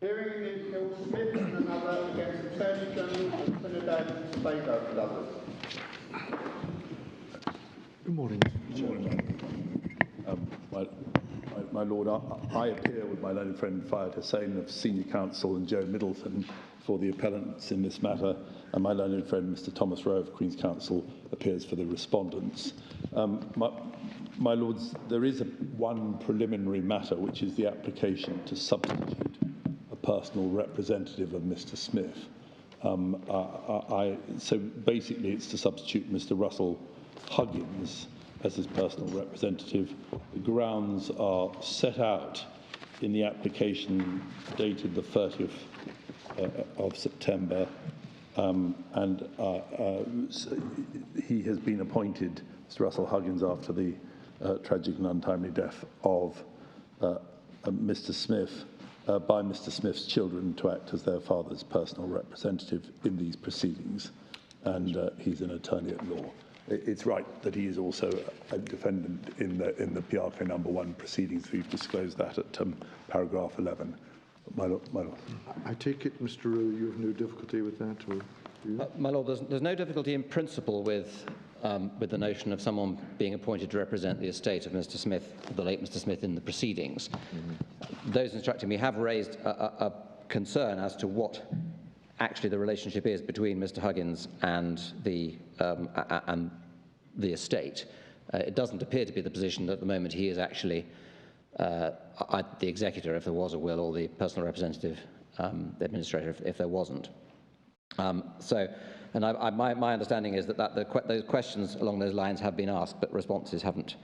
Hearing against Hill Smith and another against Attorney General of Trinidad and Tobago and others. Good morning. Good morning. My Lord, I appear with my learned friend Fayed Hussain of Senior Counsel and Joe Middleton for the appellants in this matter, and my learned friend Mr Thomas Rowe of Queen's Counsel appears for the respondents. My Lords, there is one preliminary matter, which is the application to substitute a personal representative of Mr Smith. So basically it's to substitute Mr Russell Huggins as his personal representative. The grounds are set out in the application dated the 30th of September, and he has been appointed, Mr Russell Huggins, after the tragic and untimely death of Mr Smith, by Mr Smith's children to act as their father's personal representative in these proceedings, and he's an attorney at law. It's right that he is also a defendant in the Piarco No. 1 proceedings. We've disclosed that at paragraph 11. My Lord. I take it, Mr. Rowe, you have no difficulty with that, or do you? My Lord, there's no difficulty in principle with the notion of someone being appointed to represent the estate of Mr. Smith, the late Mr. Smith, in the proceedings. Mm-hmm. Those instructing me have raised a concern as to what actually the relationship is between Mr. Huggins and the estate. It doesn't appear to be the position that at the moment he is actually the executor, if there was a will, or the personal representative, the administrator, if there wasn't. My understanding is that those questions along those lines have been asked, but responses haven't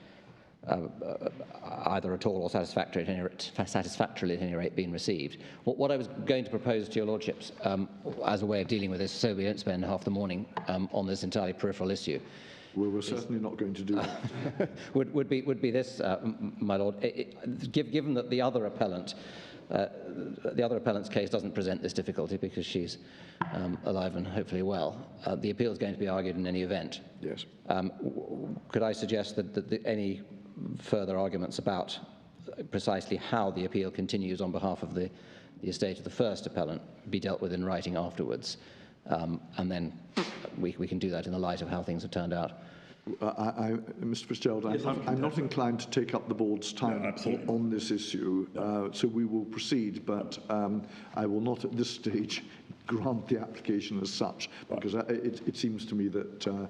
either at all or satisfactorily at any rate been received. What I was going to propose to your lordships as a way of dealing with this, so we don't spend half the morning on this entirely peripheral issue. Well, we're certainly not going to do that. would be this, my lord, given that the other appellant's case doesn't present this difficulty because she's alive and hopefully well. The appeal is going to be argued in any event. Yes. Could I suggest that any further arguments about precisely how the appeal continues on behalf of the estate of the first appellant be dealt with in writing afterwards, and then we can do that in the light of how things have turned out? Mr. Fitzgerald, yes, I'm not inclined to take up the board's time on this issue, so we will proceed, but I will not at this stage grant the application as such, because it seems to me that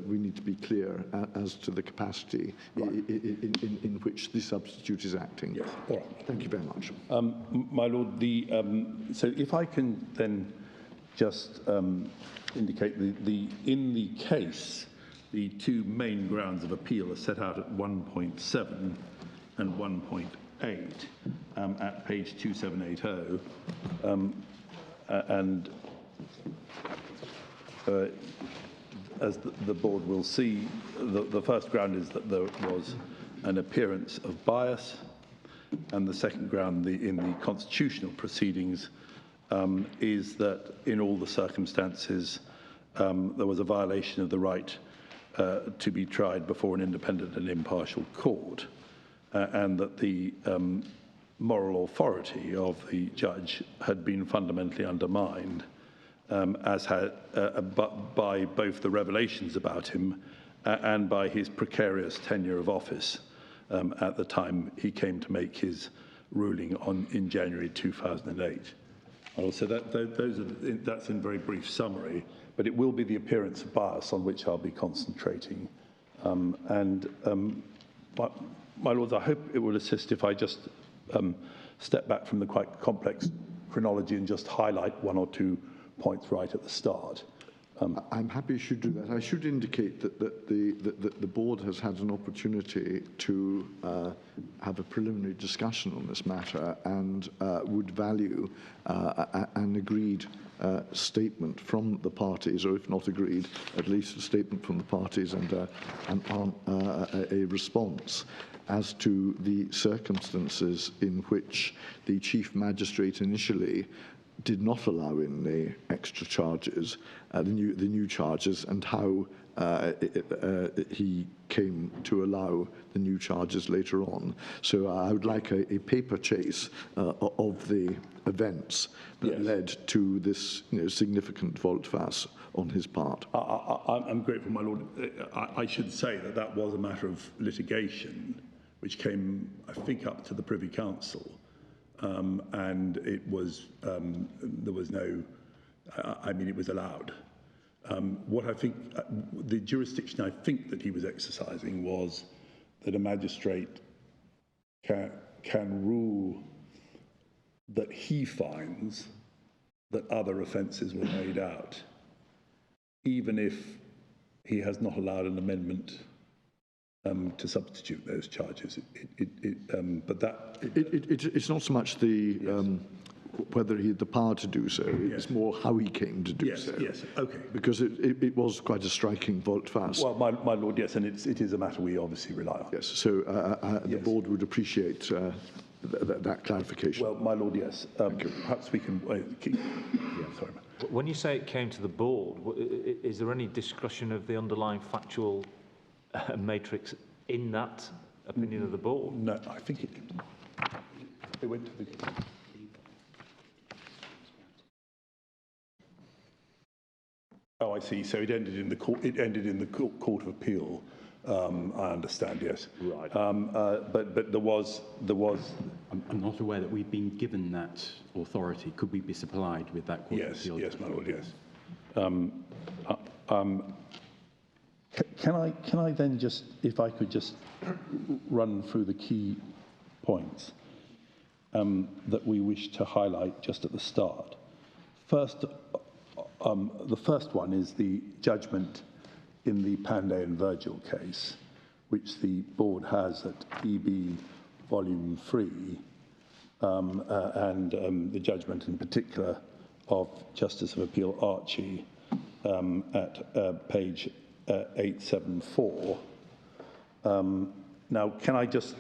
we need to be clear as to the capacity in which the substitute is acting. Yes. All right. Thank you very much. My Lord, so if I can then just indicate in the case, the two main grounds of appeal are set out at 1.7 and 1.8 at page 2780. As the board will see, the first ground is that there was an appearance of bias, and the second ground in the constitutional proceedings is that in all the circumstances there was a violation of the right to be tried before an independent and impartial court, and that the moral authority of the judge had been fundamentally undermined, by both the revelations about him and by his precarious tenure of office at the time he came to make his ruling in January 2008. So that's in very brief summary, but it will be the appearance of bias on which I'll be concentrating. My Lords, I hope it will assist if I just step back from the quite complex chronology and just highlight one or two points right at the start. I'm happy you should do that. I should indicate that the board has had an opportunity to have a preliminary discussion on this matter and would value an agreed statement from the parties, or if not agreed, at least a statement from the parties and a response as to the circumstances in which the Chief Magistrate initially did not allow in the extra charges, the new charges, and how he came to allow the new charges later on. So I would like a paper chase of the events that led to this significant volte-face on his part. I'm grateful, my Lord. I should say that that was a matter of litigation, which came, I think, up to the Privy Council, and it was there was no. I mean, it was allowed. What I think, the jurisdiction I think that he was exercising was that a magistrate can rule that he finds that other offences were made out, even if he has not allowed an amendment to substitute those charges. It's not so much the whether he had the power to do so. It's more how he came to do so. Yes. Okay. Because it was quite a striking volte-face. Well, my Lord, yes, and it is a matter we obviously rely on. Yes. So the board would appreciate that clarification. Well, my Lord, yes. Perhaps we can. Sorry. When you say it came to the board, is there any discussion of the underlying factual matrix in that opinion of the board? No, I think it went to the. Oh, I see. So it ended in the court. It ended in the Court of Appeal. I understand. Yes. Right. But there was. I'm not aware that we've been given that authority. Could we be supplied with that Court of Appeal? Yes, my Lord. Yes. Can I then just, if I could just run through the key points that we wish to highlight just at the start. First. The first one is the judgment in the Pandey and Virgil case, which the board has at EB Volume 3, and the judgment in particular of Justice of Appeal Archie at page 874. Now, can I just,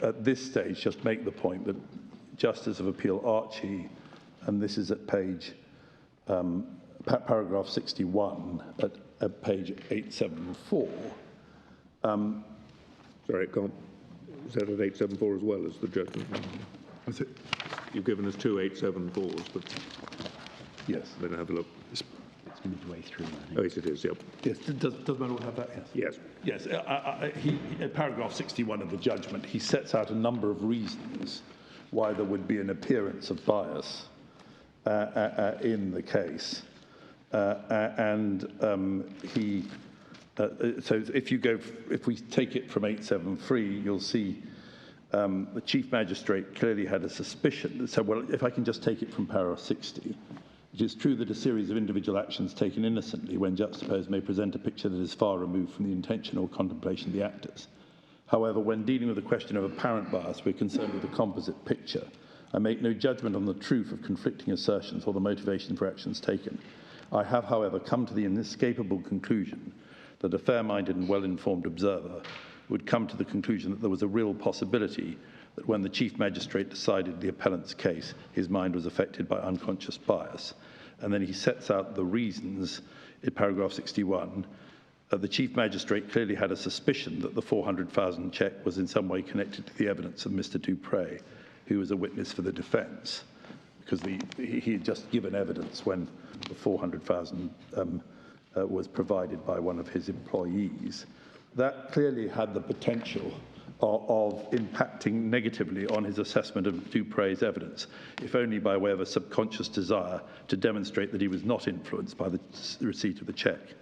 at this stage, just make the point that Justice of Appeal Archie, and this is at page paragraph 61 at page 874. Sorry, is that at 874 as well as the judgment? You've given us two 874s, but Yes. then have a look. It's midway through, I think. Oh, yes, it is, yep. Yes. Does my Lord have that? Yes. Yes. Yes. In paragraph 61 of the judgment, he sets out a number of reasons why there would be an appearance of bias in the case, so if we take it from 873, you'll see the Chief Magistrate clearly had a suspicion. So, well, if I can just take it from paragraph 60, it is true that a series of individual actions taken innocently, when juxtaposed, may present a picture that is far removed from the intention or contemplation of the actors. However, when dealing with the question of apparent bias, we're concerned with the composite picture. I make no judgment on the truth of conflicting assertions or the motivation for actions taken. I have, however, come to the inescapable conclusion that a fair-minded and well-informed observer would come to the conclusion that there was a real possibility that when the Chief Magistrate decided the appellant's case, his mind was affected by unconscious bias. And then he sets out the reasons in paragraph 61. The Chief Magistrate clearly had a suspicion that the 400,000 cheque was in some way connected to the evidence of Mr. Dupre, who was a witness for the defence, because he had just given evidence when the 400,000 was provided by one of his employees. That clearly had the potential of impacting negatively on his assessment of Dupre's evidence, if only by way of a subconscious desire to demonstrate that he was not influenced by the receipt of the cheque.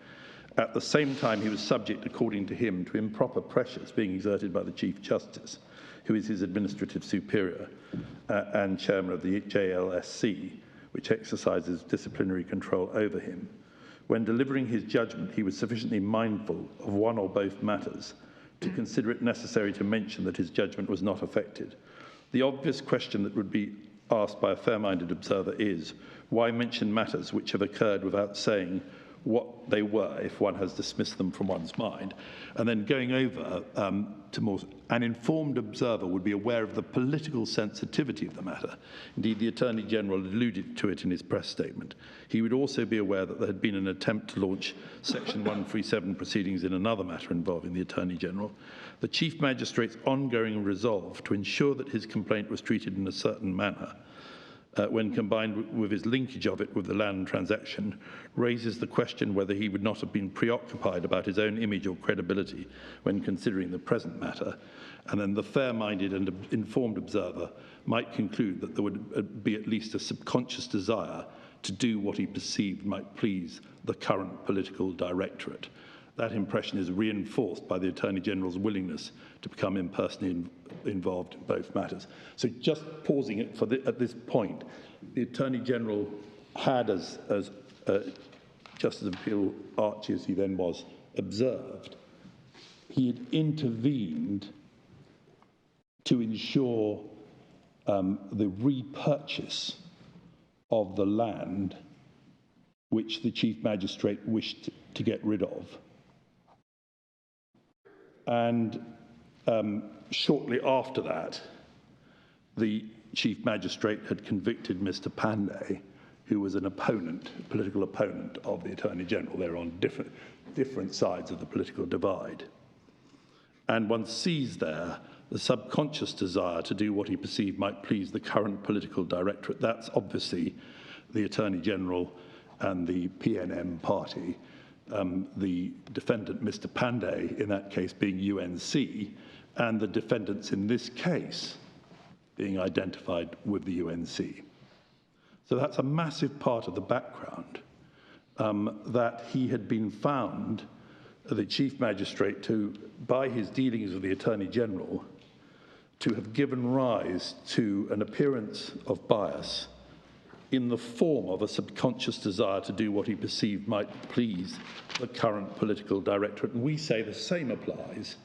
At the same time, he was subject, according to him, to improper pressures being exerted by the Chief Justice, who is his administrative superior and chairman of the JLSC, which exercises disciplinary control over him. When delivering his judgment, he was sufficiently mindful of one or both matters to consider it necessary to mention that his judgment was not affected. The obvious question that would be asked by a fair-minded observer is, why mention matters which have occurred without saying what they were if one has dismissed them from one's mind, and then going over to more, an informed observer would be aware of the political sensitivity of the matter. Indeed, the Attorney General alluded to it in his press statement. He would also be aware that there had been an attempt to launch Section 137 proceedings in another matter involving the Attorney General. The Chief Magistrate's ongoing resolve to ensure that his complaint was treated in a certain manner, when combined with his linkage of it with the land transaction, raises the question whether he would not have been preoccupied about his own image or credibility when considering the present matter. And then the fair-minded and informed observer might conclude that there would be at least a subconscious desire to do what he perceived might please the current political directorate. That impression is reinforced by the Attorney General's willingness to become impersonally involved in both matters. So just pausing it at this point, the Attorney General had, as Justice of Appeal Archie, as he then was, observed, he had intervened to ensure the repurchase of the land which the Chief Magistrate wished to get rid of. And shortly after that, the Chief Magistrate had convicted Mr. Pandey, who was an opponent, a political opponent of the Attorney General. They're on different sides of the political divide. And one sees there the subconscious desire to do what he perceived might please the current political directorate. That's obviously the Attorney General and the PNM party. The defendant, Mr. Pandey, in that case being UNC, and the defendants in this case being identified with the UNC. So that's a massive part of the background, that he had been found, the Chief Magistrate, to, by his dealings with the Attorney General, to have given rise to an appearance of bias in the form of a subconscious desire to do what he perceived might please the current political directorate. And we say the same applies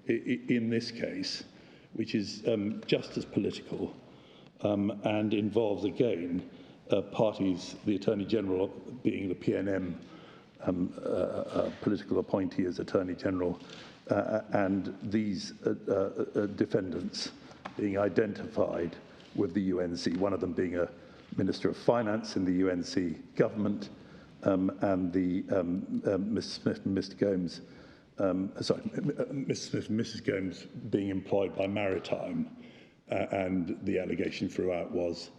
in this case, which is just as political and involves, again, parties, the Attorney General being the PNM political appointee as Attorney General, and these defendants being identified with the UNC, one of them being a Minister of Finance in the UNC government, and the Ms. Smith and Mr. Gomes, Ms. Smith and Mrs. Gomes being employed by Maritime, and the allegation throughout was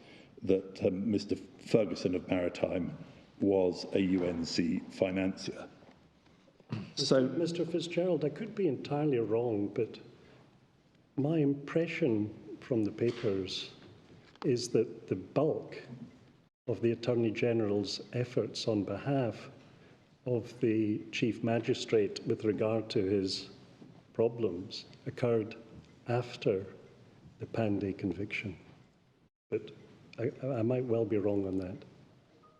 that Mr. Ferguson of Maritime was a UNC financier. So, Mr. Fitzgerald, I could be entirely wrong, but my impression from the papers is that the bulk of the Attorney General's efforts on behalf of the Chief Magistrate with regard to his problems occurred after the Pandey conviction. But I might well be wrong on that.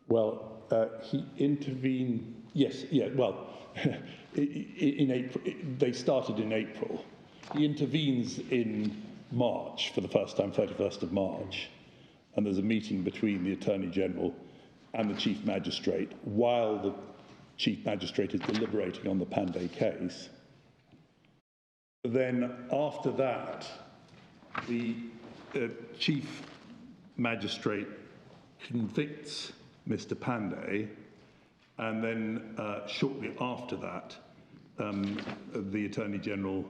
Well, he intervened, yes, yeah, well, in April, they started in April. He intervenes in March, for the first time, 31st of March, and there's a meeting between the Attorney General and the Chief Magistrate while the Chief Magistrate is deliberating on the Pandey case. Then after that, the Chief Magistrate convicts Mr. Pandey, and then shortly after that, the Attorney General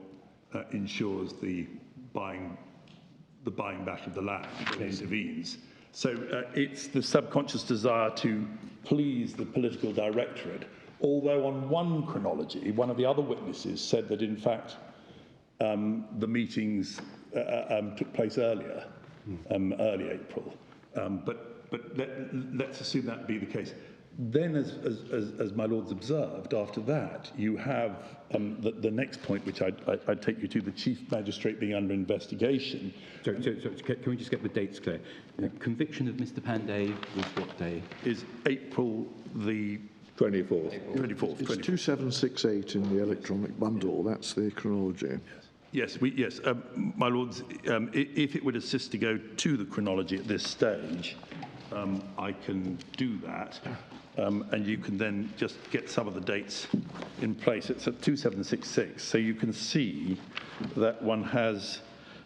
ensures the buying back of the land and intervenes. So it's the subconscious desire to please the political directorate, although on one chronology, one of the other witnesses said that in fact the meetings took place earlier, early April. But let's assume that be the case. Then, as my lords observed, after that, you have the next point, which I'd take you to, the Chief Magistrate being under investigation. So can we just get the dates clear? The conviction of Mr. Pandey was what day? Is April the 24th. 24th. It's 2768 in the electronic bundle. That's the chronology. Yes, my lords, if it would assist to go to the chronology at this stage, I can do that. and you can then just get some of the dates in place. It's at 2766, so you can see that one has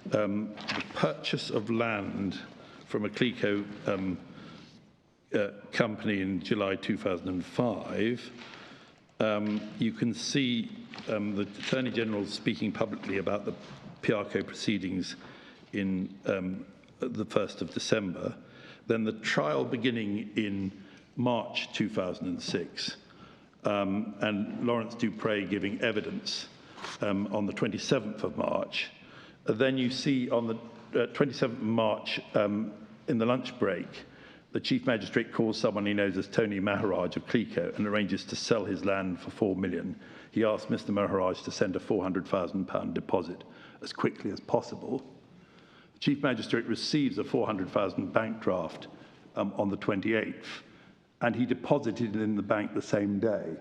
the purchase of land from a Clico company in July 2005. You can see the Attorney General speaking publicly about the Piarco proceedings in the 1st of December. Then the trial beginning in March 2006, and Lawrence Dupre giving evidence on the 27th of March. Then you see on the 27th of March, in the lunch break, the Chief Magistrate calls someone he knows as Tony Maharaj of Clico and arranges to sell his land for £4 million. He asks Mr. Maharaj to send a £400,000 deposit as quickly as possible. The Chief Magistrate receives a £400,000 bank draft on the 28th, and he deposited it in the bank the same day.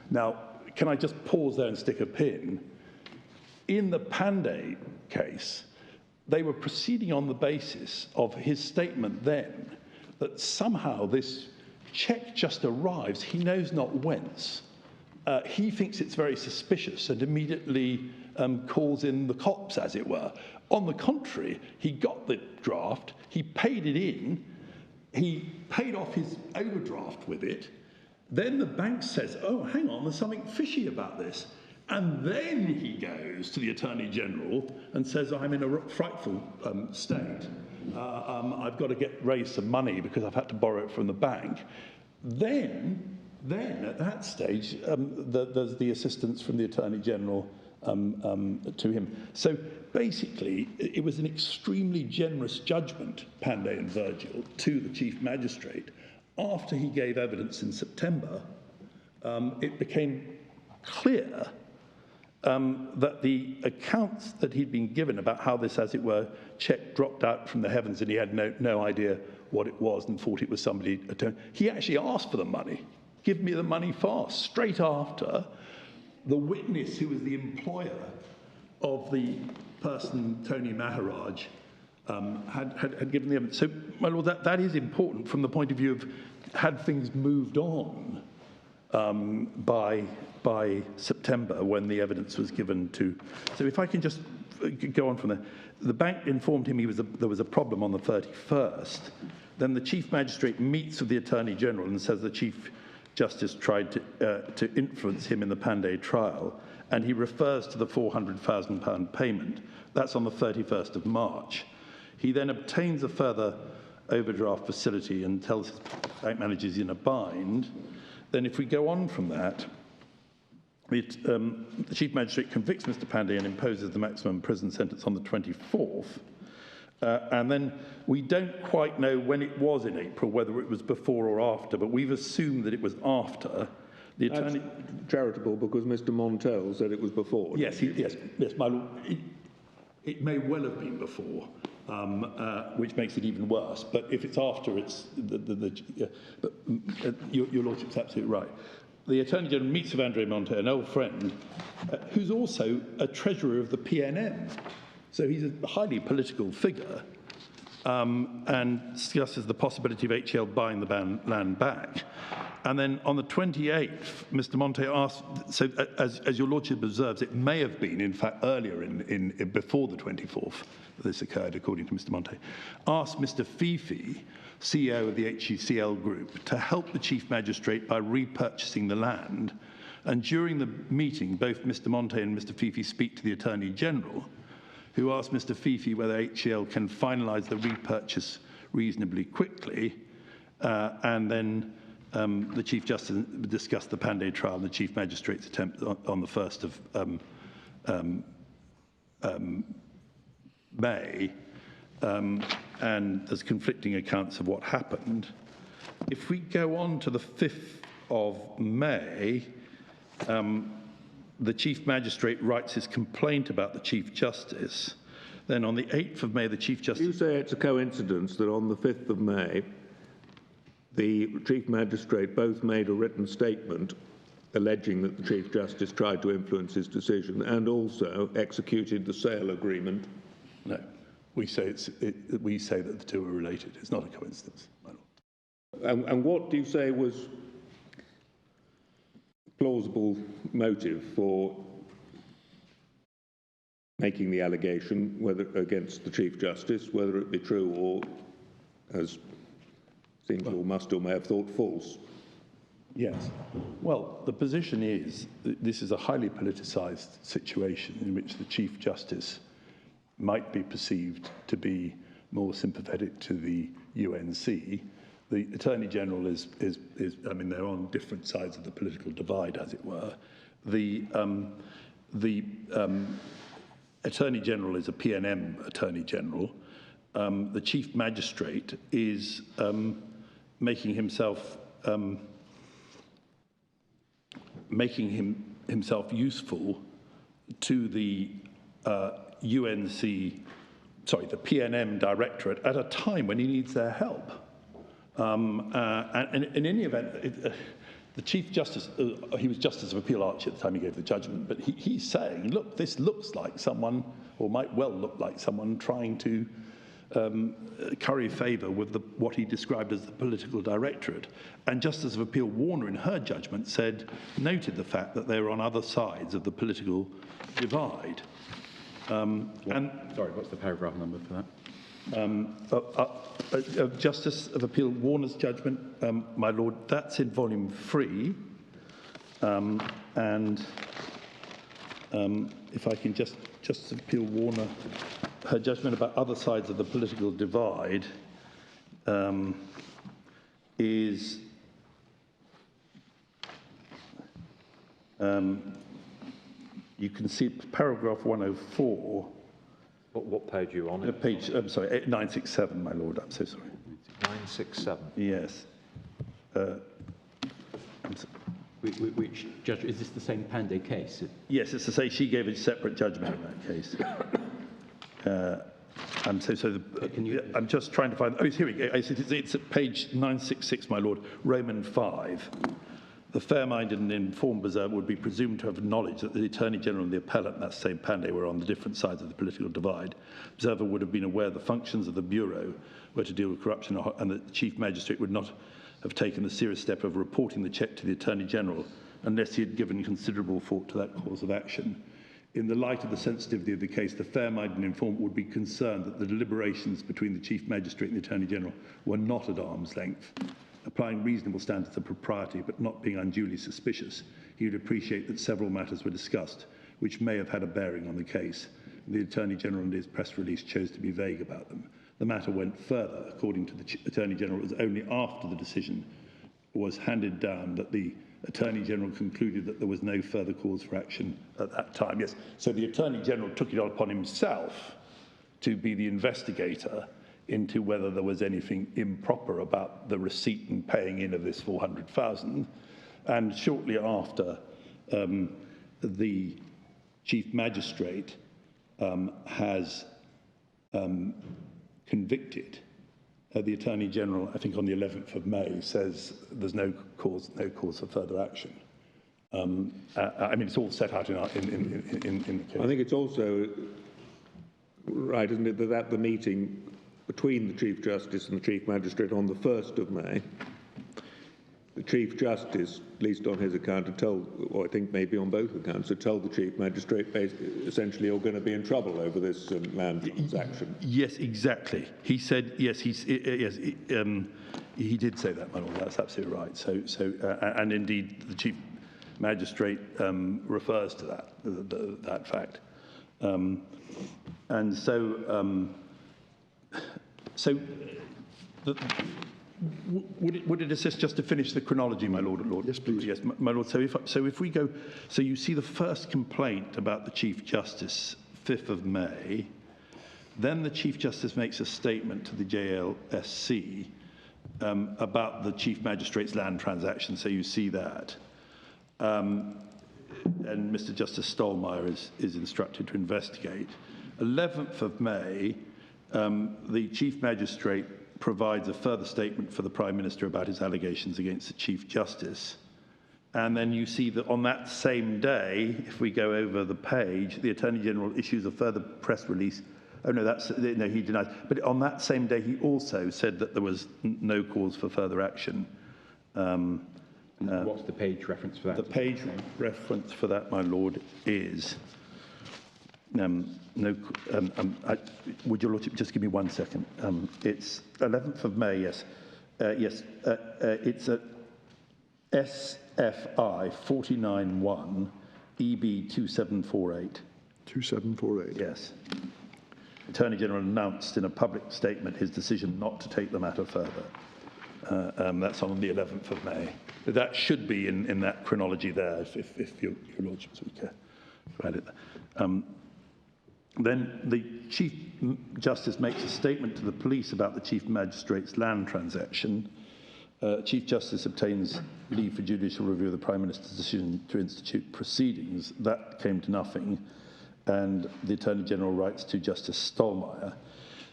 Now, can I just pause there and stick a pin? In the Pandey case, they were proceeding on the basis of his statement then that somehow this cheque just arrives, he knows not whence. He thinks it's very suspicious and immediately calls in the cops, as it were. On the contrary, he got the draft, he paid it in, he paid off his overdraft with it. Then the bank says, oh, hang on, there's something fishy about this. And then he goes to the Attorney General and says, I'm in a frightful state. I've got to raise some money because I've had to borrow it from the bank. Then at that stage, there's the assistance from the Attorney General to him. So basically, it was an extremely generous judgment, Pandey and Virgil, to the Chief Magistrate. After he gave evidence in September, it became clear that the accounts that he'd been given about how this, as it were, cheque dropped out from the heavens and he had no idea what it was and thought it was somebody. He actually asked for the money. Give me the money fast. Straight after, the witness who was the employer of the person, Tony Maharaj, had given the evidence. So, my Lord, that is important from the point of view of had things moved on by September when the evidence was given to. So if I can just go on from there. The bank informed him there was a problem on the 31st. Then the Chief Magistrate meets with the Attorney General and says the Chief Justice tried to influence him in the Pandey trial, and he refers to the £400,000 payment. That's on the 31st of March. He then obtains a further overdraft facility and tells his bank manager he's in a bind. Then if we go on from that, the Chief Magistrate convicts Mr. Pandey and imposes the maximum prison sentence on the 24th. And then we don't quite know when it was in April, whether it was before or after, but we've assumed that it was after. The attorney... That's charitable because Mr. Montell said it was before. Yes, yes, my Lord. It may well have been before, which makes it even worse. But if it's after, it's your Lordship's absolutely right. The Attorney General meets with Andre Monte, an old friend, who's also a treasurer of the PNM. So he's a highly political figure, and discusses the possibility of HL buying the land back. And then on the 28th, Mr. Monte asked, so as your Lordship observes, it may have been, in fact, earlier before the 24th this occurred, according to Mr. Monte, asked Mr. Fifi, CEO of the HECL Group, to help the Chief Magistrate by repurchasing the land. And during the meeting, both Mr. Monte and Mr. Fifi speak to the Attorney General, who asked Mr. Fifi whether HEL can finalise the repurchase reasonably quickly, and then the Chief Justice discussed the Pandey trial and the Chief Magistrate's attempt on the 1st of May, and there's conflicting accounts of what happened. If we go on to the 5th of May, the Chief Magistrate writes his complaint about the Chief Justice. Then on the 8th of May, the Chief Justice... You say it's a coincidence that on the 5th of May, the Chief Magistrate both made a written statement alleging that the Chief Justice tried to influence his decision and also executed the sale agreement. No, we say that the two are related. It's not a coincidence, my Lord. And what do you say was plausible motive for making the allegation, whether against the Chief Justice, whether it be true or, as seems or must or may have thought, false. Yes. Well, the position is that this is a highly politicised situation in which the Chief Justice might be perceived to be more sympathetic to the UNC. The Attorney General is I mean, they're on different sides of the political divide, as it were. The Attorney General is a PNM Attorney General. The Chief Magistrate is making himself useful to the the PNM Directorate at a time when he needs their help. And in any event, the Chief Justice, he was Justice of Appeal Archie at the time he gave the judgment, but he's saying, look, this looks like someone, or might well look like someone trying to curry favour with what he described as the political directorate. And Justice of Appeal Warner, in her judgment, noted the fact that they were on other sides of the political divide. Sorry, what's the paragraph number for that? Justice of Appeal Warner's judgment, my Lord, that's in volume 3. And if I can Justice of Appeal Warner, her judgment about other sides of the political divide is you can see paragraph 104. What page are you on? Page, I'm sorry, 967, my Lord, I'm so sorry. 967. Yes. Which judge, is this the same Pandey case? Yes, it's to say she gave a separate judgment in that case. I'm just trying to find, here we go. It's at page 966, my Lord, Roman 5. The fair-minded and informed observer would be presumed to have knowledge that the Attorney General and the appellant, that's same Pandey, were on the different sides of the political divide. Observer would have been aware the functions of the Bureau were to deal with corruption, and that the Chief Magistrate would not have taken the serious step of reporting the check to the Attorney General unless he had given considerable thought to that course of action. In the light of the sensitivity of the case, the fair-minded and informed would be concerned that the deliberations between the Chief Magistrate and the Attorney General were not at arm's length. Applying reasonable standards of propriety but not being unduly suspicious, he would appreciate that several matters were discussed which may have had a bearing on the case. The Attorney General in his press release chose to be vague about them. The matter went further. According to the Attorney General, it was only after the decision was handed down that the Attorney General concluded that there was no further cause for action at that time. Yes, so the Attorney General took it upon himself to be the investigator into whether there was anything improper about the receipt and paying in of this 400,000. And shortly after, the Chief Magistrate has convicted the Attorney General, I think on the 11th of May, says there's no cause for further action. I mean, it's all set out in the case. I think it's also right, isn't it, that at the meeting between the Chief Justice and the Chief Magistrate on the 1st of May, the Chief Justice, at least on his account, had told, or I think maybe on both accounts, had told the Chief Magistrate essentially you're going to be in trouble over this land transaction. Yes, exactly. He said, yes, he did say that, my Lord, that's absolutely right. And indeed, the Chief Magistrate refers to that fact. Would it assist just to finish the chronology, my Lord? Yes, please. Yes, my Lord. So if we go, so you see the first complaint about the Chief Justice, 5th of May. Then the Chief Justice makes a statement to the JLSC about the Chief Magistrate's land transaction. So you see that. And Mr. Justice Stolmeyer is instructed to investigate. 11th of May, the Chief Magistrate provides a further statement for the Prime Minister about his allegations against the Chief Justice. And then you see that on that same day, if we go over the page, the Attorney General issues a further press release. Oh, no, no, he denies. But on that same day, he also said that there was no cause for further action. And what's the page reference for that? The page reference for that, my lord, is... would your lordship just give me 1 second? It's 11th of May, yes. It's at SFI 491 EB 2748. 2748. Yes. Attorney General announced in a public statement his decision not to take the matter further. That's on the 11th of May. That should be in that chronology there, if your lordships would care to add it. Then the Chief Justice makes a statement to the police about the Chief Magistrate's land transaction. Chief Justice obtains leave for judicial review of the Prime Minister's decision to institute proceedings. That came to nothing. And the Attorney General writes to Justice Stolmeyer.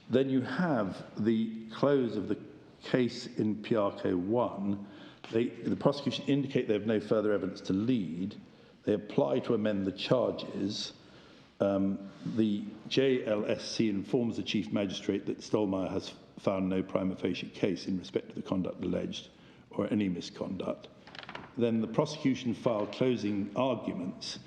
Then you have the close of the case in Piarco 1. The prosecution indicate they have no further evidence to lead. They apply to amend the charges. The JLSC informs the Chief Magistrate that Stolmeyer has found no prima facie case in respect to the conduct alleged or any misconduct. Then the prosecution filed closing arguments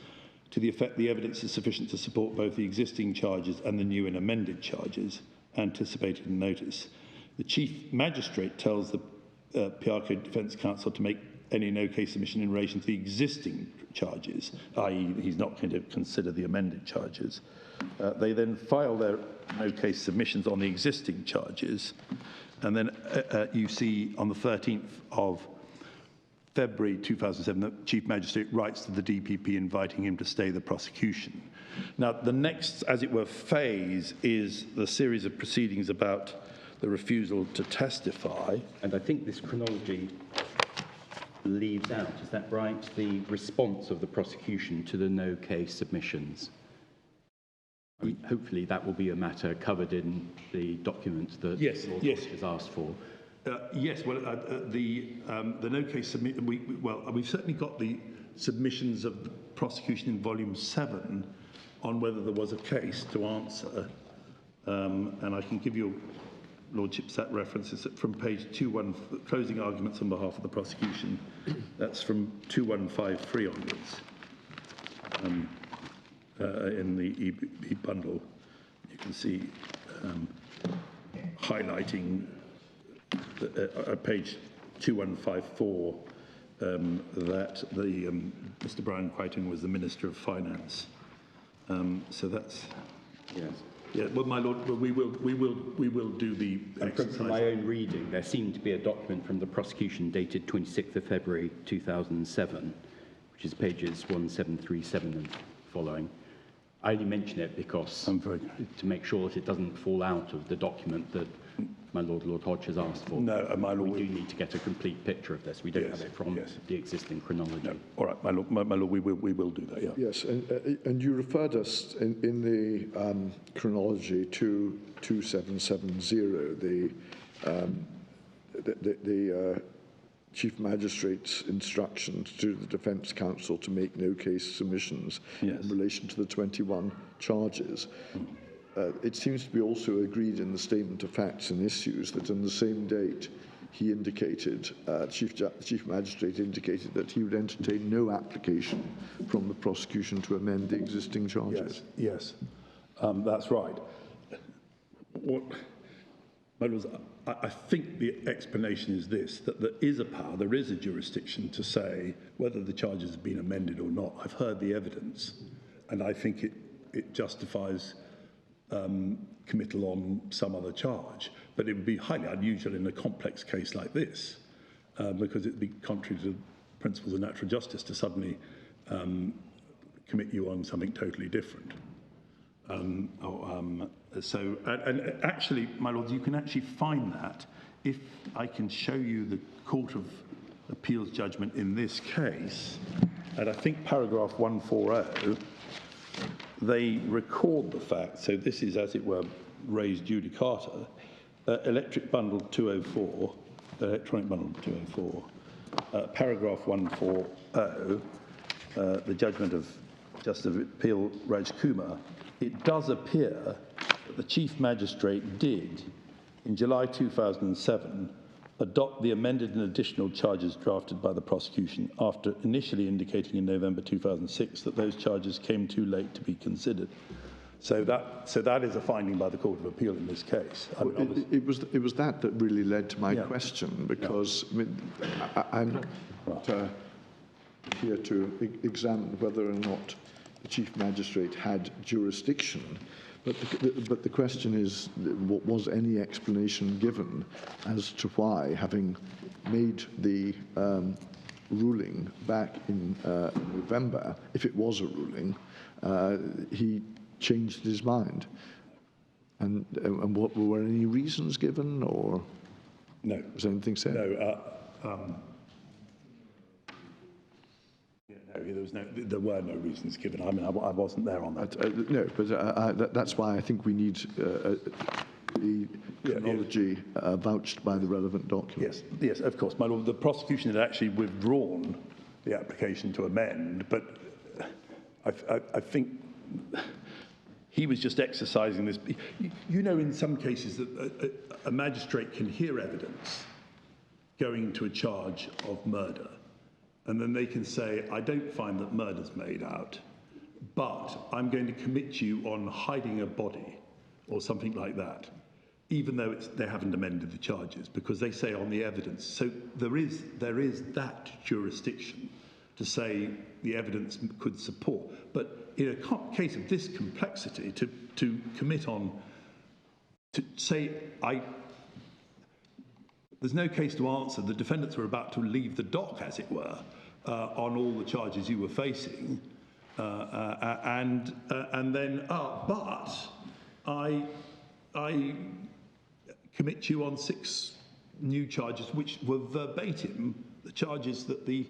to the effect the evidence is sufficient to support both the existing charges and the new and amended charges anticipated in notice. The Chief Magistrate tells the Piarco Defence Counsel to make any no-case submission in relation to the existing charges, i.e. he's not going to consider the amended charges. They then file their no-case submissions on the existing charges, and then you see on the 13th of February 2007, the Chief Magistrate writes to the DPP inviting him to stay the prosecution. Now, the next, as it were, phase is the series of proceedings about the refusal to testify. And I think this chronology leaves out, is that right, the response of the prosecution to the no-case submissions. I mean, hopefully that will be a matter covered in the document that the Lord has asked for. Yes, well, the no-case submission, we've certainly got the submissions of the prosecution in volume 7 on whether there was a case to answer, and I can give you Lordship's that reference. It's from page 21, closing arguments on behalf of the prosecution. That's from 2153 onwards in the E bundle. You can see highlighting page 2154 that Mr. Brian Crichton was the Minister of Finance. So that's yes. Yeah, well, my lord, we will do the exercise. From my own reading, there seemed to be a document from the prosecution dated 26th of February 2007, which is pages 1737 and following. I only mention it because to make sure that it doesn't fall out of the document that my Lord Hodge has asked for. No, my lord, we do need to get a complete picture of this. We don't have it from the existing chronology. No. All right, my lord, we will do that. Yeah. Yes, and you referred us in the chronology to 2770, the Chief Magistrate's instructions to the Defence Counsel to make no-case submissions in relation to the 21 charges. It seems to be also agreed in the Statement of Facts and Issues that on the same date he indicated, Chief Magistrate indicated that he would entertain no application from the prosecution to amend the existing charges. Yes, that's right. I think the explanation is this, that there is a power, there is a jurisdiction to say whether the charges have been amended or not. I've heard the evidence, and I think it justifies committal on some other charge. But it would be highly unusual in a complex case like this, because it would be contrary to principles of natural justice to suddenly commit you on something totally different. So actually, my lords, you can actually find that if I can show you the Court of Appeal's judgment in this case, and I think paragraph 140, they record the fact, so this is, as it were, raised judicata, electronic bundle 204, paragraph 140, the judgment of Justice of Appeal Raj Kumar, it does appear that the Chief Magistrate did, in July 2007, adopt the amended and additional charges drafted by the prosecution after initially indicating in November 2006 that those charges came too late to be considered. So that is a finding by the Court of Appeal in this case. I mean, it was that really led to my question, because I mean, I'm not here to examine whether or not the Chief Magistrate had jurisdiction, but the question is, was any explanation given as to why, having made the ruling back in November, if it was a ruling, he changed his mind? And what were any reasons given, or no, was anything said? No. There were no reasons given. I mean, I wasn't there on that. No, but that's why I think we need the chronology vouched by the relevant documents. Yes, of course, my lord. The prosecution had actually withdrawn the application to amend, but I think he was just exercising this. You know, in some cases, that a magistrate can hear evidence going to a charge of murder, and then they can say, I don't find that murder's made out, but I'm going to commit you on hiding a body or something like that, even though they haven't amended the charges, because they say on the evidence. So there is that jurisdiction to say the evidence could support. But in a case of this complexity, to commit on, to say, there's no case to answer. The defendants were about to leave the dock, as it were, on all the charges you were facing, and then, but I commit you on 6 new charges, which were verbatim the charges that the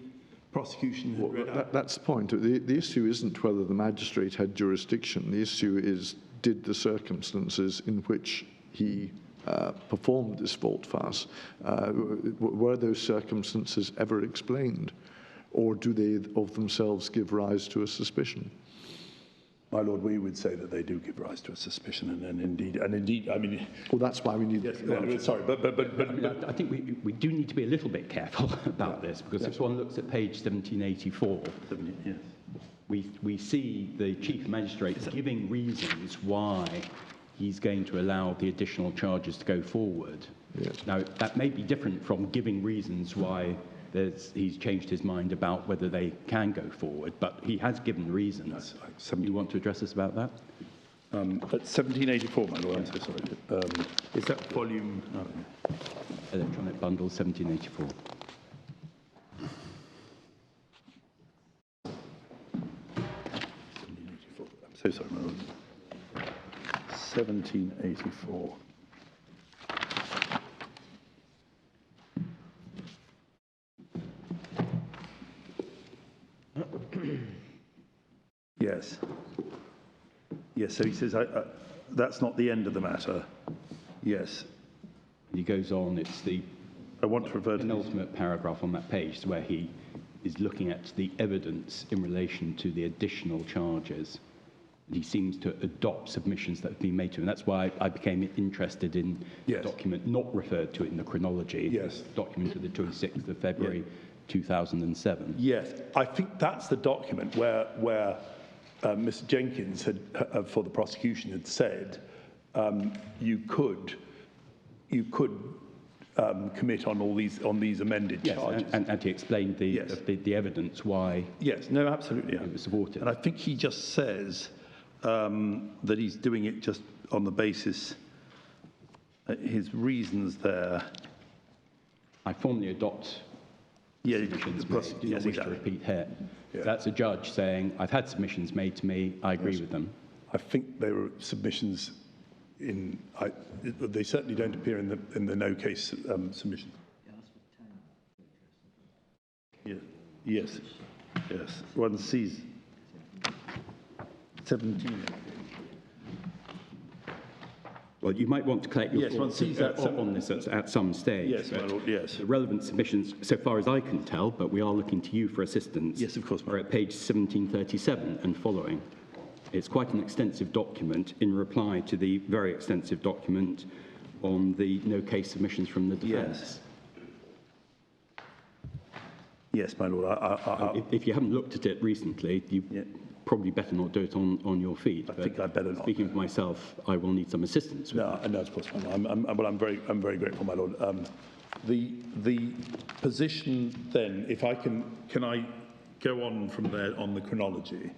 prosecution had read out. That's the point. The issue isn't whether the magistrate had jurisdiction. The issue is, did the circumstances in which he performed this volte-face, were those circumstances ever explained, or do they of themselves give rise to a suspicion? My lord, we would say that they do give rise to a suspicion, and indeed, I mean. Well, that's why we need. Yes, sorry, but I mean, I think we do need to be a little bit careful about this, because if one looks at page 1784, yes, we see the Chief Magistrate giving reasons why he's going to allow the additional charges to go forward. Yes. Now, that may be different from giving reasons why he's changed his mind about whether they can go forward, but he has given reasons. You want to address us about that? At 1784, my lord, I'm so sorry. Is that volume? Electronic bundle, 1784. I'm so sorry, my lord. 1784. Yes. Yes, so he says, that's not the end of the matter. Yes. He goes on, it's the I want to refer to penultimate paragraph on that page where he is looking at the evidence in relation to the additional charges. And he seems to adopt submissions that have been made to him. That's why I became interested in the document, not referred to it in the chronology. Yes. Document of the 26th of February, 2007. Yes, I think that's the document where Mr. Jenkins had, for the prosecution, had said you could commit on all these amended charges. And he explained the evidence why. Yes, no, absolutely. It was supported. And I think he just says that he's doing it just on the basis, his reasons there. I formally adopt submissions made. I do not wish to repeat here. Yeah. That's a judge saying, I've had submissions made to me, I agree with them. I think they were submissions they certainly don't appear in the no case submission. Yes. One sees 17. Well, you might want to collect your one thoughts sees that on this at some stage. Yes, my lord, yes. The relevant submissions, so far as I can tell, but we are looking to you for assistance. Yes, of course. Are at page 1737 and following. It's quite an extensive document in reply to the very extensive document on the no case submissions from the defence. Yes, my lord. If you haven't looked at it recently, you probably better not do it on your feet. I think I better not. Speaking for myself, I will need some assistance with No, of course, I'm very grateful, my lord. The position then, if I can I go on from there on the chronology,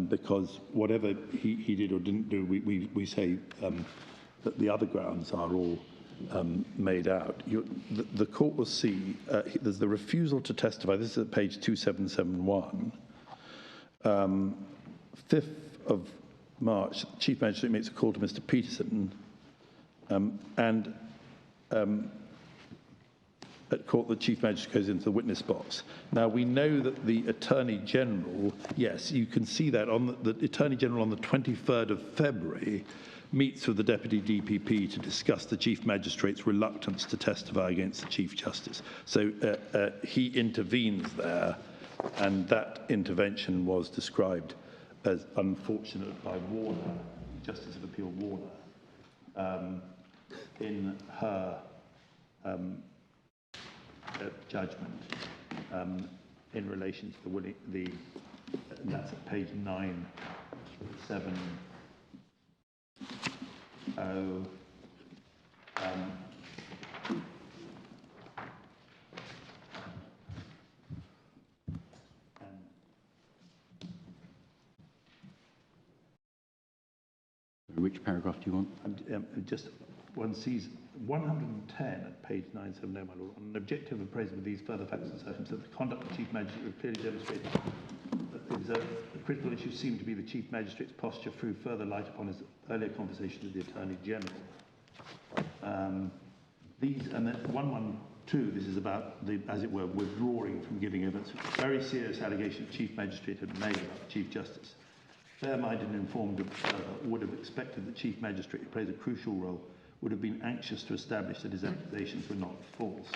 because whatever he did or didn't do, we say that the other grounds are all made out. The court will see there's the refusal to testify. This is at page 2771. 5th of March, Chief Magistrate makes a call to Mr. Peterson, and at court, the Chief Magistrate goes into the witness box. Now, we know that the Attorney General, yes, you can see that on the Attorney General on the 23rd of February meets with the Deputy DPP to discuss the Chief Magistrate's reluctance to testify against the Chief Justice. So he intervenes there, and that intervention was described as unfortunate by Warner, Justice of Appeal Warner, in her judgment in relation to the and that's at page 970. Which paragraph do you want? Just one sees 110 at page 970, my lord. On an objective appraisal of these further facts and circumstances, the conduct of the Chief Magistrate would clearly demonstrate that the critical issue seemed to be the Chief Magistrate's posture threw further light upon his earlier conversation with the Attorney General. These, and then 112, this is about the, as it were, withdrawing from giving evidence. Very serious allegation the Chief Magistrate had made about the Chief Justice. Fair-minded and informed observer would have expected the Chief Magistrate, who plays a crucial role, would have been anxious to establish that his accusations were not false.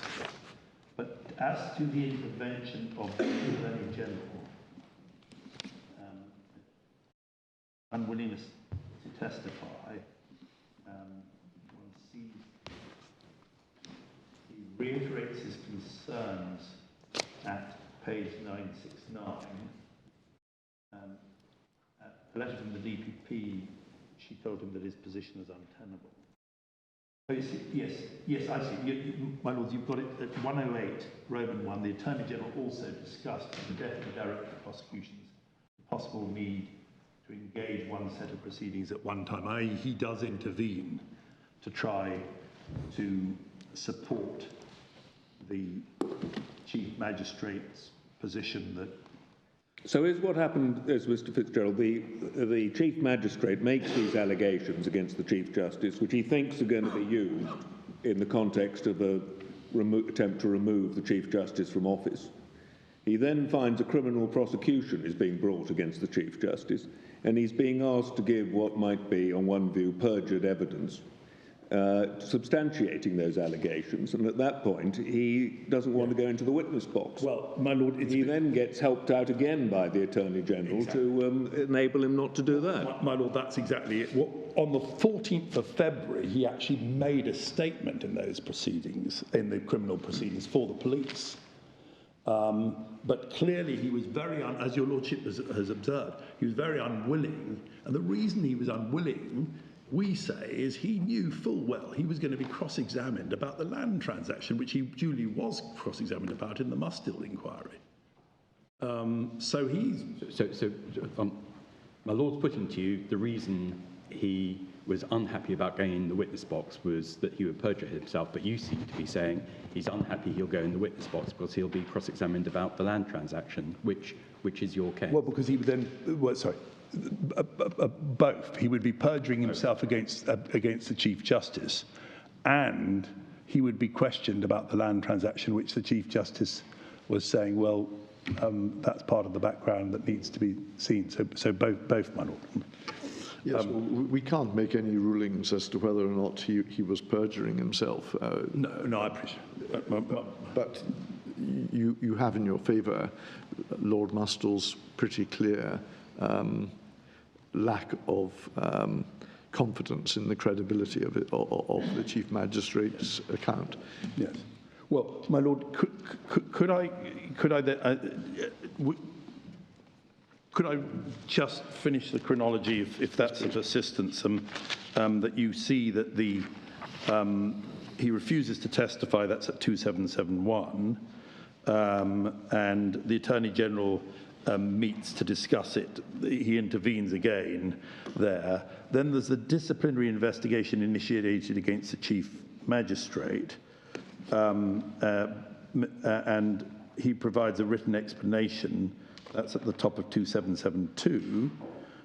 But as to the intervention of the Attorney General, unwillingness to testify, one sees he reiterates his concerns at page 969. A letter from the DPP, she told him that his position is untenable. Oh, you see, yes, I see. My lords, you've got it at 108, Roman 1. The Attorney General also discussed with the Deputy Director of Prosecutions the possible need to engage one set of proceedings at one time, i.e. he does intervene to try to support the Chief Magistrate's position that. So is what happened, as Mr. Fitzgerald, the Chief Magistrate makes these allegations against the Chief Justice, which he thinks are going to be used in the context of an attempt to remove the Chief Justice from office. He then finds a criminal prosecution is being brought against the Chief Justice, and he's being asked to give what might be, on one view, perjured evidence, substantiating those allegations, and at that point he doesn't want to go into the witness box. Well, my lord, he then gets helped out again by the Attorney General to enable him not to do that. My lord, that's exactly it. On the 14th of February, he actually made a statement in those proceedings, in the criminal proceedings, for the police. But clearly he was very, as your lordship has observed, he was very unwilling, and the reason he was unwilling, we say, is he knew full well he was going to be cross-examined about the land transaction, which he duly was cross-examined about in the Mustill inquiry. So my lord's putting to you the reason he was unhappy about going in the witness box was that he would perjure himself, but you seem to be saying he's unhappy he'll go in the witness box because he'll be cross-examined about the land transaction, which is your case. Well, because he would then, both. He would be perjuring himself against the Chief Justice, and he would be questioned about the land transaction, which the Chief Justice was saying, well, that's part of the background that needs to be seen. So both, my lord. Yes, we can't make any rulings as to whether or not he was perjuring himself. No, I appreciate it. But you have in your favour Lord Mustill's pretty clear lack of confidence in the credibility of the Chief Magistrate's account. Yes. Well, my lord, could I just finish the chronology, if that's of assistance? That you see that he refuses to testify. That's at 2771, and the Attorney General meets to discuss it. He intervenes again there. Then there's the disciplinary investigation initiated against the Chief Magistrate. And he provides a written explanation. That's at the top of 2772.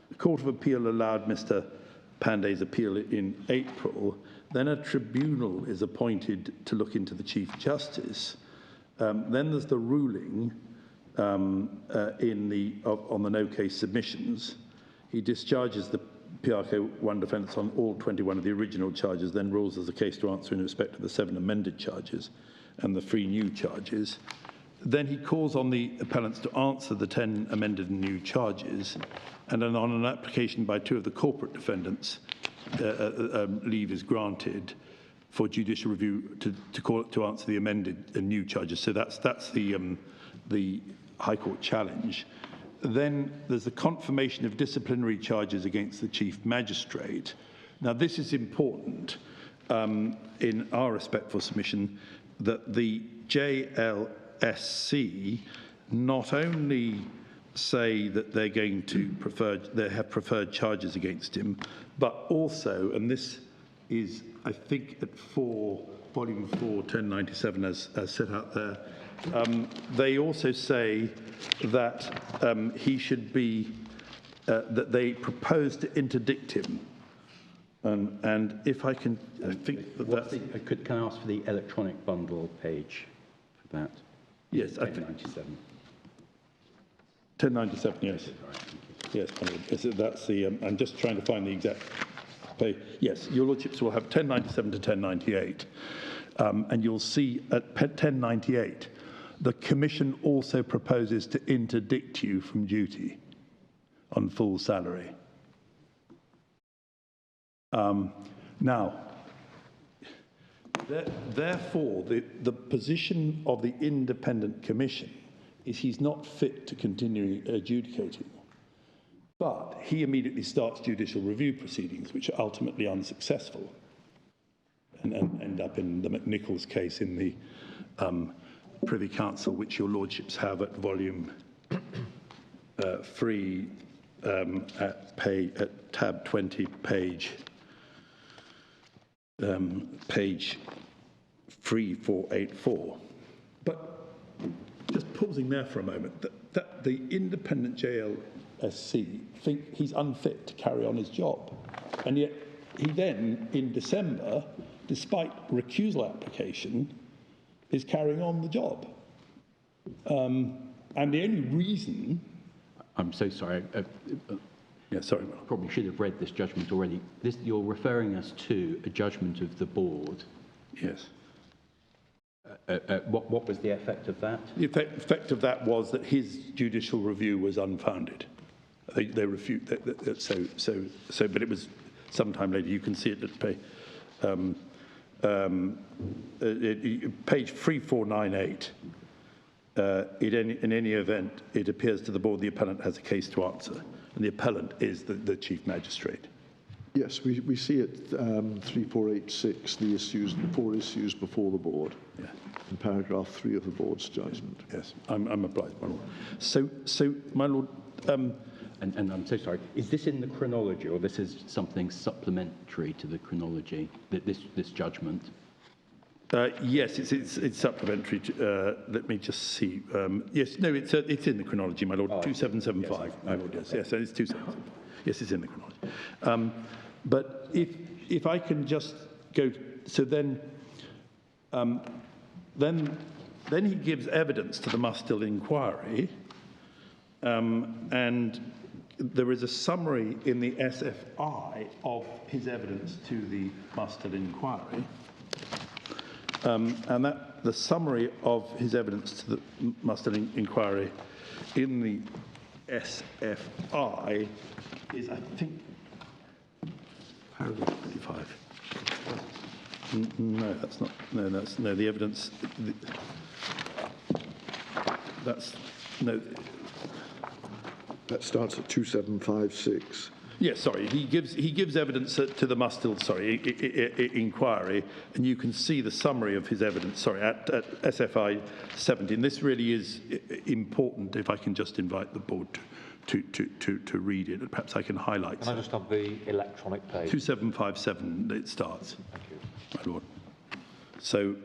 The Court of Appeal allowed Mr. Pandey's appeal in April. Then a tribunal is appointed to look into the Chief Justice. Then there's the ruling on the no-case submissions. He discharges the Piarco 1 defendants on all 21 of the original charges, then rules as a case to answer in respect of the 7 amended charges and the 3 new charges. Then he calls on the appellants to answer the 10 amended and new charges, and then on an application by 2 of the corporate defendants, leave is granted for judicial review to answer the amended and new charges. So that's the High Court challenge. Then there's the confirmation of disciplinary charges against the Chief Magistrate. Now, this is important in our respectful submission, that the JLSC not only say that they're going to have preferred charges against him, but also, and this is, I think, at volume 4, 1097, as set out there, they also say that he should be, that they propose to interdict him. And if I can, I think that's... Can I ask for the electronic bundle page for that? Yes, 1097. 1097, yes. Yes, that's the, I'm just trying to find the exact page. Yes, your lordships will have 1097 to 1098. And you'll see at 1098, the Commission also proposes to interdict you from duty on full salary. Now, therefore, the position of the independent commission is he's not fit to continue adjudicating. But he immediately starts judicial review proceedings, which are ultimately unsuccessful and end up in the McNicolls case in the Privy Council, which your lordships have at volume 3 at tab 20, page 3484. But just pausing there for a moment, that the independent JLSC think he's unfit to carry on his job. And yet he then, in December, despite recusal application, is carrying on the job. And the only reason... I'm so sorry. Yeah, sorry. Probably should have read this judgment already. You're referring us to a judgment of the board. Yes. What was the effect of that? The effect of that was that his judicial review was unfounded. They refute that. But it was sometime later. You can see it at page 3498. In any event, it appears to the board the appellant has a case to answer, and the appellant is the Chief Magistrate. Yes, we see it 3486, the 4 issues before the board, yeah, in paragraph 3 of the board's judgment. Yes, I'm obliged, my lord. So my lord... and I'm so sorry, is this in the chronology, or this is something supplementary to the chronology, this judgment? Yes, it's supplementary. Let me just see. Yes, no, it's in the chronology, my lord. 2775. Yes, my lord, yes, it's 2775. Yes, it's in the chronology. But if I can just go, so then he gives evidence to the Mustill inquiry, and there is a summary in the SFI of his evidence to the Mustill inquiry. And the summary of his evidence to the Mustill inquiry in the SFI is, I think, paragraph 25. No, that's not. No, no. The evidence. That's no. That starts at 2756. Yes, sorry. He gives evidence to the inquiry, and you can see the summary of his evidence. Sorry, at SFI 17. This really is important. If I can just invite the board to read it, and perhaps I can highlight. Can I just have the electronic page? 2757. It starts. Thank you, my lord. So.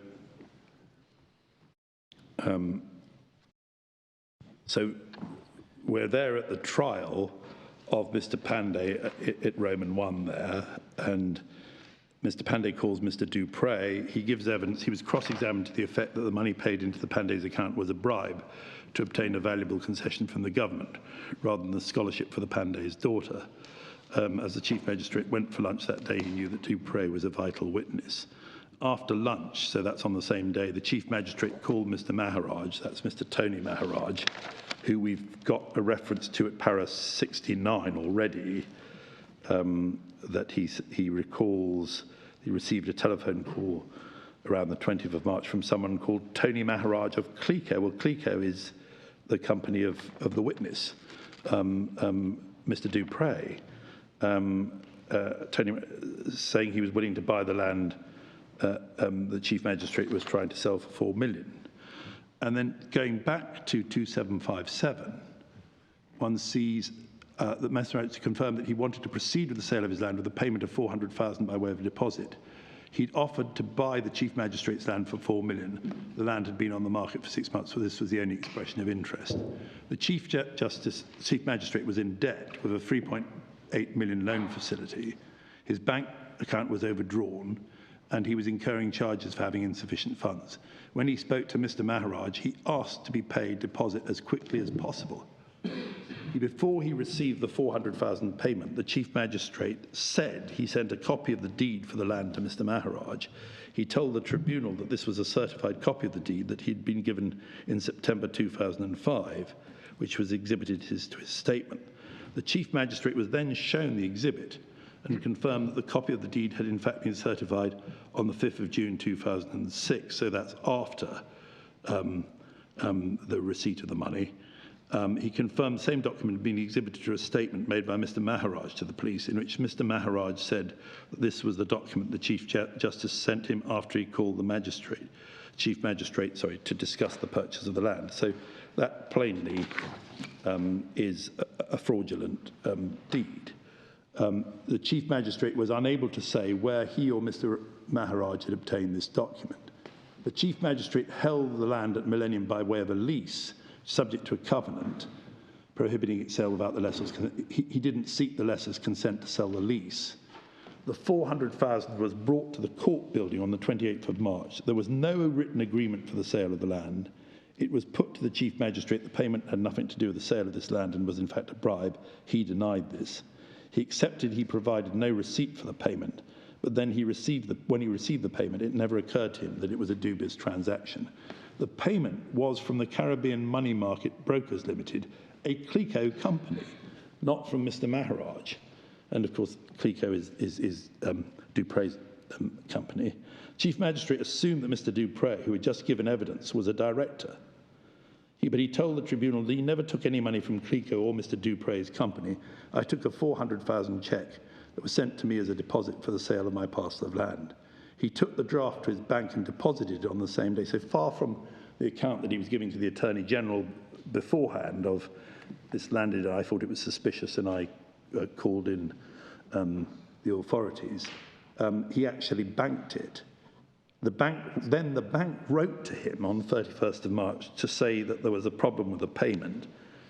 So we're there at the trial of Mr. Pandey at Roman 1 there, and Mr. Pandey calls Mr. Dupre. He gives evidence. He was cross-examined to the effect that the money paid into the Pandey's account was a bribe to obtain a valuable concession from the government, rather than the scholarship for the Pandey's daughter. As the Chief Magistrate went for lunch that day, he knew that Dupre was a vital witness. After lunch, so that's on the same day, the Chief Magistrate called Mr. Maharaj, that's Mr. Tony Maharaj, who we've got a reference to at para 69 already, that he recalls he received a telephone call around the 20th of March from someone called Tony Maharaj of Clico. Well, Clico is the company of the witness, Mr. Dupre. Tony saying he was willing to buy the land the Chief Magistrate was trying to sell for 4 million. And then going back to 2757, one sees that Maharaj confirmed that he wanted to proceed with the sale of his land with a payment of 400,000 by way of a deposit. He'd offered to buy the Chief Magistrate's land for 4 million. The land had been on the market for 6 months, so this was the only expression of interest. The Chief Magistrate was in debt with a 3.8 million loan facility. His bank account was overdrawn, and he was incurring charges for having insufficient funds. When he spoke to Mr. Maharaj, he asked to be paid deposit as quickly as possible. Before he received the 400,000 payment, the Chief Magistrate said he sent a copy of the deed for the land to Mr. Maharaj. He told the tribunal that this was a certified copy of the deed that he'd been given in September 2005, which was exhibited to his statement. The Chief Magistrate was then shown the exhibit and confirmed that the copy of the deed had in fact been certified on the 5th of June 2006, so that's after the receipt of the money. He confirmed the same document had been exhibited to a statement made by Mr. Maharaj to the police, in which Mr. Maharaj said that this was the document the Chief Justice sent him after he called the Chief Magistrate, to discuss the purchase of the land. So that plainly is a fraudulent deed. The Chief Magistrate was unable to say where he or Mr. Maharaj had obtained this document. The Chief Magistrate held the land at Millennium by way of a lease, subject to a covenant, prohibiting its sale without the lessor's consent. He didn't seek the lessor's consent to sell the lease. The 400,000 was brought to the court building on the 28th of March. There was no written agreement for the sale of the land. It was put to the Chief Magistrate the payment had nothing to do with the sale of this land and was in fact a bribe. He denied this. He accepted he provided no receipt for the payment, but then when he received the payment, it never occurred to him that it was a dubious transaction. The payment was from the Caribbean Money Market Brokers Limited, a Clico company, not from Mr. Maharaj. And of course, Clico is Dupre's company. Chief Magistrate assumed that Mr. Dupre, who had just given evidence, was a director. But he told the tribunal that he never took any money from Clico or Mr. Dupre's company. I took a 400,000 cheque that was sent to me as a deposit for the sale of my parcel of land. He took the draft to his bank and deposited it on the same day. So far from the account that he was giving to the Attorney General beforehand of this landed, I thought it was suspicious and I called in the authorities. He actually banked it. The bank wrote to him on the 31st of March to say that there was a problem with the payment,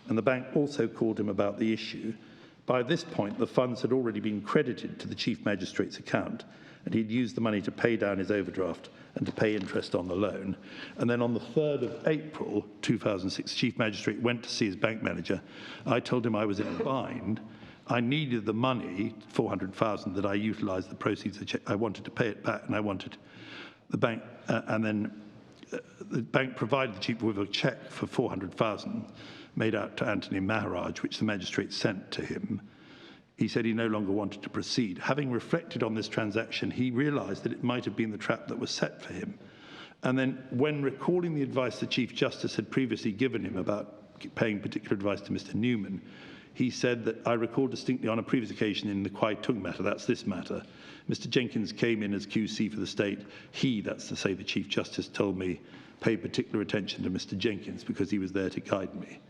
and the bank also called him about the issue. By this point, the funds had already been credited to the Chief Magistrate's account, and he'd used the money to pay down his overdraft and to pay interest on the loan. And then on the 3rd of April 2006, Chief Magistrate went to see his bank manager. I told him I was in a bind. I needed the money, 400,000, that I utilised the proceeds of the cheque. I wanted to pay it back, and I wanted the bank, the bank provided the chief with a cheque for 400,000 made out to Anthony Maharaj, which the magistrate sent to him. he said he no longer wanted to proceed. Having reflected on this transaction, he realised that it might have been the trap that was set for him. And then when recalling the advice the Chief Justice had previously given him about paying particular advice to Mr. Newman, he said that, I recall distinctly on a previous occasion in the Kwai Tung matter, that's this matter, Mr. Jenkins came in as QC for the state. He, that's to say the Chief Justice, told me, paid particular attention to Mr. Jenkins because he was there to guide me.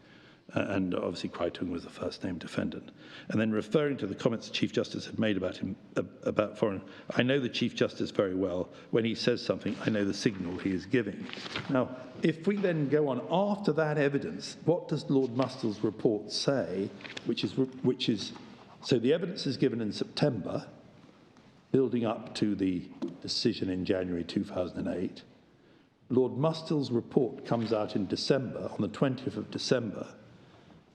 And obviously Kwai Tung was the first named defendant. And then referring to the comments the Chief Justice had made about him, about foreign, I know the Chief Justice very well. When he says something, I know the signal he is giving. Now, if we then go on after that evidence, what does Lord Mustell's report say, which is, so the evidence is given in September, building up to the decision in January 2008. Lord Mustell's report comes out in December, on the 20th of December,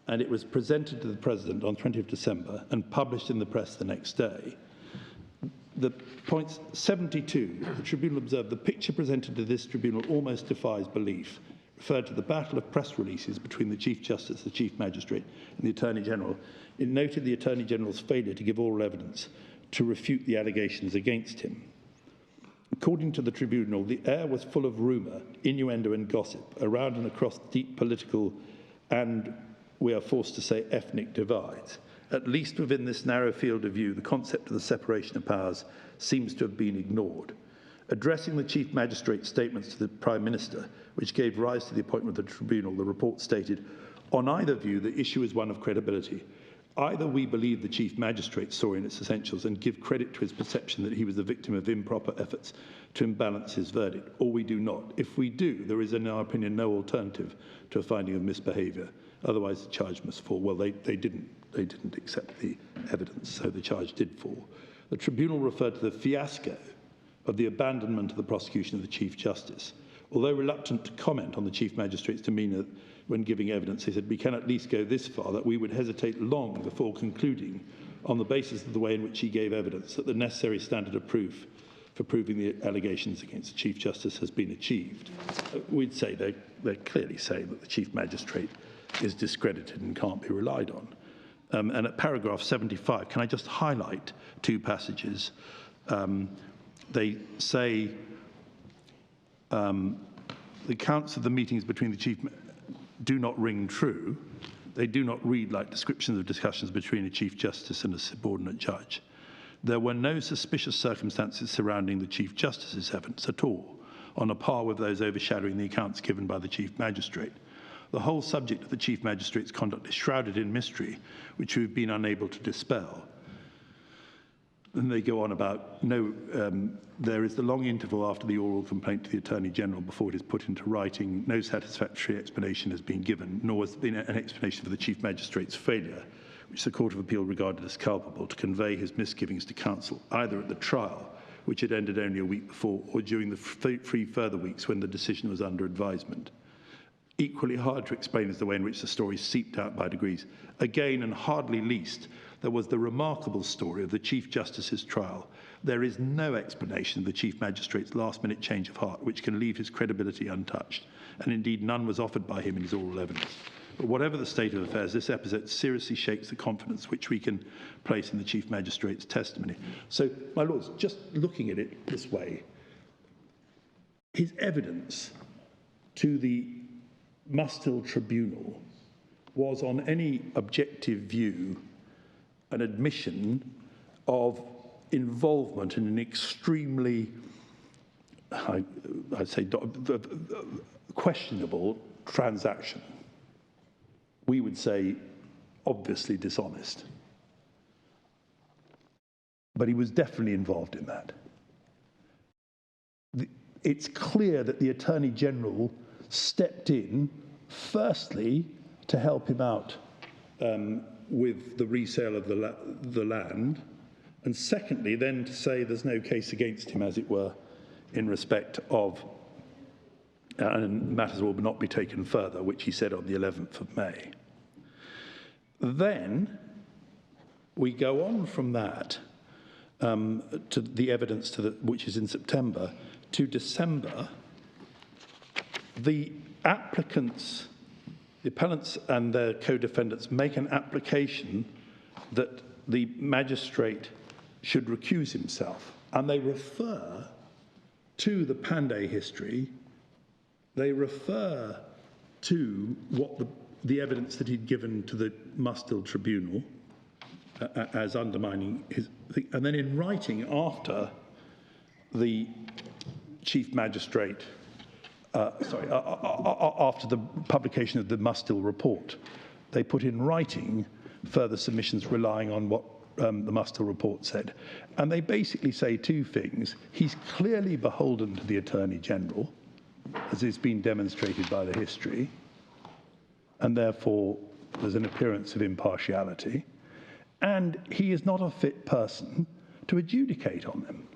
and it was presented to the President on 20th December and published in the press the next day. The points 72, the Tribunal observed, the picture presented to this Tribunal almost defies belief, referred to the battle of press releases between the Chief Justice, the Chief Magistrate and the Attorney General. It noted the Attorney General's failure to give oral evidence to refute the allegations against him. According to the Tribunal, the air was full of rumour, innuendo and gossip around and across deep political and, we are forced to say, ethnic divides. At least within this narrow field of view, the concept of the separation of powers seems to have been ignored. Addressing the Chief Magistrate's statements to the Prime Minister, which gave rise to the appointment of the Tribunal, the report stated, on either view, the issue is one of credibility. Either we believe the Chief Magistrate saw in its essentials and give credit to his perception that he was the victim of improper efforts to imbalance his verdict, or we do not. If we do, there is, in our opinion, no alternative to a finding of misbehaviour. Otherwise, the charge must fall. Well, they didn't accept the evidence, so the charge did fall. The Tribunal referred to the fiasco of the abandonment of the prosecution of the Chief Justice. Although reluctant to comment on the Chief Magistrate's demeanour when giving evidence, they said, we can at least go this far, that we would hesitate long before concluding, on the basis of the way in which he gave evidence, that the necessary standard of proof for proving the allegations against the Chief Justice has been achieved. We'd say they're clearly saying that the Chief Magistrate is discredited and can't be relied on. And at paragraph 75, can I just highlight two passages? They say the accounts of the meetings between the Chief do not ring true. They do not read like descriptions of discussions between a Chief Justice and a subordinate judge. There were no suspicious circumstances surrounding the Chief Justice's evidence at all, on a par with those overshadowing the accounts given by the Chief Magistrate. The whole subject of the Chief Magistrate's conduct is shrouded in mystery, which we've been unable to dispel. And they go on about, there is the long interval after the oral complaint to the Attorney General before it is put into writing. No satisfactory explanation has been given, nor has been an explanation for the Chief Magistrate's failure, which the Court of Appeal regarded as culpable, to convey his misgivings to counsel, either at the trial, which had ended only a week before, or during the 3 further weeks when the decision was under advisement. Equally hard to explain is the way in which the story seeped out by degrees. Again, and hardly least, there was the remarkable story of the Chief Justice's trial. There is no explanation of the Chief Magistrate's last-minute change of heart, which can leave his credibility untouched, and indeed none was offered by him in his oral evidence. But whatever the state of affairs, this episode seriously shakes the confidence which we can place in the Chief Magistrate's testimony. So, my lords, just looking at it this way, his evidence to the Mustell Tribunal was, on any objective view, an admission of involvement in an extremely, I'd say, questionable transaction. We would say, obviously dishonest. But he was definitely involved in that. It's clear that the Attorney General stepped in, firstly, to help him out with the resale of the land, and secondly, then to say there's no case against him, as it were, in respect of, and matters will not be taken further, which he said on the 11th of May. Then we go on from that to the evidence which is in September, to December. The appellants and their co-defendants make an application that the magistrate should recuse himself. And they refer to the Pandey history. They refer to what the evidence that he'd given to the Mustill Tribunal as undermining his thing. And then in writing, after the Chief Magistrate, after the publication of the Mustill report, they put in writing further submissions relying on what the Mustill report said. And they basically say two things. He's clearly beholden to the Attorney General, as has been demonstrated by the history, and therefore there's an appearance of impartiality. And he is not a fit person to adjudicate on them.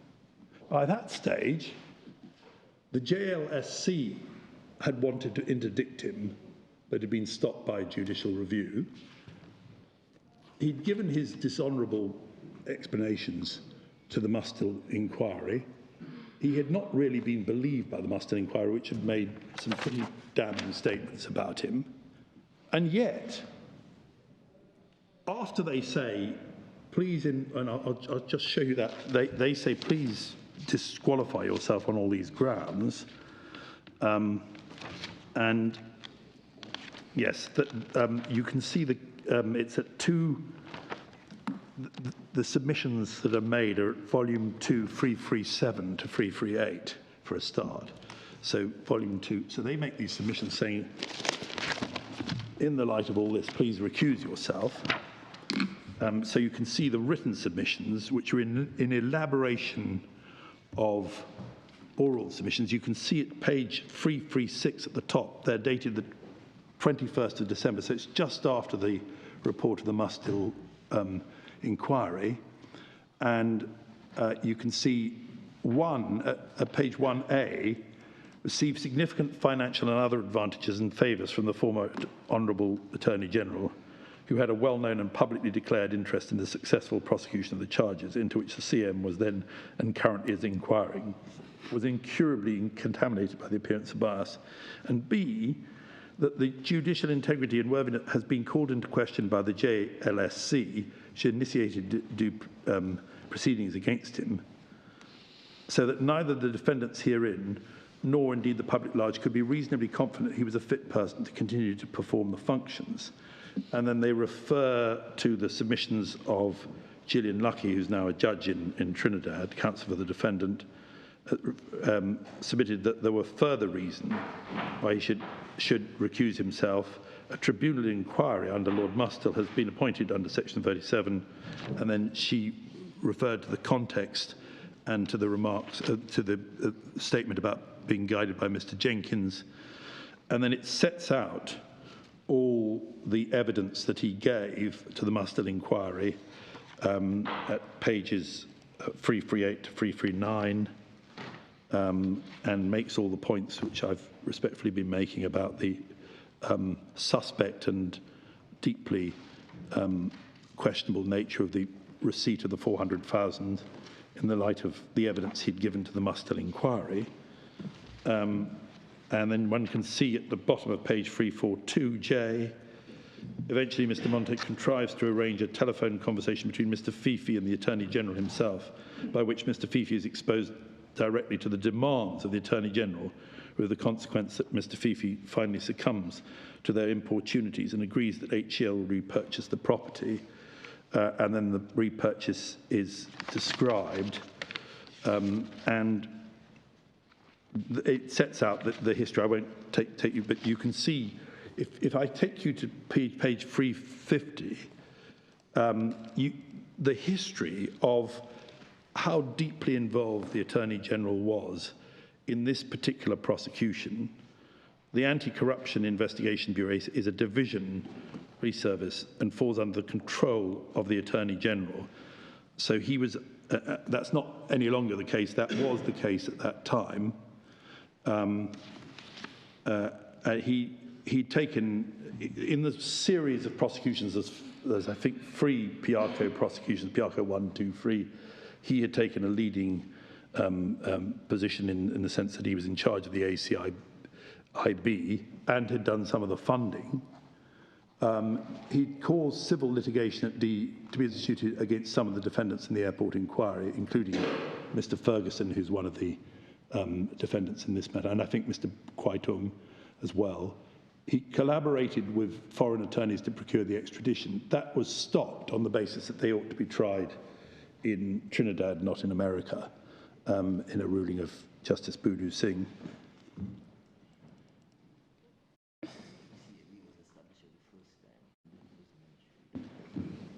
By that stage, the JLSC had wanted to interdict him, but had been stopped by judicial review. He'd given his dishonourable explanations to the Mustill inquiry. He had not really been believed by the Mustill inquiry, which had made some pretty damning statements about him. And yet, after they say, please, and I'll just show you that, they say, please disqualify yourself on all these grounds. And yes, you can see it's at the submissions that are made are at volume 2, 337 to 338 for a start. So volume 2, so they make these submissions saying, in the light of all this, please recuse yourself. So you can see the written submissions, which are in elaboration of oral submissions. You can see at page 336 at the top, they're dated the 21st of December, so it's just after the report of the Mustill inquiry. And you can see at page 1A, received significant financial and other advantages and favours from the former Honourable Attorney General, who had a well-known and publicly declared interest in the successful prosecution of the charges into which the CM was then and currently is inquiring, was incurably contaminated by the appearance of bias, and B, that the judicial integrity and worthiness has been called into question by the JLSC. She initiated proceedings against him, so that neither the defendants herein nor indeed the public at large could be reasonably confident he was a fit person to continue to perform the functions. And then they refer to the submissions of Gillian Lucky, who's now a judge in Trinidad, counsel for the defendant, submitted that there were further reasons why he should recuse himself. A tribunal inquiry under Lord Mustill has been appointed under Section 37, and then she referred to the context and to the remarks, to the statement about being guided by Mr. Jenkins. And then it sets out all the evidence that he gave to the Mustill inquiry at pages 338 to 339, and makes all the points which I've respectfully been making about the suspect and deeply questionable nature of the receipt of the 400,000 in the light of the evidence he'd given to the Mustill inquiry. And then one can see at the bottom of page 342J, eventually Mr. Montague contrives to arrange a telephone conversation between Mr. Fifi and the Attorney General himself, by which Mr. Fifi is exposed directly to the demands of the Attorney General, with the consequence that Mr. Fifi finally succumbs to their importunities and agrees that HCL will repurchase the property. And then the repurchase is described, and it sets out the history. I won't take you, but you can see, if I take you to page 350, the history of how deeply involved the Attorney General was in this particular prosecution. The Anti-Corruption Investigation Bureau is a division service and falls under the control of the Attorney General. So he was, that's not any longer the case, that was the case at that time. He'd taken, in the series of prosecutions, there's I think 3 Piarco prosecutions, Piarco 1, 2, 3, he had taken a leading position in the sense that he was in charge of the ACIB and had done some of the funding. He'd caused civil litigation to be instituted against some of the defendants in the airport inquiry, including Mr. Ferguson, who's one of the defendants in this matter, and I think Mr. Kwaitung as well. He collaborated with foreign attorneys to procure the extradition. That was stopped on the basis that they ought to be tried in Trinidad, not in America, in a ruling of Justice Budu Singh.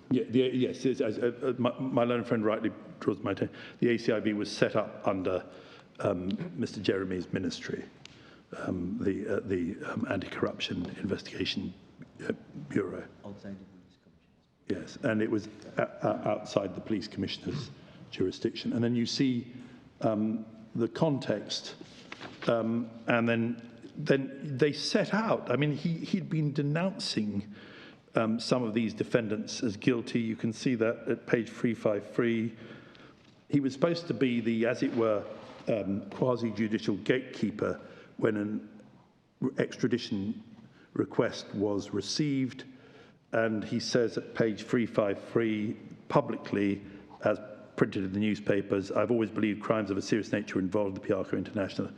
Yes, my learned friend rightly draws my attention. The ACIB was set up under Mr. Jeremy's ministry, the Anti-Corruption Investigation Bureau. Yes, and it was outside the police commissioner's jurisdiction. And then you see the context, and then they set out. I mean, he'd been denouncing some of these defendants as guilty. You can see that at page 353. He was supposed to be the, as it were, quasi-judicial gatekeeper when an extradition request was received. And he says at page 353, publicly, as printed in the newspapers, I've always believed crimes of a serious nature involved the Piarco International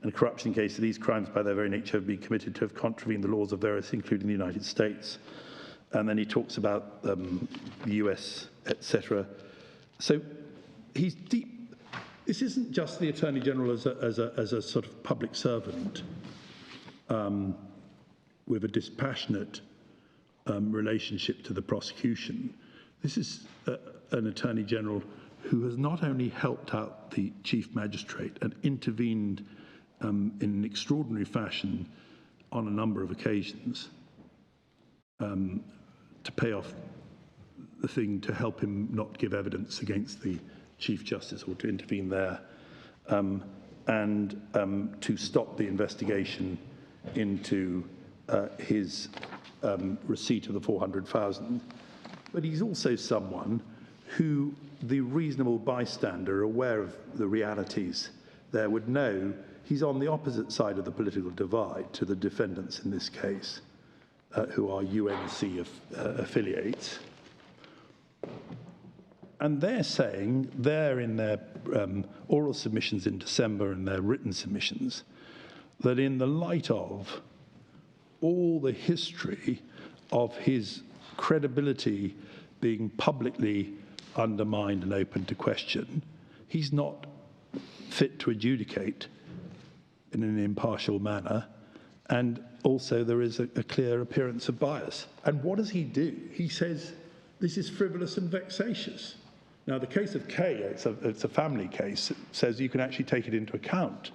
and corruption cases. These crimes, by their very nature, have been committed to have contravened the laws of various, including the United States. And then he talks about the US, etc. So he's deep. This isn't just the Attorney General as a sort of public servant with a dispassionate relationship to the prosecution. This is an Attorney General who has not only helped out the Chief Magistrate and intervened in an extraordinary fashion on a number of occasions to pay off the thing to help him not give evidence against the Chief Justice or to intervene there, and to stop the investigation into his receipt of the 400,000. But he's also someone who the reasonable bystander, aware of the realities there, would know he's on the opposite side of the political divide to the defendants in this case, who are UNC affiliates. And they're saying, they're in their oral submissions in December and their written submissions, that in the light of all the history of his credibility being publicly undermined and open to question, he's not fit to adjudicate in an impartial manner. And also there is a clear appearance of bias. And what does he do? He says, this is frivolous and vexatious. Now, the case of Kay, it's a family case, it says you can actually take it into account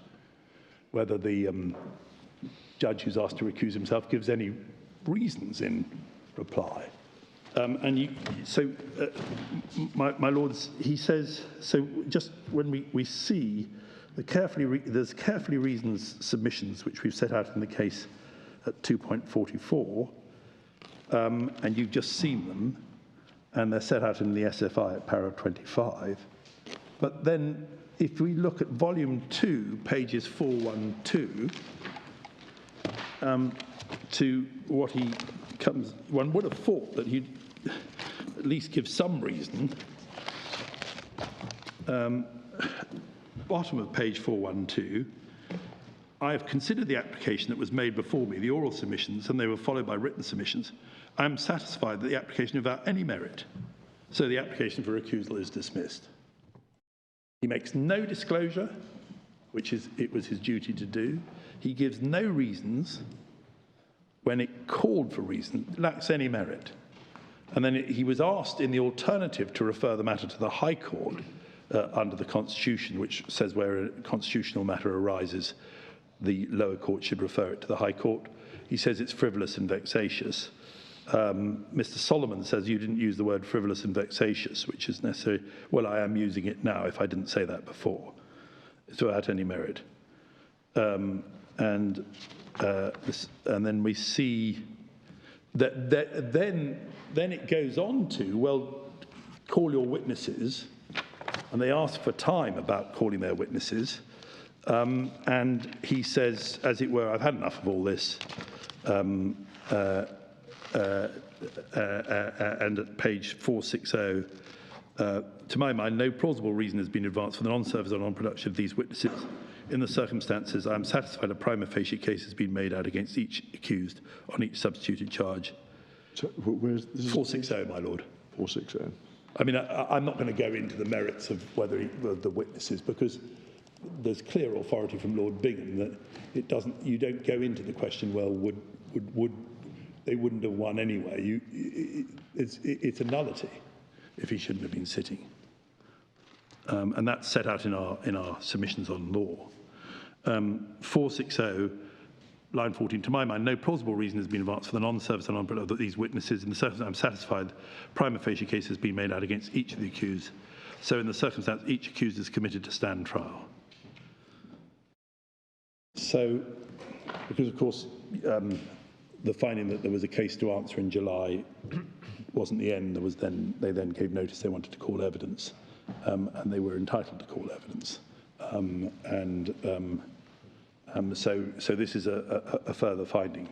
whether the judge who's asked to recuse himself gives any reasons in reply. My lords, he says, so just when we see there's carefully reasoned submissions which we've set out in the case at 2.44, and you've just seen them, and they're set out in the SFI at paragraph 25. But then if we look at volume 2, pages 412, to what he comes, one would have thought that he'd at least give some reason. Bottom of page 412, I have considered the application that was made before me, the oral submissions, and they were followed by written submissions. I am satisfied that the application without any merit, so the application for recusal is dismissed. He makes no disclosure, which it was his duty to do. He gives no reasons when it called for reason, lacks any merit. And then he was asked in the alternative to refer the matter to the High Court under the Constitution, which says where a constitutional matter arises, the lower court should refer it to the High Court. He says it's frivolous and vexatious. Mr. Solomon says you didn't use the word frivolous and vexatious, which is necessary. Well, I am using it now if I didn't say that before. It's without any merit. And then we see that then it goes on to, well, call your witnesses. And they ask for time about calling their witnesses. And he says, as it were, I've had enough of all this. and at page 460, to my mind, no plausible reason has been advanced for the non-service or non-production of these witnesses. In the circumstances, I am satisfied a prima facie case has been made out against each accused on each substituted charge. So, where's this? 460, my lord. 460. I mean, I'm not going to go into the merits of whether of the witnesses, because there's clear authority from Lord Bingham that it doesn't. You don't go into the question. Well, would they wouldn't have won anyway? It's a nullity if he shouldn't have been sitting, and that's set out in our submissions on law. 460. Line 14, to my mind, no plausible reason has been advanced for the non-service and non-production of these witnesses. In the circumstance, I'm satisfied prima facie case has been made out against each of the accused. So in the circumstance, each accused is committed to stand trial. So, because of course, the finding that there was a case to answer in July wasn't the end. They then gave notice they wanted to call evidence, and they were entitled to call evidence. So this is a further finding.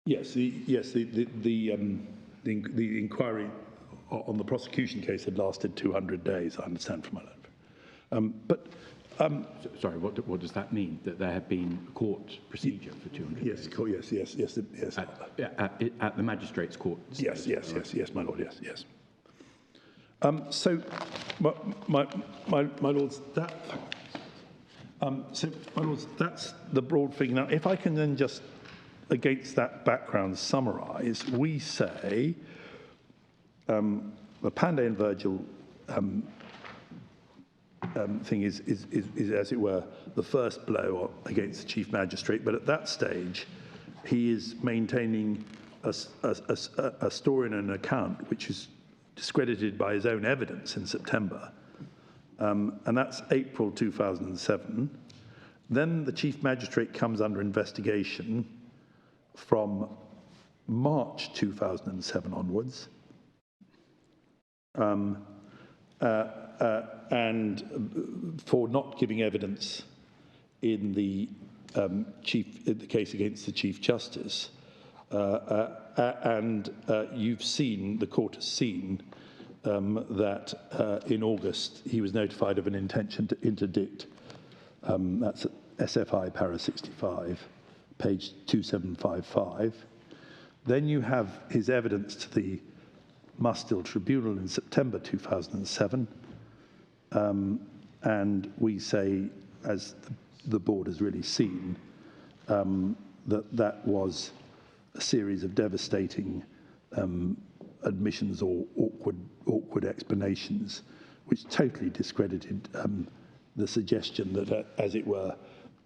Yes, the inquiry on the prosecution case had lasted 200 days, I understand from my letter. Sorry, what does that mean? That there had been a court procedure for 200 days? Yes. At the magistrate's court? Yes, my lord, yes. So, my lords, that's the broad figure. Now, if I can then just, against that background, summarise, we say the Pandey and Virgil thing is, as it were, the first blow against the Chief Magistrate, but at that stage, he is maintaining a story and an account which is discredited by his own evidence in September, and that's April 2007. Then the Chief Magistrate comes under investigation from March 2007 onwards, and for not giving evidence in the case against the Chief Justice. You've seen, the court has seen, that in August he was notified of an intention to interdict. That's at SFI para 65, page 2755. Then you have his evidence to the Mustill Tribunal in September 2007. And we say, as the board has really seen, that was a series of devastating admissions or awkward explanations, which totally discredited the suggestion that, as it were,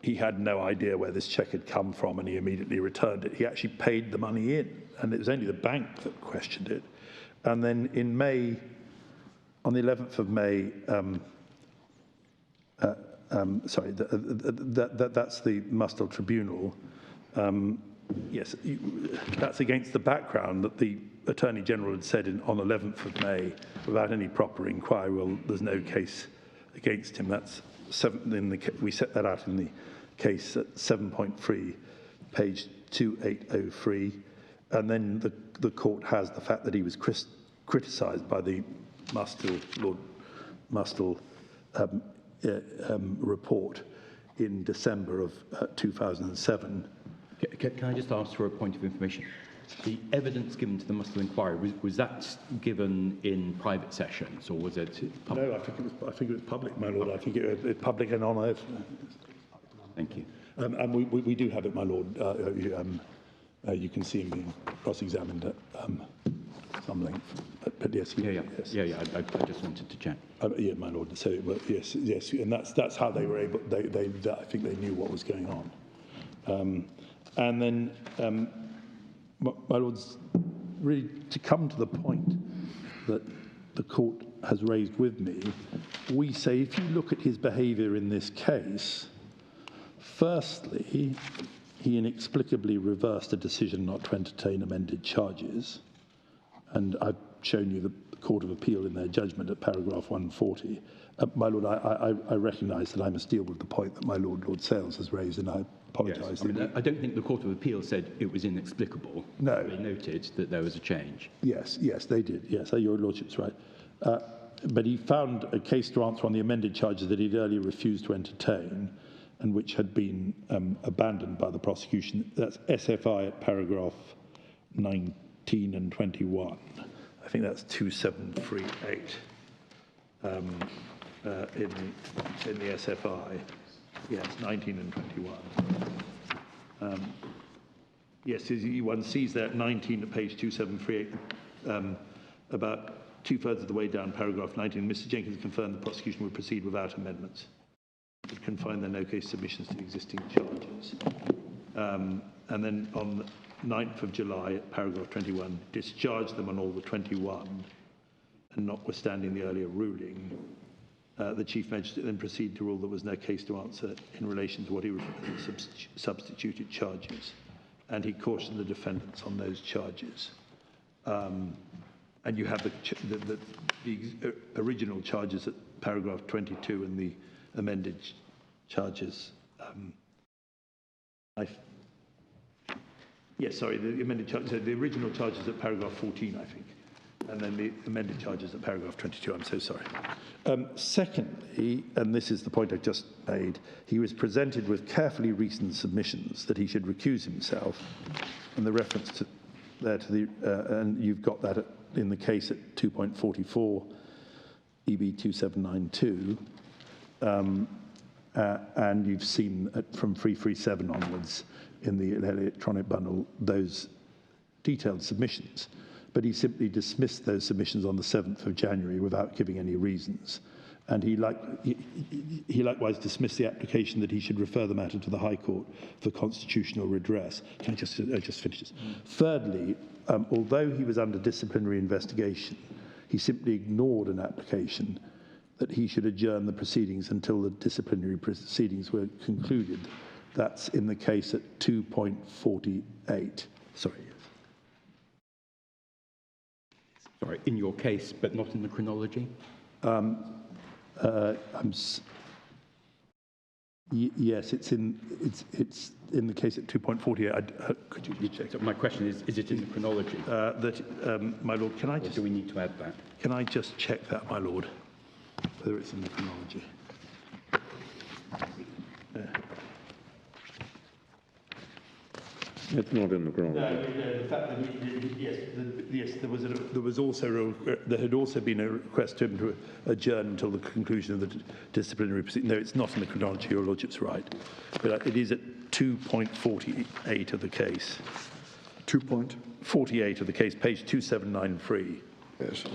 he had no idea where this cheque had come from and he immediately returned it. He actually paid the money in, and it was only the bank that questioned it. And then in May, on the 11th of May, that's the Mustill Tribunal. Yes, that's against the background that the Attorney General had said on the 11th of May, without any proper inquiry, well, there's no case against him. That's we set that out in the case at 7.3, page 2803. And then the court has the fact that he was criticised by the Lord Mustill report in December of 2007. Can I just ask for a point of information? The evidence given to the Mustill inquiry, was that given in private sessions, or was it public? No, I think it was public, my lord. I think it was public and on oath. Thank you. And we do have it, my lord. You can see him being cross-examined at some length. But yes, Yeah. I just wanted to check. Yeah, my lord. So yes, and that's how they were able. I think they knew what was going on. And then, my lords, really to come to the point that the court has raised with me, we say if you look at his behaviour in this case, firstly, he inexplicably reversed a decision not to entertain amended charges. And I've shown you the Court of Appeal in their judgment at paragraph 140. My Lord, I recognise that I must deal with the point that my Lord Sales has raised, and I apologise. Yes. I don't think the Court of Appeal said it was inexplicable. No. They noted that there was a change. Yes, they did. Yes, your Lordship's right. But he found a case to answer on the amended charges that he'd earlier refused to entertain and which had been abandoned by the prosecution. That's SFI at paragraph 19 and 21. I think that's 2738 in the SFI. Yes, 19 and 21. Yes, one sees there at 19 at page 2738, about two-thirds of the way down, paragraph 19, Mr. Jenkins confirmed the prosecution would proceed without amendments. It confined their no-case submissions to existing charges. And then on the 9th of July, paragraph 21, discharged them on all the 21, and notwithstanding the earlier ruling, the Chief Magistrate then proceeded to rule there was no case to answer in relation to what he referred to as substituted charges, and he cautioned the defendants on those charges. And you have the original charges at paragraph 22 and the amended charges. The amended charges. So the original charges at paragraph 14, I think, and then the amended charges at paragraph 22. I'm so sorry. Secondly, and this is the point I just made, he was presented with carefully reasoned submissions that he should recuse himself, and the reference to there to the and you've got that in the case at 2.44 EB 2792. And you've seen from 337 onwards in the electronic bundle those detailed submissions. But he simply dismissed those submissions on the 7th of January without giving any reasons. And he likewise dismissed the application that he should refer the matter to the High Court for constitutional redress. Can I just finish this? Thirdly, although he was under disciplinary investigation, he simply ignored an application that he should adjourn the proceedings until the disciplinary proceedings were concluded. That's in the case at 2.48. Sorry. Sorry, in your case, but not in the chronology? Yes, it's in the case at 2.48. Could you check? So my question is it in the chronology? My Lord, can I just... Or do we need to add that? Can I just check that, my Lord, whether it's in the chronology? It's not in the chronology. No, the fact that there had also been a request to him to adjourn until the conclusion of the disciplinary proceeding. No, it's not in the chronology, Your Lordship's right. But it is at 2.48 of the case. 2.48 of the case, page 2793. Yes.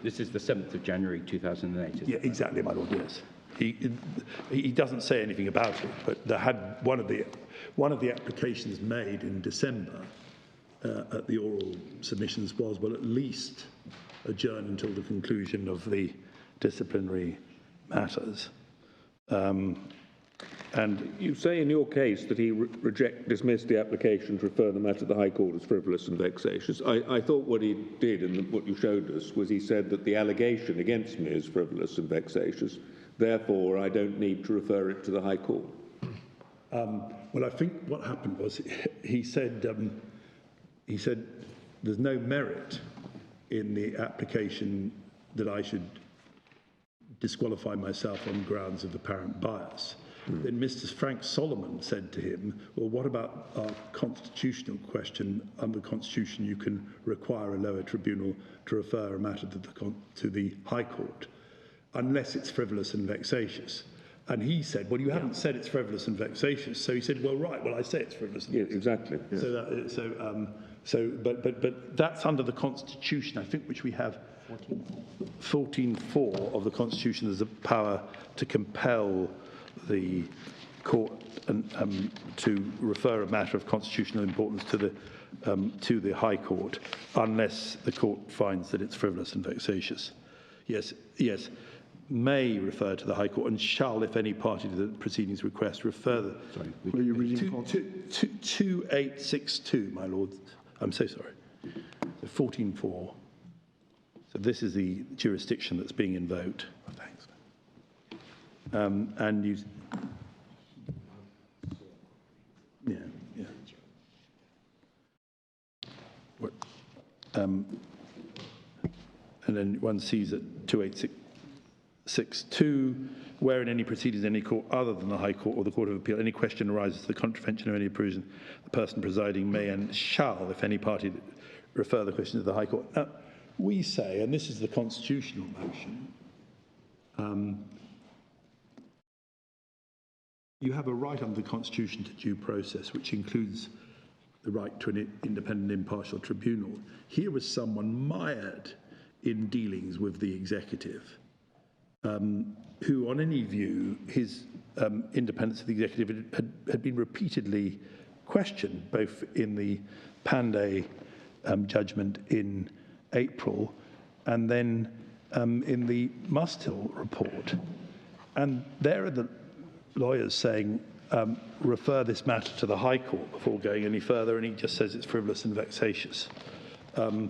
This is the 7th of January 2008. Yeah, exactly, my Lord, yes. He doesn't say anything about it, but there had one of the applications made in December at the oral submissions was, well, at least adjourn until the conclusion of the disciplinary matters. And you say in your case that he dismissed the application to refer the matter to the High Court as frivolous and vexatious. I thought what he did and what you showed us was he said that the allegation against me is frivolous and vexatious. Therefore, I don't need to refer it to the High Court. Well, I think what happened was he said there's no merit in the application that I should disqualify myself on grounds of apparent bias. Then Mr. Frank Solomon said to him, well, what about our constitutional question? Under the Constitution, you can require a lower tribunal to refer a matter to the High Court, unless it's frivolous and vexatious. And he said, well, you haven't said it's frivolous and vexatious. So he said, well, right, well, I say it's frivolous and vexatious. Exactly. Yeah. But that's under the Constitution, I think, which we have 14.4 of the Constitution. There's a power to compel the court to refer a matter of constitutional importance to the High Court, unless the court finds that it's frivolous and vexatious. Yes, may refer to the High Court and shall, if any party to the proceedings request, refer the... Sorry, were you reading 2862, my Lord. I'm so sorry. So 14.4 So this is the jurisdiction that's being invoked. Oh, thanks. And you... Yeah, yeah. And then one sees at 2862, where in any proceedings in any court other than the High Court or the Court of Appeal, any question arises to the contravention of any provision, the person presiding may and shall, if any party, refer the question to the High Court. Now, we say, and this is the constitutional motion, you have a right under the Constitution to due process, which includes the right to an independent, impartial tribunal. Here was someone mired in dealings with the executive, who, on any view, his independence of the executive had been repeatedly questioned, both in the Pandey judgment in April and then in the Musthill report. And there are the lawyers saying, refer this matter to the High Court before going any further, and he just says it's frivolous and vexatious. So,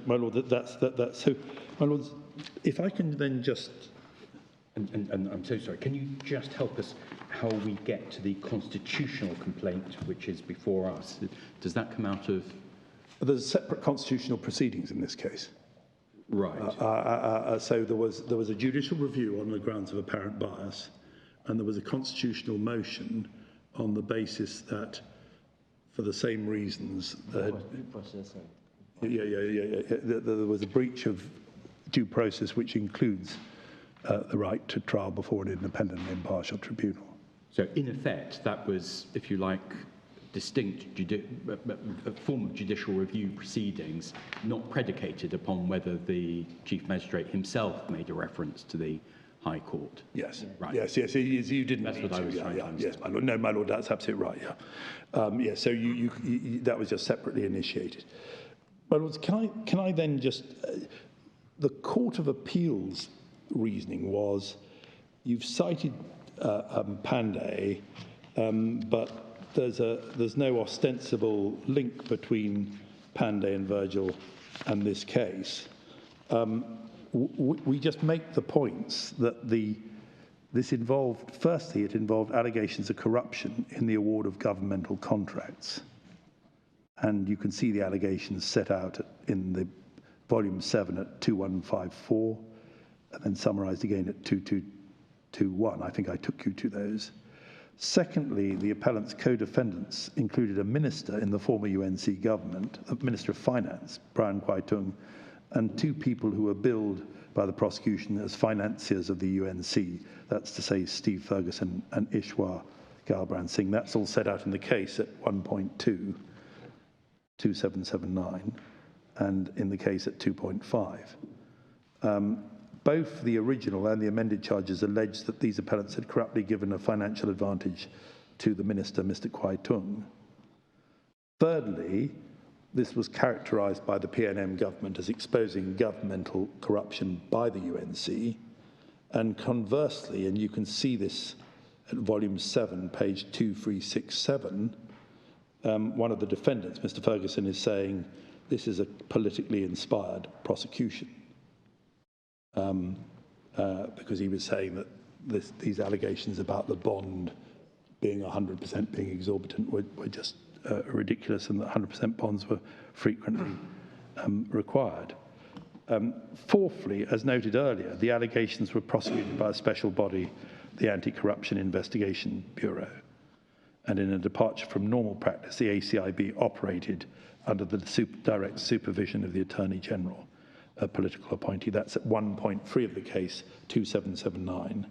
my Lord, that's so, my Lord, if I can then just... And I'm so sorry, can you just help us how we get to the constitutional complaint which is before us? Does that come out of... There's separate constitutional proceedings in this case. Right. So there was a judicial review on the grounds of apparent bias, and there was a constitutional motion on the basis that, for the same reasons, there was a breach of due process, which includes the right to trial before an independent and impartial tribunal. So, in effect, that was, if you like, distinct a form of judicial review proceedings, not predicated upon whether the Chief Magistrate himself made a reference to the High Court. Yes, right. Yes, you didn't That's need what I was to. trying to understand. Yes, my Lord. No, my Lord, that's absolutely right, yeah. So you that was just separately initiated. My Lords, can I then just... the Court of Appeal's reasoning was, you've cited Pandey, but there's no ostensible link between Pandey and Virgil and this case. We just make the points that this involved, firstly, it involved allegations of corruption in the award of governmental contracts. And you can see the allegations set out in the volume 7 at 2154, and then summarised again at 2221. I think I took you to those. Secondly, the appellant's co-defendants included a minister in the former UNC government, a Minister of Finance, Brian Kwai-tung, and two people who were billed by the prosecution as financiers of the UNC, that's to say Steve Ferguson and Ishwar Galbrand Singh. That's all set out in the case at 1.2, 2779, and in the case at 2.5. Both the original and the amended charges allege that these appellants had corruptly given a financial advantage to the minister, Mr. Kwai-tung. Thirdly, this was characterised by the PNM government as exposing governmental corruption by the UNC. And conversely, and you can see this at volume 7, page 2367, one of the defendants, Mr. Ferguson, is saying this is a politically inspired prosecution. Because he was saying that these allegations about the bond being 100% being exorbitant were just ridiculous, and that 100% bonds were frequently required. Fourthly, as noted earlier, the allegations were prosecuted by a special body, the Anti-Corruption Investigation Bureau, and in a departure from normal practice, the ACIB operated under the direct supervision of the Attorney General, a political appointee. That's at 1.3 of the case, 2779.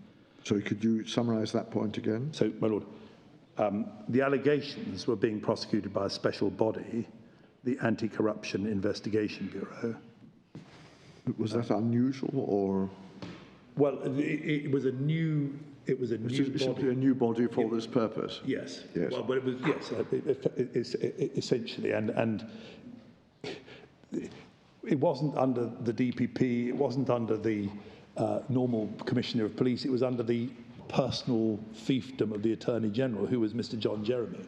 So could you summarise that point again? So, my Lord, the allegations were being prosecuted by a special body, the Anti-Corruption Investigation Bureau. Was that unusual, or? Well, it was a new... It was a new body. Simply a new body for this purpose? Yes. Yes. Well, but it was, yes, essentially, and it wasn't under the DPP, it wasn't under the normal Commissioner of Police, it was under the personal fiefdom of the Attorney General, who was Mr. John Jeremy.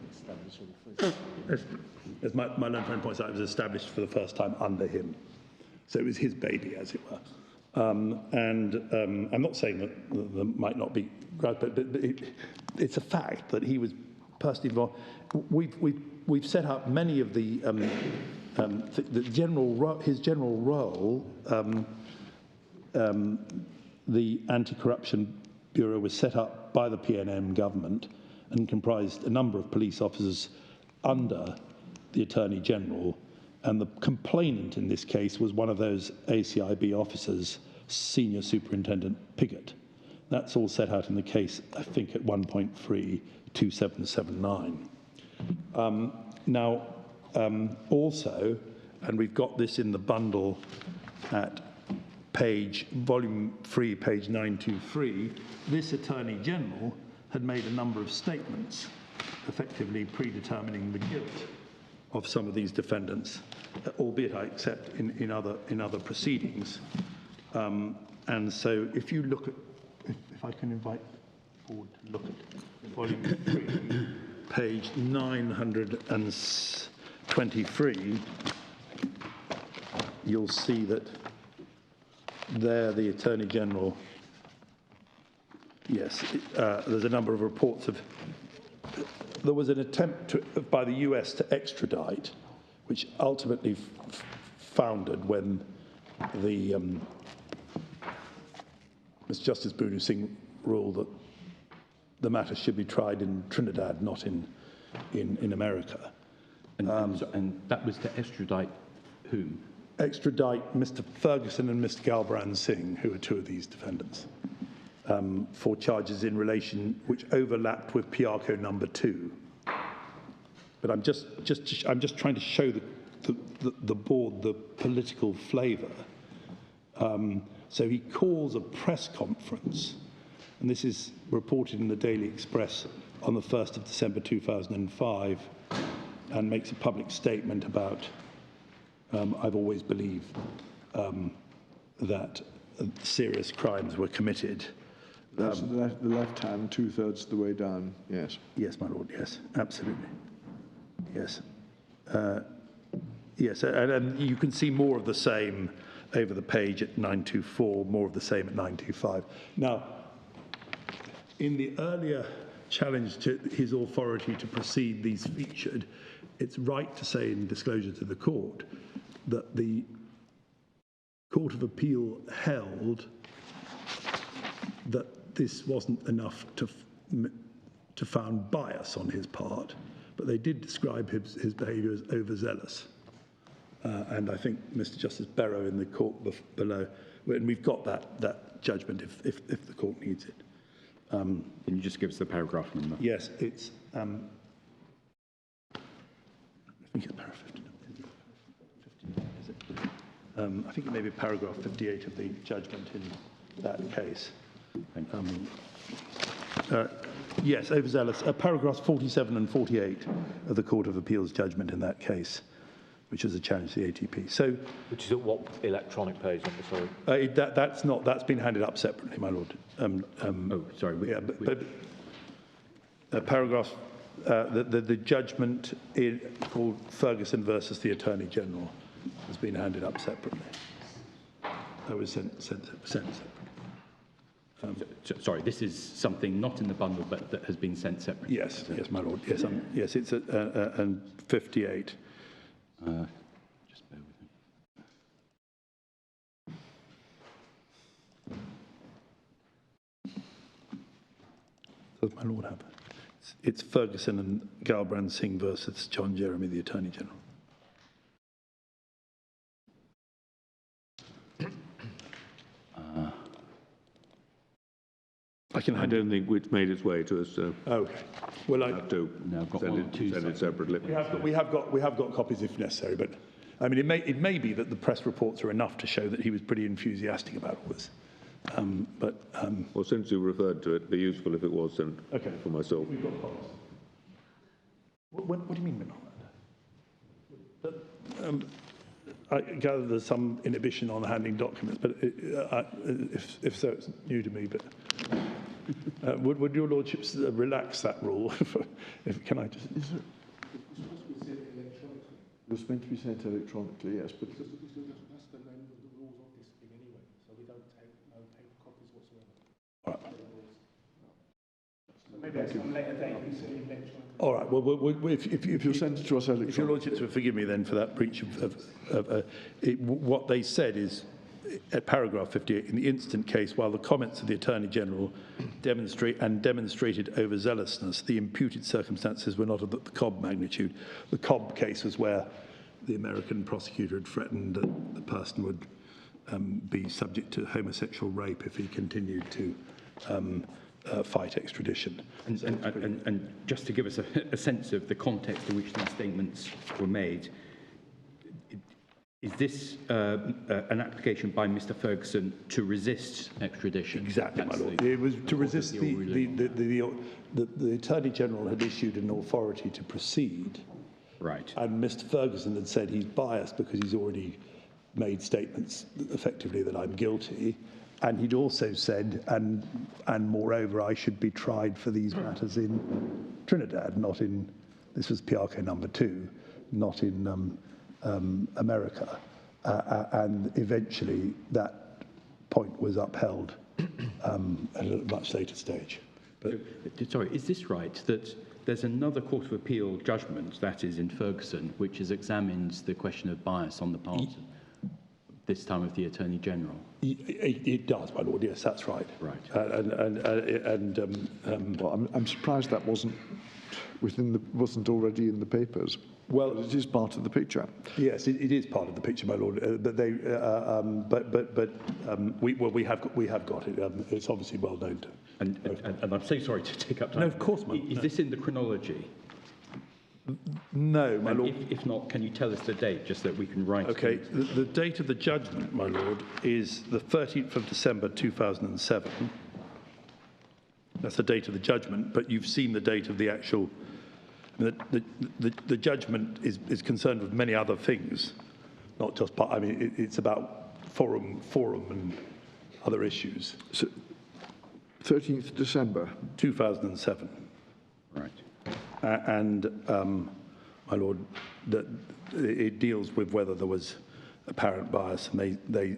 as my learned friend points out, it was established for the first time under him. So it was his baby, as it were. I'm not saying that there might not be grounds, but it's a fact that he was personally involved. We've set up many of the his general role. The Anti-Corruption Bureau was set up by the PNM government and comprised a number of police officers under the Attorney General, and the complainant in this case was one of those ACIB officers, Senior Superintendent Piggott. That's all set out in the case, I think, at 1.32779. Also, and we've got this in the bundle at volume 3, page 923, this Attorney General had made a number of statements effectively predetermining the guilt of some of these defendants, albeit I accept in other proceedings. And so if you look at, if I can invite forward to look at volume 3, page 923, you'll see that there the Attorney General, yes, there's a number of reports of, there was an attempt by the US to extradite, which ultimately foundered when the Mr. Justice Bunu Singh ruled that the matter should be tried in Trinidad, not in America. And that was to extradite whom? Extradite Mr. Ferguson and Mr. Galbran Singh, who are two of these defendants, for charges in relation which overlapped with Piarco number 2. But I'm just trying to show the board the political flavour. So he calls a press conference, and this is reported in the Daily Express on the 1st of December 2005, and makes a public statement about, I've always believed that serious crimes were committed. That's the left hand, 2/3 the way down, yes. Yes, my lord, yes, absolutely. Yes. Yes, and you can see more of the same over the page at 924, more of the same at 925. Now, in the earlier challenge to his authority to proceed these featured, it's right to say in disclosure to the court that the Court of Appeal held that this wasn't enough to found bias on his part, but they did describe his behaviour as overzealous. And I think Mr. Justice Barrow in the court below, and we've got that judgment if the court needs it. Can you just give us the paragraph number? Yes, it's, I think it's paragraph 50. Is it? I think it may be paragraph 58 of the judgment in that case. Yes, overzealous. Paragraphs 47 and 48 of the Court of Appeal's judgment in that case, which was a challenge to the ATP. So, which is at what electronic page? Sorry. That's been handed up separately, my lord. Oh, sorry. Yeah, but paragraph, the judgment called Ferguson versus the Attorney General has been handed up separately. That was sent separately. Sorry, this is something not in the bundle, but that has been sent separately. Yes, yes, my lord. Yes, yes, it's at 58. Just bear with me. Does my lord have it? It's Ferguson and Galbran Singh versus John Jeremy, the Attorney General. I don't think it's made its way to us, so Okay. Well, I have to No, I've got send one or two it separately. we have got copies if necessary, but I mean it may be that the press reports are enough to show that he was pretty enthusiastic about all this. Well, since you referred to it, it'd be useful if it was sent for myself. We've got copies. What do you mean we're not? I gather there's some inhibition on handing documents, but if so, it's new to me. But would your lordships relax that rule? Can I just? was meant to be sent electronically, yes, but That's the name of the rules of this thing anyway, so we don't take no paper copies whatsoever. All right. So maybe at some later date we see electronic. All right. Well, if you send it to us if your electronically. lordship will forgive me then for that breach of what they said is, at paragraph 58, in the instant case, while the comments of the Attorney General demonstrated overzealousness, the imputed circumstances were not of the Cobb magnitude. The Cobb case was where the American prosecutor had threatened that the person would be subject to homosexual rape if he continued to fight extradition. And just to give us a sense of the context in which these statements were made, is this an application by Mr. Ferguson to resist extradition? Exactly, That's my lord. the- It was to resist the ruling. the Attorney General had issued an authority to proceed, Right. and Mr. Ferguson had said he's biased because he's already made statements effectively that I'm guilty, and he'd also said, and moreover, I should be tried for these matters in Trinidad, not in, this was Piarco number 2, not in America, and eventually that point was upheld at a much later stage. But Sorry, is this right, that there's another Court of Appeal judgment, that is in Ferguson, which has examined the question of bias on the part, this time of the Attorney General? it does, my lord. Yes, that's right. Right. Well, I'm surprised that wasn't already in the papers. Well, it is part of the picture. Yes, it is part of the picture, my lord. We have got it. It's obviously well known to. And I'm so sorry to take up time. No, of course, man. Is this in the chronology? No, my And lord. if not, can you tell us the date, just that we can write? Okay, the date of the judgment, my lord, is the 13th of December 2007. That's the date of the judgment, but you've seen the date of the actual. The judgment is concerned with many other things, not just. I mean, it's about forum and other issues. So, 13th December 2007. Right. My lord, that it deals with whether there was apparent bias, and they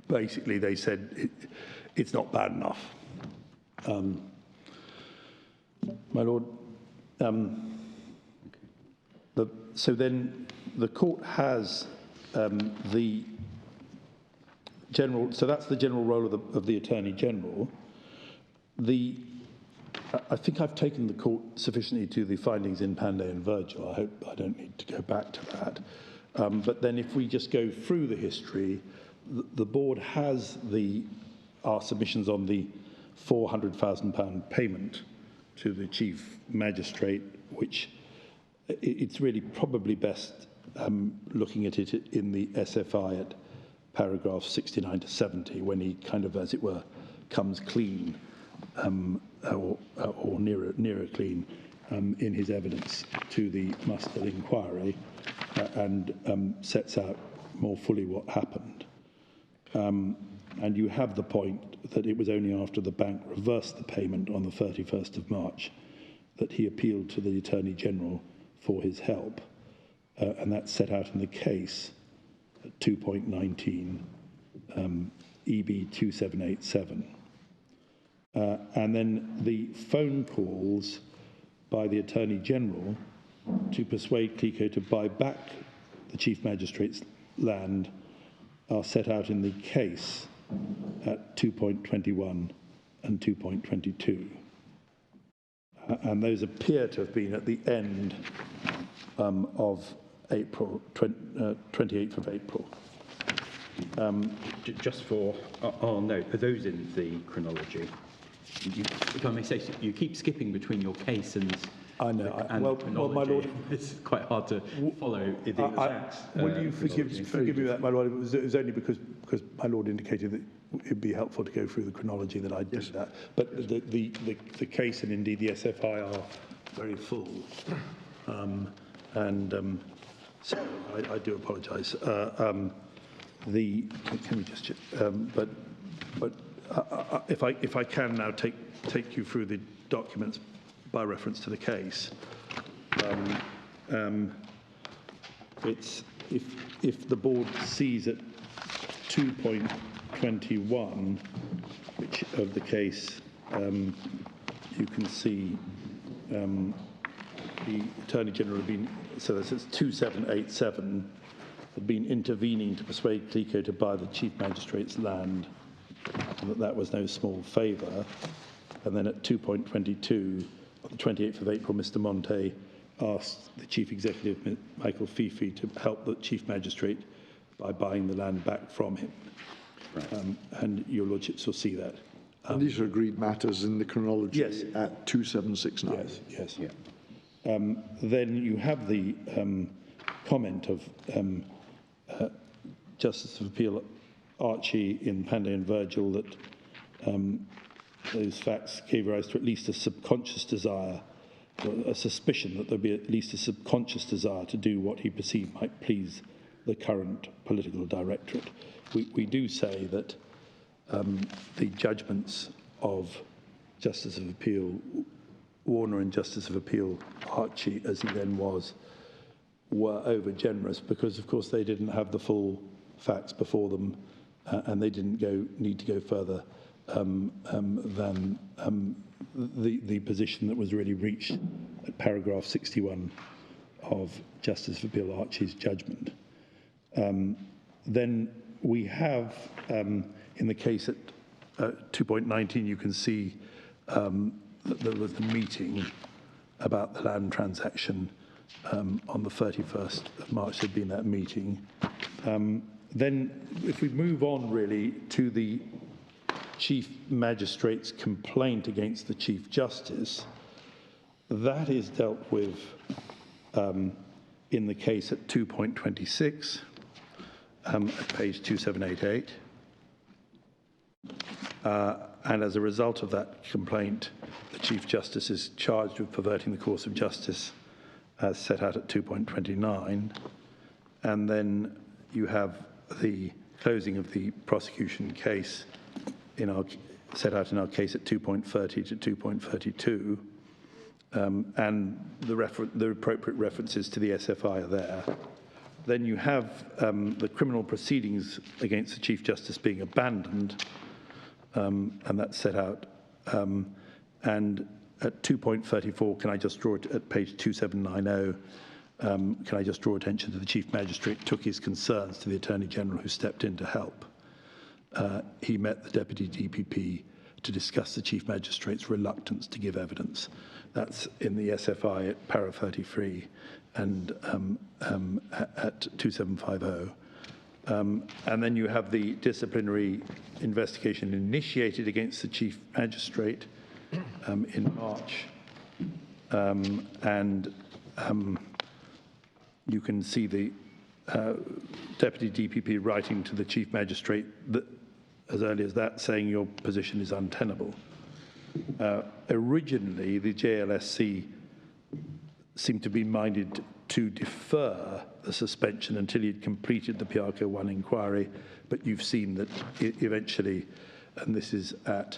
basically said it's not bad enough. My lord, so then the court has the general. So that's the general role of the Attorney General. I think I've taken the court sufficiently to the findings in Pandey and Virgil. I hope I don't need to go back to that. But then if we just go through the history, the board has our submissions on the £400,000 payment to the Chief Magistrate, which it's really probably best looking at it in the SFI at paragraph 69 to 70, when he kind of, as it were, comes clean or nearer clean in his evidence to the Mustel inquiry and sets out more fully what happened. And you have the point that it was only after the bank reversed the payment on the 31st of March that he appealed to the Attorney General for his help. And that's set out in the case at 2.19 EB 2787. And then the phone calls by the Attorney General to persuade Clicquot to buy back the Chief Magistrate's land are set out in the case at 2.21 and 2.22. And those appear to have been at the end of April, 28th of April. Just for our note, are those in the chronology? If I may say so, you keep skipping between your case and I know. well, my lord, it's quite hard to follow the exact. Will you forgive me that, my lord? It was only because my lord indicated that it'd be helpful to go through the chronology that I did that. But the case and indeed the SFI are very full, so I do apologise. Let me just check. But if I can now take you through the documents by reference to the case. it's if the board sees at 2.21, which of the case, you can see the Attorney General had been, so this is 2787, had been intervening to persuade Clico to buy the Chief Magistrate's land, and that was no small favour. And then at 2.22, on the 28th of April, Mr. Monte asked the Chief Executive, Michael Fifi, to help the Chief Magistrate by buying the land back from him. Right. And your Lordships will see that. And these are agreed matters in the chronology yes. at 2769. Yes, yes. Yeah. Then you have the comment of Justice of Appeal Archie in Pandey and Virgil that those facts gave rise to at least a subconscious desire, or a suspicion that there'd be at least a subconscious desire to do what he perceived might please the current political directorate. We do say that the judgments of Justice of Appeal Warner and Justice of Appeal Archie, as he then was, were over-generous because, of course, they didn't have the full facts before them and they didn't need to go further than the position that was really reached at paragraph 61 of Justice of Appeal Archie's judgment. Then we have, in the case at 2.19, you can see that there was a meeting about the land transaction on the 31st of March. There'd been that meeting. Then if we move on really to the Chief Magistrate's complaint against the Chief Justice, that is dealt with in the case at 2.26 at page 2788. And as a result of that complaint, the Chief Justice is charged with perverting the course of justice as set out at 2.29. And then you have the closing of the prosecution case set out in our case at 2.30 to 2.32. And the appropriate references to the SFI are there. Then you have the criminal proceedings against the Chief Justice being abandoned, and that's set out. And at 2.34, can I just draw it at page 2790, can I just draw attention to the Chief Magistrate took his concerns to the Attorney General, who stepped in to help. He met the Deputy DPP to discuss the Chief Magistrate's reluctance to give evidence. That's in the SFI at para 33 and at 2750. And then you have the disciplinary investigation initiated against the Chief Magistrate in March. You can see the Deputy DPP writing to the Chief Magistrate that, as early as that, saying your position is untenable. Originally, the JLSC seemed to be minded to defer the suspension until he'd completed the Piarco 1 inquiry, but you've seen that eventually, and this is at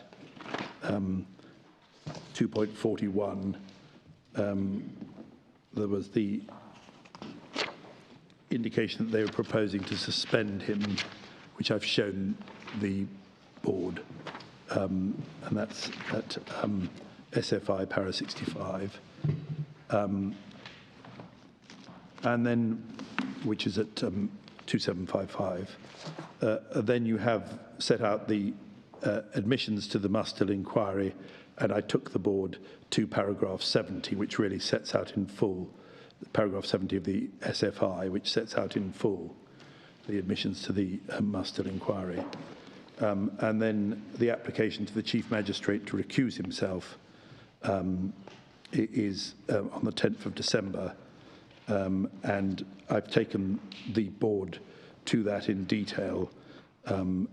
2.41, there was the indication that they were proposing to suspend him, which I've shown the board, and that's at SFI para 65. And then, which is at 2755. Then you have set out the admissions to the Mustill inquiry, and I took the board to paragraph 70, which really sets out in full, paragraph 70 of the SFI, which sets out in full the admissions to the Mustill inquiry. And then the application to the Chief Magistrate to recuse himself is on the 10th of December. And I've taken the board to that in detail in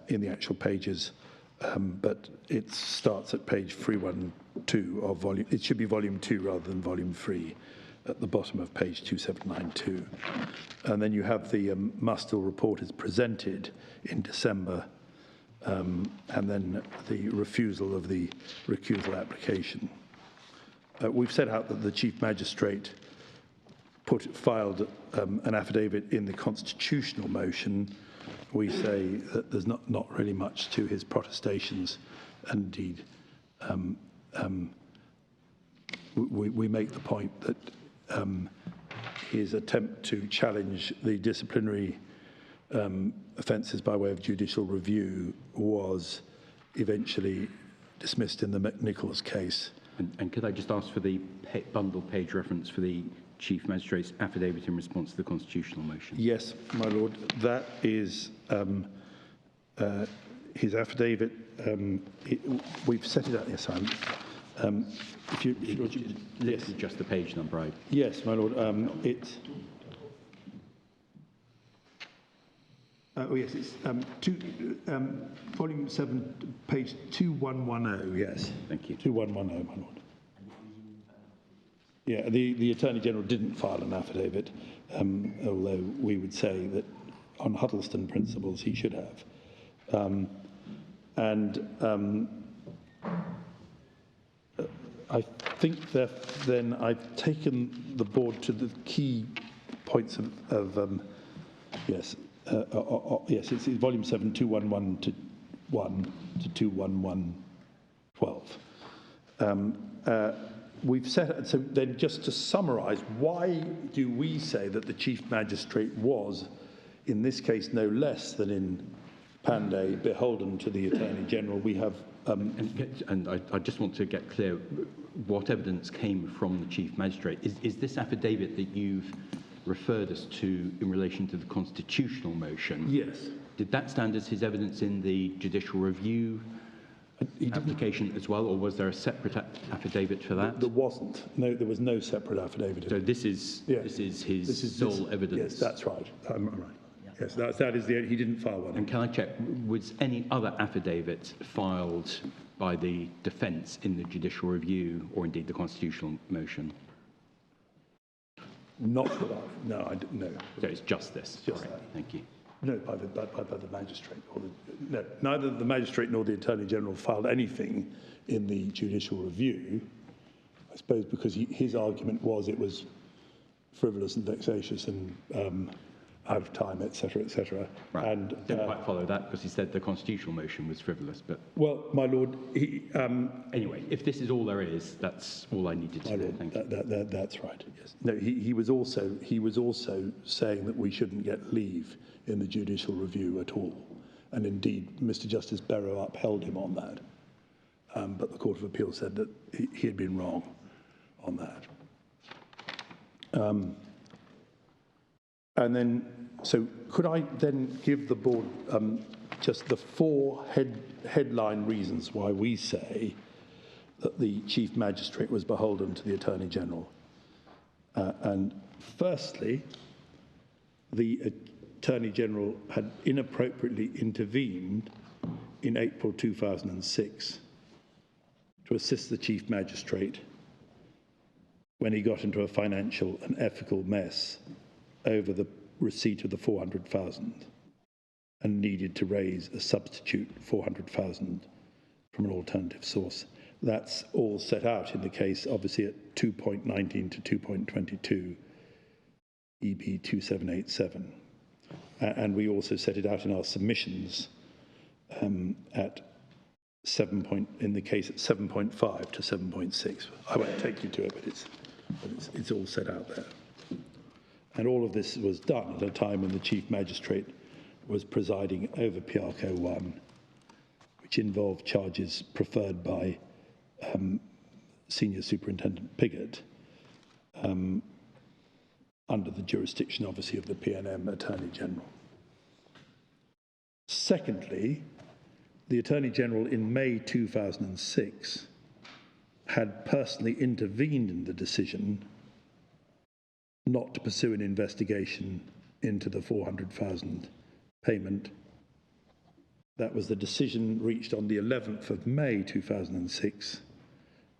the actual pages, but it starts at page 312 of volume. It should be volume 2 rather than volume 3 at the bottom of page 2792. And then you have the Mustill report is presented in December, and then the refusal of the recusal application. We've set out that the Chief Magistrate filed an affidavit in the constitutional motion, we say that there's not really much to his protestations. Indeed, we make the point that his attempt to challenge the disciplinary offences by way of judicial review was eventually dismissed in the McNicolls case. And could I just ask for the bundle page reference for the Chief Magistrate's affidavit in response to the constitutional motion? Yes, my lord. That is his affidavit. We've set it out. Yes, if you Yes, just the page number. Yes, my lord. It's. Yes, it's volume 7, page 2110. Yes. Thank you. 2110, my lord. Yeah, the Attorney General didn't file an affidavit, although we would say that on Huddleston principles he should have. I think that then I've taken the board to the key points of yes, it's volume 7, 211 to 1 to 21112. We've set, so then just to summarise, why do we say that the Chief Magistrate was, in this case no less than in Panday, beholden to the Attorney General? We have... and I just want to get clear what evidence came from the Chief Magistrate. Is this affidavit that you've referred us to in relation to the constitutional motion? Yes. Did that stand as his evidence in the judicial review application as well, or was there a separate affidavit for that? There wasn't. No, there was no separate affidavit. So this is his sole evidence. Yes, that's right. I'm right. Yes, that is the. He didn't file one. And can I check? Was any other affidavit filed by the defence in the judicial review, or indeed the constitutional motion? Not that I've. No, I didn't. No. So it's just this. Just right. that. Thank you. No, by the magistrate. No, neither the magistrate nor the Attorney General filed anything in the judicial review, I suppose because his argument was it was frivolous and vexatious and out of time, etc., etc. Right. And didn't quite follow that because he said the constitutional motion was frivolous. But well, my lord, anyway, if this is all there is, that's all I needed to know. Thank you. That's right. Yes. No, he was also saying that we shouldn't get leave in the judicial review at all, and indeed, Mr. Justice Barrow upheld him on that. But the Court of Appeal said that he had been wrong on that. And then, so could I then give the board just the 4 headline reasons why we say that the Chief Magistrate was beholden to the Attorney General? And firstly, the Attorney General had inappropriately intervened in April 2006 to assist the Chief Magistrate when he got into a financial and ethical mess over the receipt of the 400,000 and needed to raise a substitute 400,000 from an alternative source. That's all set out in the case, obviously at 2.19 to 2.22 EB 2787. And we also set it out in our submissions at 7 in the case at 7.5 to 7.6. I won't take you to it, but it's all set out there. And all of this was done at a time when the Chief Magistrate was presiding over Piarco 1, which involved charges preferred by Senior Superintendent Piggott, under the jurisdiction, obviously, of the PNM Attorney General. Secondly, the Attorney General in May 2006 had personally intervened in the decision not to pursue an investigation into the 400,000 payment. That was the decision reached on the 11th of May 2006,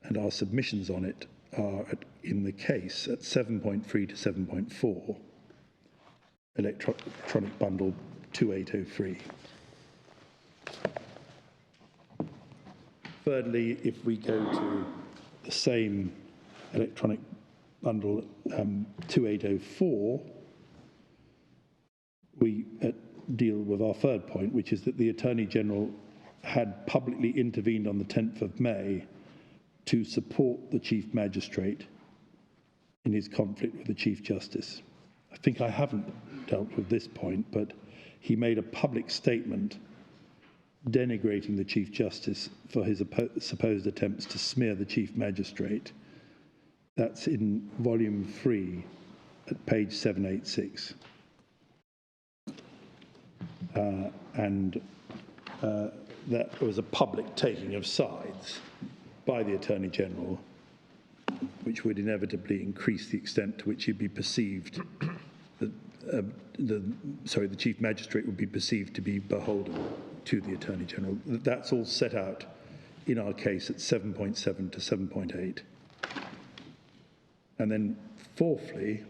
and our submissions on it are in the case at 7.3 to 7.4, electronic bundle 2803. Thirdly, if we go to the same electronic bundle 2804, we deal with our third point, which is that the Attorney General had publicly intervened on the 10th of May to support the Chief Magistrate in his conflict with the Chief Justice. I think I haven't dealt with this point, but he made a public statement denigrating the Chief Justice for his supposed attempts to smear the Chief Magistrate. That's in volume 3 at page 786. That was a public taking of sides by the Attorney General, which would inevitably increase the extent to which he'd be perceived, the Chief Magistrate would be perceived to be beholden to the Attorney General. That's all set out in our case at 7.7 to 7.8. And then fourthly,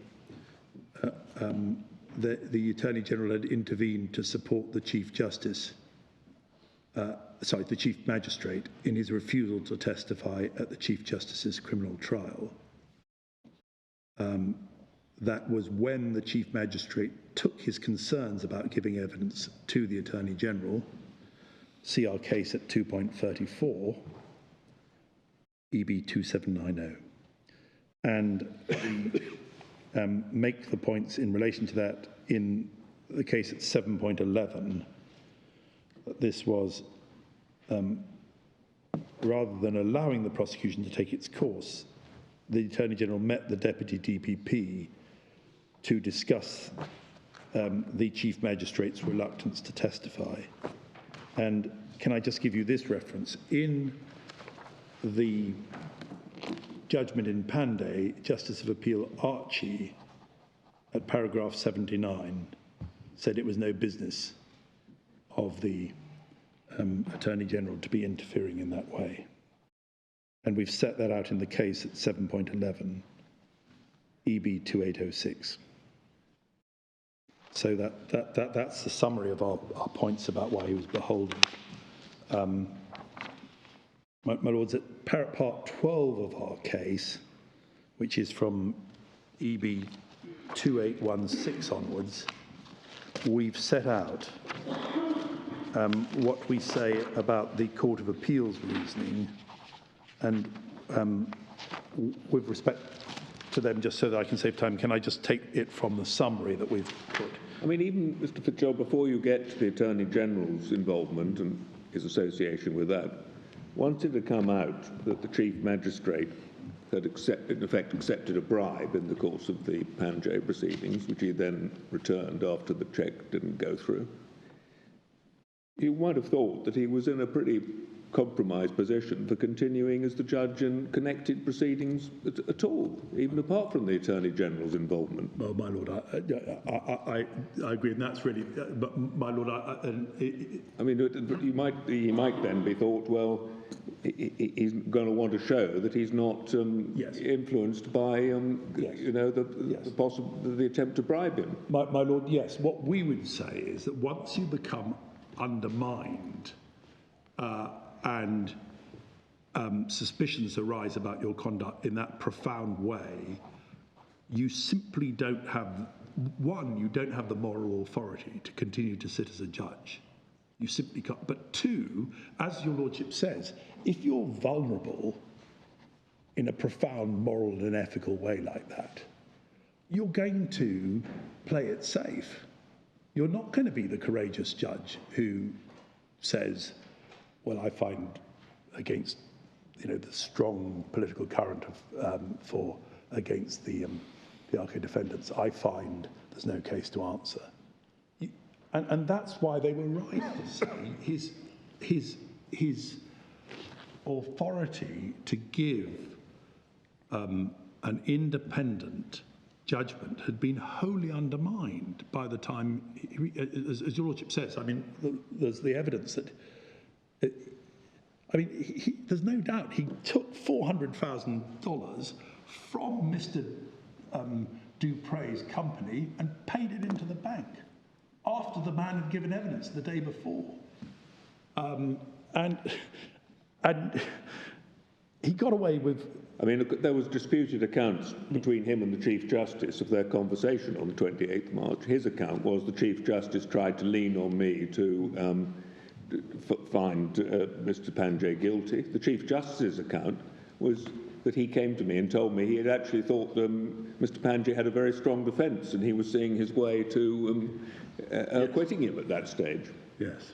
the Attorney General had intervened to support the Chief Justice, the Chief Magistrate, in his refusal to testify at the Chief Justice's criminal trial. That was when the Chief Magistrate took his concerns about giving evidence to the Attorney General. See our case at 2.34, EB 2790. And make the points in relation to that in the case at 7.11. This was, rather than allowing the prosecution to take its course, the Attorney General met the Deputy DPP to discuss the Chief Magistrate's reluctance to testify. And can I just give you this reference? In the judgment in Panday, Justice of Appeal Archie, at paragraph 79, said it was no business of the Attorney General to be interfering in that way. And we've set that out in the case at 7.11, EB 2806. So that's the summary of our points about why he was beholden. My Lords, at part 12 of our case, which is from EB 2816 onwards, we've set out what we say about the Court of Appeal's reasoning, and with respect to them, just so that I can save time, can I just take it from the summary that we've put? I mean, even, Mr. Fitzgerald, before you get to the Attorney General's involvement and his association with that, once it had come out that the Chief Magistrate had in effect accepted a bribe in the course of the Panjay proceedings, which he then returned after the cheque didn't go through, you might have thought that he was in a pretty compromised position for continuing as the judge in connected proceedings at all, even apart from the Attorney General's involvement. Well, my Lord, I agree, and that's really, but my Lord, I mean, he might then be thought, well, he's going to want to show that he's not influenced by, you know, the attempt to bribe him. My Lord, yes. What we would say is that once you become undermined and suspicions arise about your conduct in that profound way, you simply don't have, one, you don't have the moral authority to continue to sit as a judge. You simply can't. But two, as your Lordship says, if you're vulnerable in a profound moral and ethical way like that, you're going to play it safe. You're not going to be the courageous judge who says, well, I find against, you know, the strong political current of against the Piarco defendants, I find there's no case to answer. And that's why they were right to say his authority to give an independent judgment had been wholly undermined by the time, as your Lordship says. I mean, there's the evidence that, there's no doubt he took $400,000 from Mr. Dupre's company and paid it into the bank after the man had given evidence the day before. And he got away with I mean, look, there was disputed accounts between him and the Chief Justice of their conversation on the 28th March. His account was the Chief Justice tried to lean on me to find Mr. Panjay guilty. The Chief Justice's account was that he came to me and told me he had actually thought Mr. Panjay had a very strong defence and he was seeing his way to acquitting him at that stage. Yes.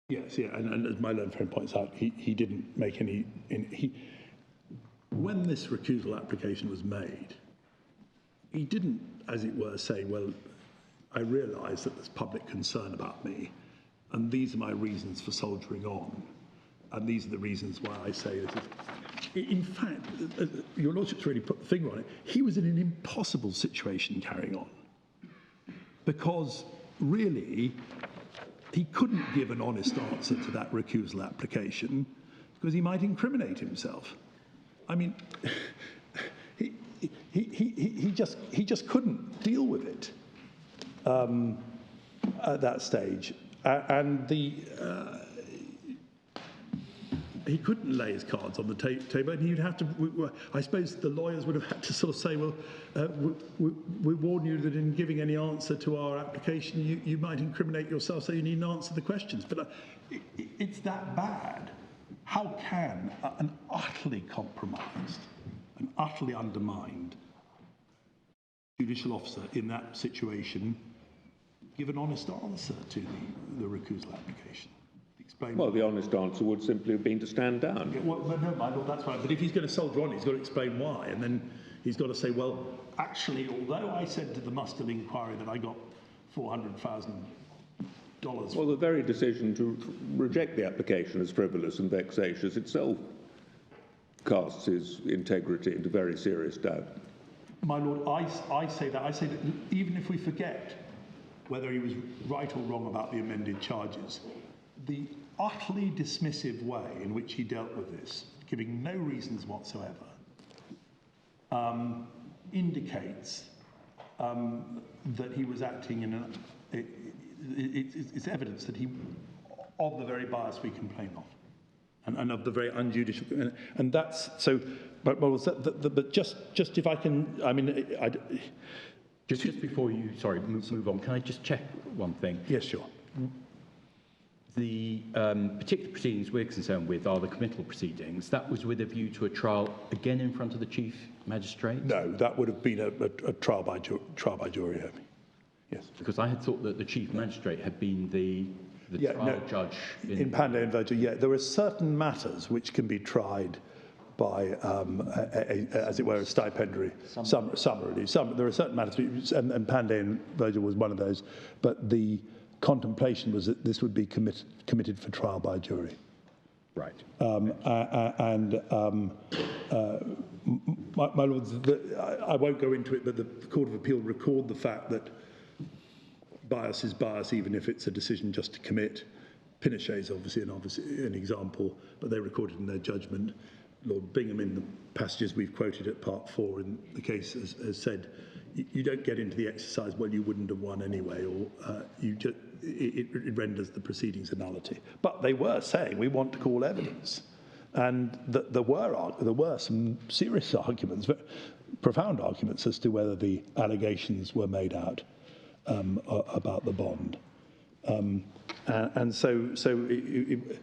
Yes, yeah, and as my learned friend points out, he didn't make any... when this recusal application was made, he didn't, as it were, say, well, I realise that there's public concern about me, and these are my reasons for soldiering on, and these are the reasons why I say this. In fact, your Lordship's really put the finger on it. He was in an impossible situation carrying on, because really, he couldn't give an honest answer to that recusal application because he might incriminate himself. I mean, he just couldn't deal with it at that stage, and he couldn't lay his cards on the table, and he'd have to. I suppose the lawyers would have had to sort of say, "Well, we warn you that in giving any answer to our application, you might incriminate yourself, so you needn't answer the questions." But it's that bad. How can an utterly compromised, an utterly undermined judicial officer in that situation give an honest answer to the recusal application? Well, the honest answer would simply have been to stand down. Yeah, well, no, my lord, that's right. But if he's going to soldier on, he's got to explain why. And then he's got to say, well, actually, although I said to the Mustill inquiry that I got $400,000... Well, the very decision to reject the application as frivolous and vexatious itself casts his integrity into very serious doubt. My lord, I say that even if we forget whether he was right or wrong about the amended charges, the utterly dismissive way in which he dealt with this, giving no reasons whatsoever, indicates that he was acting in it's evidence that he, of the very bias we complain of, and of the very unjudicial, and that's so. But just if I can, I mean, just before you, sorry, move on. Can I just check one thing? Yes, sure. The particular proceedings we're concerned with are the committal proceedings. That was with a view to a trial again in front of the Chief Magistrate? No, that would have been a trial by jury only. Yes. Because I had thought that the Chief Magistrate had been the trial judge. In Panday and Virgil, yeah. There are certain matters which can be tried by, as it were, a stipendiary summary. There are certain matters, and Panday and Virgil was one of those, but the contemplation was that this would be committed for trial by jury. Right. My lords, I won't go into it, but the Court of Appeal record the fact that bias is bias, even if it's a decision just to commit. Pinochet is obviously an example, but they recorded in their judgment. Lord Bingham, in the passages we've quoted at Part 4 in the case, has said, you don't get into the exercise, well, you wouldn't have won anyway, or it renders the proceedings a nullity. But they were saying, we want to call evidence. And there were some serious arguments, profound arguments as to whether the allegations were made out about the bond.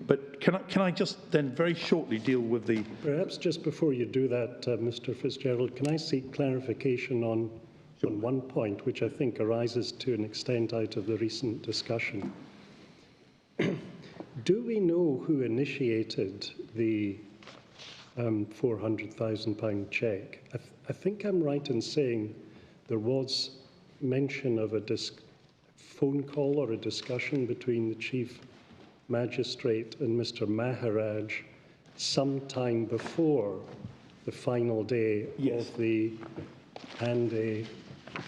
But can I just then very shortly deal with the... Perhaps just before you do that, Mr. Fitzgerald, can I seek clarification on one point, which I think arises to an extent out of the recent discussion? Do we know who initiated the £400,000 cheque? I think I'm right in saying there was mention of a phone call or a discussion between the Chief Magistrate and Mr. Maharaj sometime before the final day of the Panday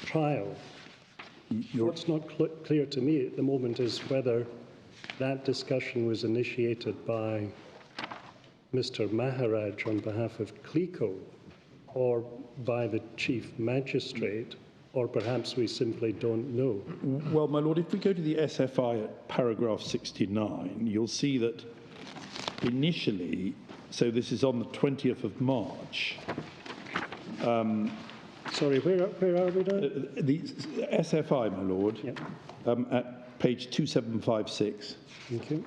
trial. What's not clear to me at the moment is whether that discussion was initiated by Mr. Maharaj on behalf of CLICO or by the Chief Magistrate, or perhaps we simply don't know. Well, my lord, if we go to the SFI at paragraph 69, you'll see that initially, so this is on the 20th of March, Sorry, where are we now? the SFI, my lord, Yep. at page 2756. Thank you.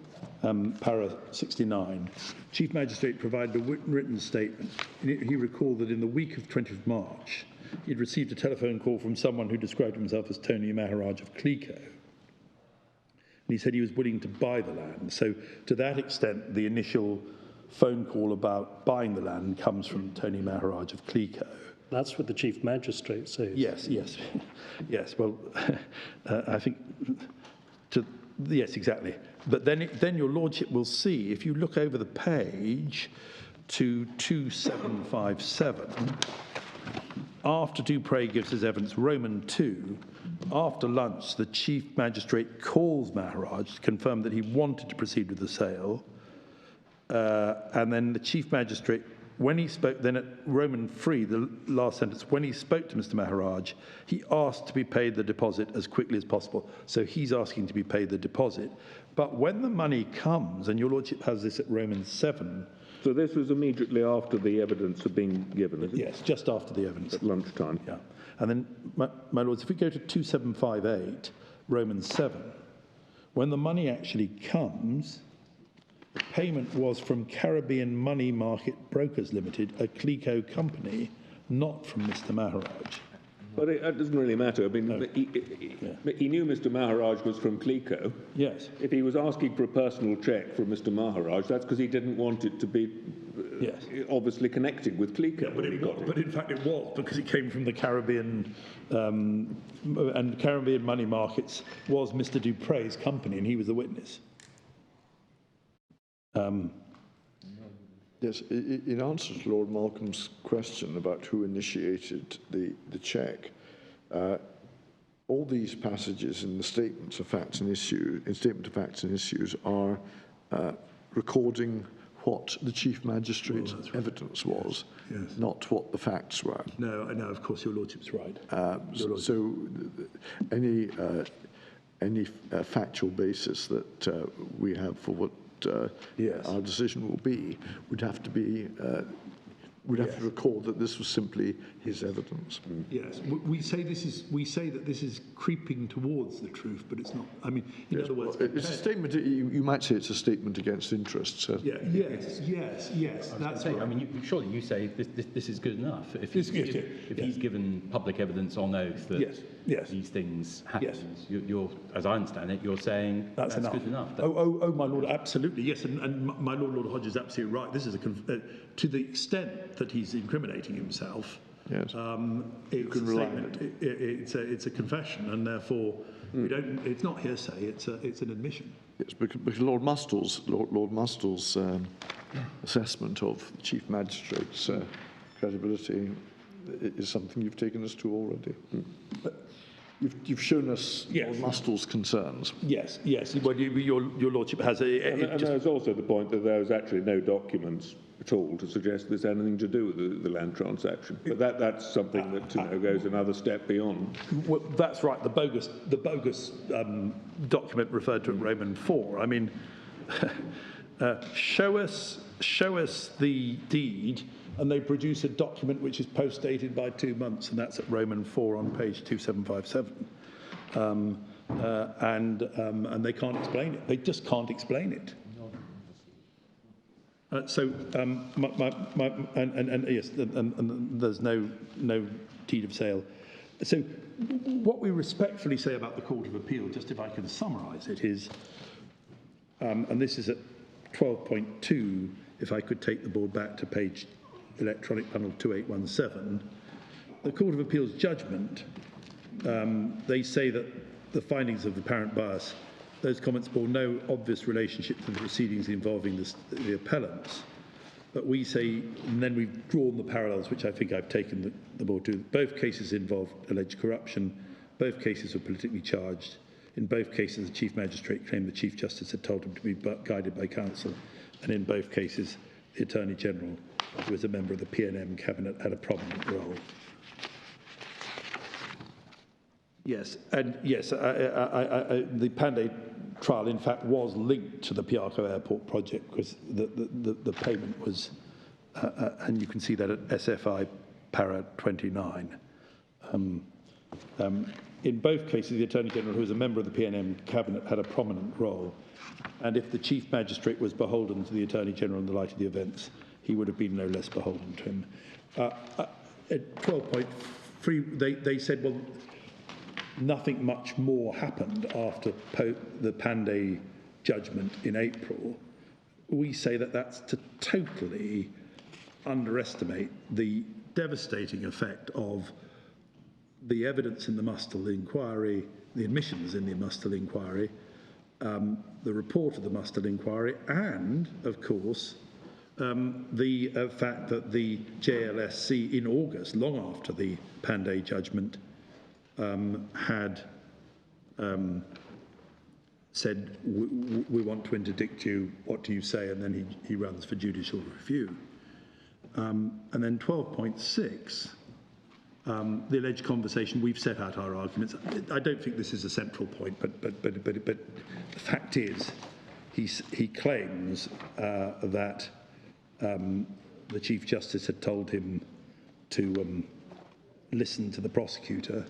Para 69, Chief Magistrate provided a written statement. He recalled that in the week of 20th March, he'd received a telephone call from someone who described himself as Tony Maharaj of Clico. And he said he was willing to buy the land. So to that extent, the initial phone call about buying the land comes from Tony Maharaj of Clico. That's what the Chief Magistrate says. Yes, yes, yes. Well, I think, yes, exactly. But then your lordship will see, if you look over the page to 2757, after Dupre gives his evidence, Roman 2, after lunch, the Chief Magistrate calls Maharaj to confirm that he wanted to proceed with the sale. And then the Chief Magistrate, when he spoke, then at Roman 3, the last sentence, when he spoke to Mr. Maharaj, he asked to be paid the deposit as quickly as possible. So he's asking to be paid the deposit. But when the money comes, and your lordship has this at Roman 7. So this was immediately after the evidence had been given, is it? Yes, just after the evidence. At lunchtime. Yeah. And then, my lords, if we go to 2758, Roman 7, when the money actually comes, the payment was from Caribbean Money Market Brokers Limited, a Clico company, not from Mr. Maharaj. But it doesn't really matter. I mean, he knew Mr. Maharaj was from Clico. Yes. If he was asking for a personal cheque from Mr. Maharaj, that's because he didn't want it to be Yes. obviously connected with Clico. But in fact it was, because it came from the Caribbean, and Caribbean Money Markets was Mr. Dupre's company, and he was the witness. Yes, in answer to Lord Malcolm's question about who initiated the check, all these passages in the statements of facts and issues, are recording what the Chief Magistrate's evidence was, Yes. not what the facts were. No, of course, your lordship's right. So any factual basis that we have for what Yes. our decision will be would have to be we'd have to record that this was simply his evidence. Yes, we say that this is creeping towards the truth, but it's not. I mean, in other words, It's a statement. You might say it's a statement against interest. yeah, yes. That's right. I mean, surely you say this is good enough. If he's given public evidence on oath that Yes. these things happen, Yes. you're, as I understand it, you're saying that's enough. good enough. Oh, my lord, absolutely, yes, and my Lord Hodge is absolutely right. This is to the extent that he's incriminating himself. Yes. It's can a rely on statement. It's a confession, and therefore we don't. It's not hearsay. It's an admission. Yes, because Lord Mustle's assessment of the Chief Magistrate's credibility is something you've taken us to already. You've shown us Lord Mustle's concerns. Yes. Well, your lordship has And there's also the point that there's actually no documents at all to suggest there's anything to do with the land transaction. But that's something that goes another step beyond. Well, that's right. The bogus document referred to in Roman 4. I mean, show us the deed, and they produce a document which is post-dated by 2 months, and that's at Roman 4 on page 2757. And they can't explain it. They just can't explain it. Yes, and there's no deed of sale. So what we respectfully say about the Court of Appeal, just if I can summarise it, is, and this is at 12.2, if I could take the board back to page electronic panel 2817, the Court of Appeal's judgment, they say that the findings of apparent bias, those comments bore no obvious relationship to the proceedings involving the appellants. But we say, and then we've drawn the parallels, which I think I've taken the board to. Both cases involved alleged corruption. Both cases were politically charged. In both cases, the Chief Magistrate claimed the Chief Justice had told him to be guided by counsel. And in both cases, the Attorney General, who was a member of the PNM Cabinet, had a prominent role. Yes, and yes, the Panday trial, in fact, was linked to the Piarco Airport project because the payment was, and you can see that at SFI para 29. In both cases, the Attorney General, who was a member of the PNM Cabinet, had a prominent role. And if the Chief Magistrate was beholden to the Attorney General in the light of the events, he would have been no less beholden to him. At 12.3, they said, well, nothing much more happened after the Panday judgment in April. We say that that's to totally underestimate the devastating effect of the evidence in the Mustall inquiry, the admissions in the Mustall inquiry, the report of the Mustall inquiry, and, of course, the fact that the JLSC in August, long after the Panday judgment, had said, we want to interdict you, what do you say? And then he runs for judicial review. And then 12.6, the alleged conversation, we've set out our arguments. I don't think this is a central point, but the fact is, he claims that the Chief Justice had told him to listen to the prosecutor.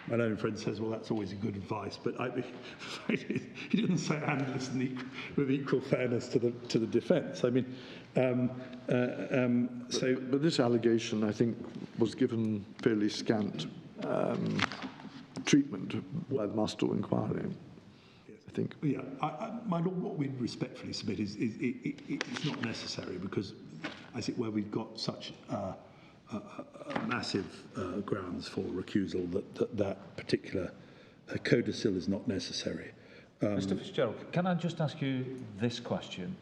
My own friend says, well, that's always a good advice, but he didn't say, and listen with equal fairness to the defence. I mean, but this allegation, I think, was given fairly scant treatment by the Mustall inquiry. I think. Yeah, my Lord, what we respectfully submit is it's not necessary because, as it were, we've got such massive grounds for recusal that particular codicil is not necessary. Mr. Fitzgerald, can I just ask you this question?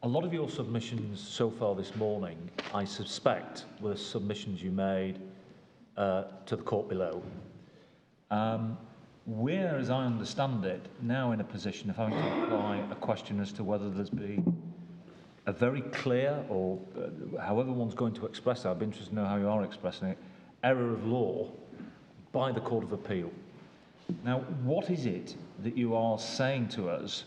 A lot of your submissions so far this morning, I suspect, were submissions you made to the court below. We're, as I understand it, now in a position of having to apply a question as to whether there's been a very clear, or however one's going to express it, I'd be interested to know how you are expressing it, error of law by the Court of Appeal. Now, what is it that you are saying to us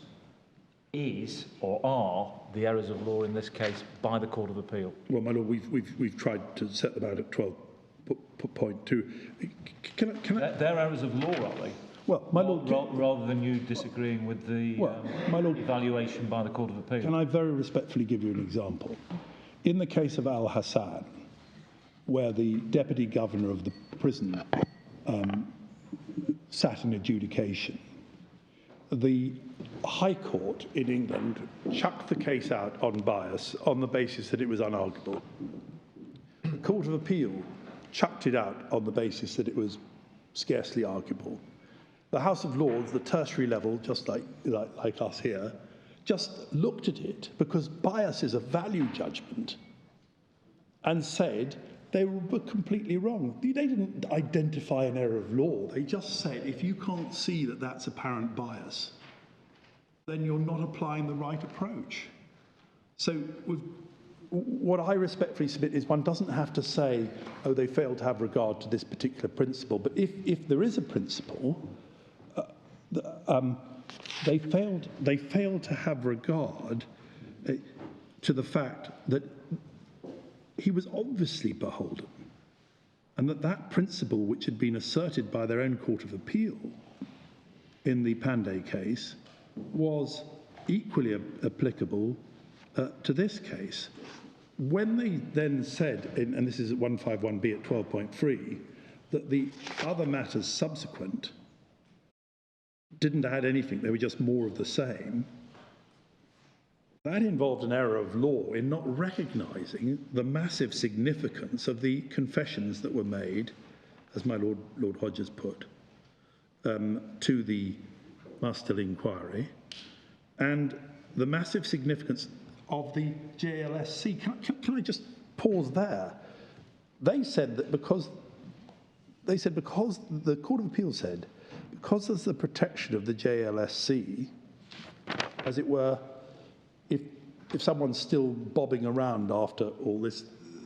is or are the errors of law in this case by the Court of Appeal? Well, my Lord, we've tried to set them out at 12.2. They're errors of law, are they? Well, my Lord, rather than you disagreeing with the my Lord, evaluation by the Court of Appeal. Can I very respectfully give you an example? In the case of Al Hassan, where the deputy governor of the prison sat in adjudication, the High Court in England chucked the case out on bias on the basis that it was unarguable. The Court of Appeal chucked it out on the basis that it was scarcely arguable. The House of Lords, the tertiary level, just like us here, just looked at it because bias is a value judgment and said they were completely wrong. They didn't identify an error of law. They just said, if you can't see that that's apparent bias, then you're not applying the right approach. So what I respectfully submit is one doesn't have to say, oh, they failed to have regard to this particular principle. But if there is a principle, they failed to have regard to the fact that he was obviously beholden, and that principle, which had been asserted by their own Court of Appeal in the Panday case, was equally applicable to this case. When they then said, and this is at 151B at 12.3, that the other matters subsequent didn't add anything, they were just more of the same, that involved an error of law in not recognising the massive significance of the confessions that were made, as my Lord Hodges put, to the Mustall inquiry, and the massive significance of the JLSC. Can I just pause there? They said that because the Court of Appeal said, because there's the protection of the JLSC, as it were, if someone's still bobbing around after all this,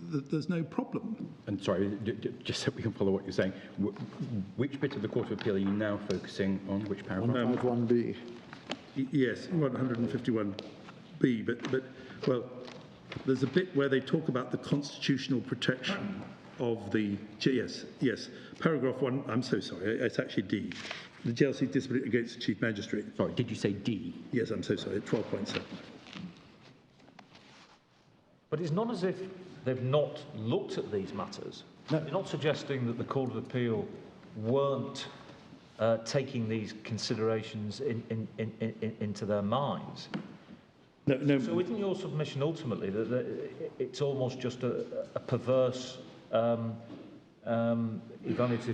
there's no problem. And sorry, just so we can follow what you're saying, which bit of the Court of Appeal are you now focusing on? Which paragraph? 151B. Yes, 151B, but well, there's a bit where they talk about the constitutional protection of the, yes, paragraph 1, I'm so sorry, it's actually D. The JLC discipline against the Chief Magistrate. Sorry, did you say D? Yes, I'm so sorry, 12.7. But it's not as if they've not looked at these matters. No. You're not suggesting that the Court of Appeal weren't taking these considerations into their minds. No. So isn't your submission ultimately that it's almost just a perverse evaluative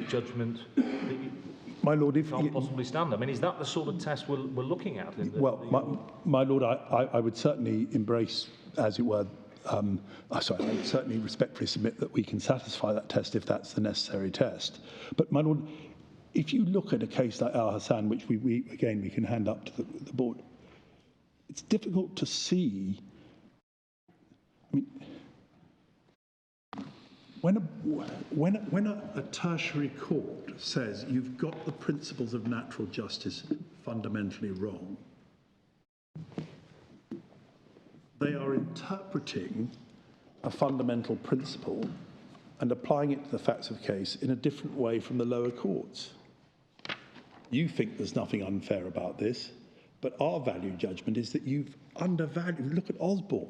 judgment that you My Lord, if can't possibly stand? I mean, is that the sort of test we're looking at? My Lord, I would certainly embrace, as it were, I would certainly respectfully submit that we can satisfy that test if that's the necessary test. But my Lord, if you look at a case like Al Hassan, which we can hand up to the board, it's difficult to see. I mean, when a tertiary court says you've got the principles of natural justice fundamentally wrong, they are interpreting a fundamental principle and applying it to the facts of the case in a different way from the lower courts. You think there's nothing unfair about this, but our value judgment is that you've undervalued, look at Osborne,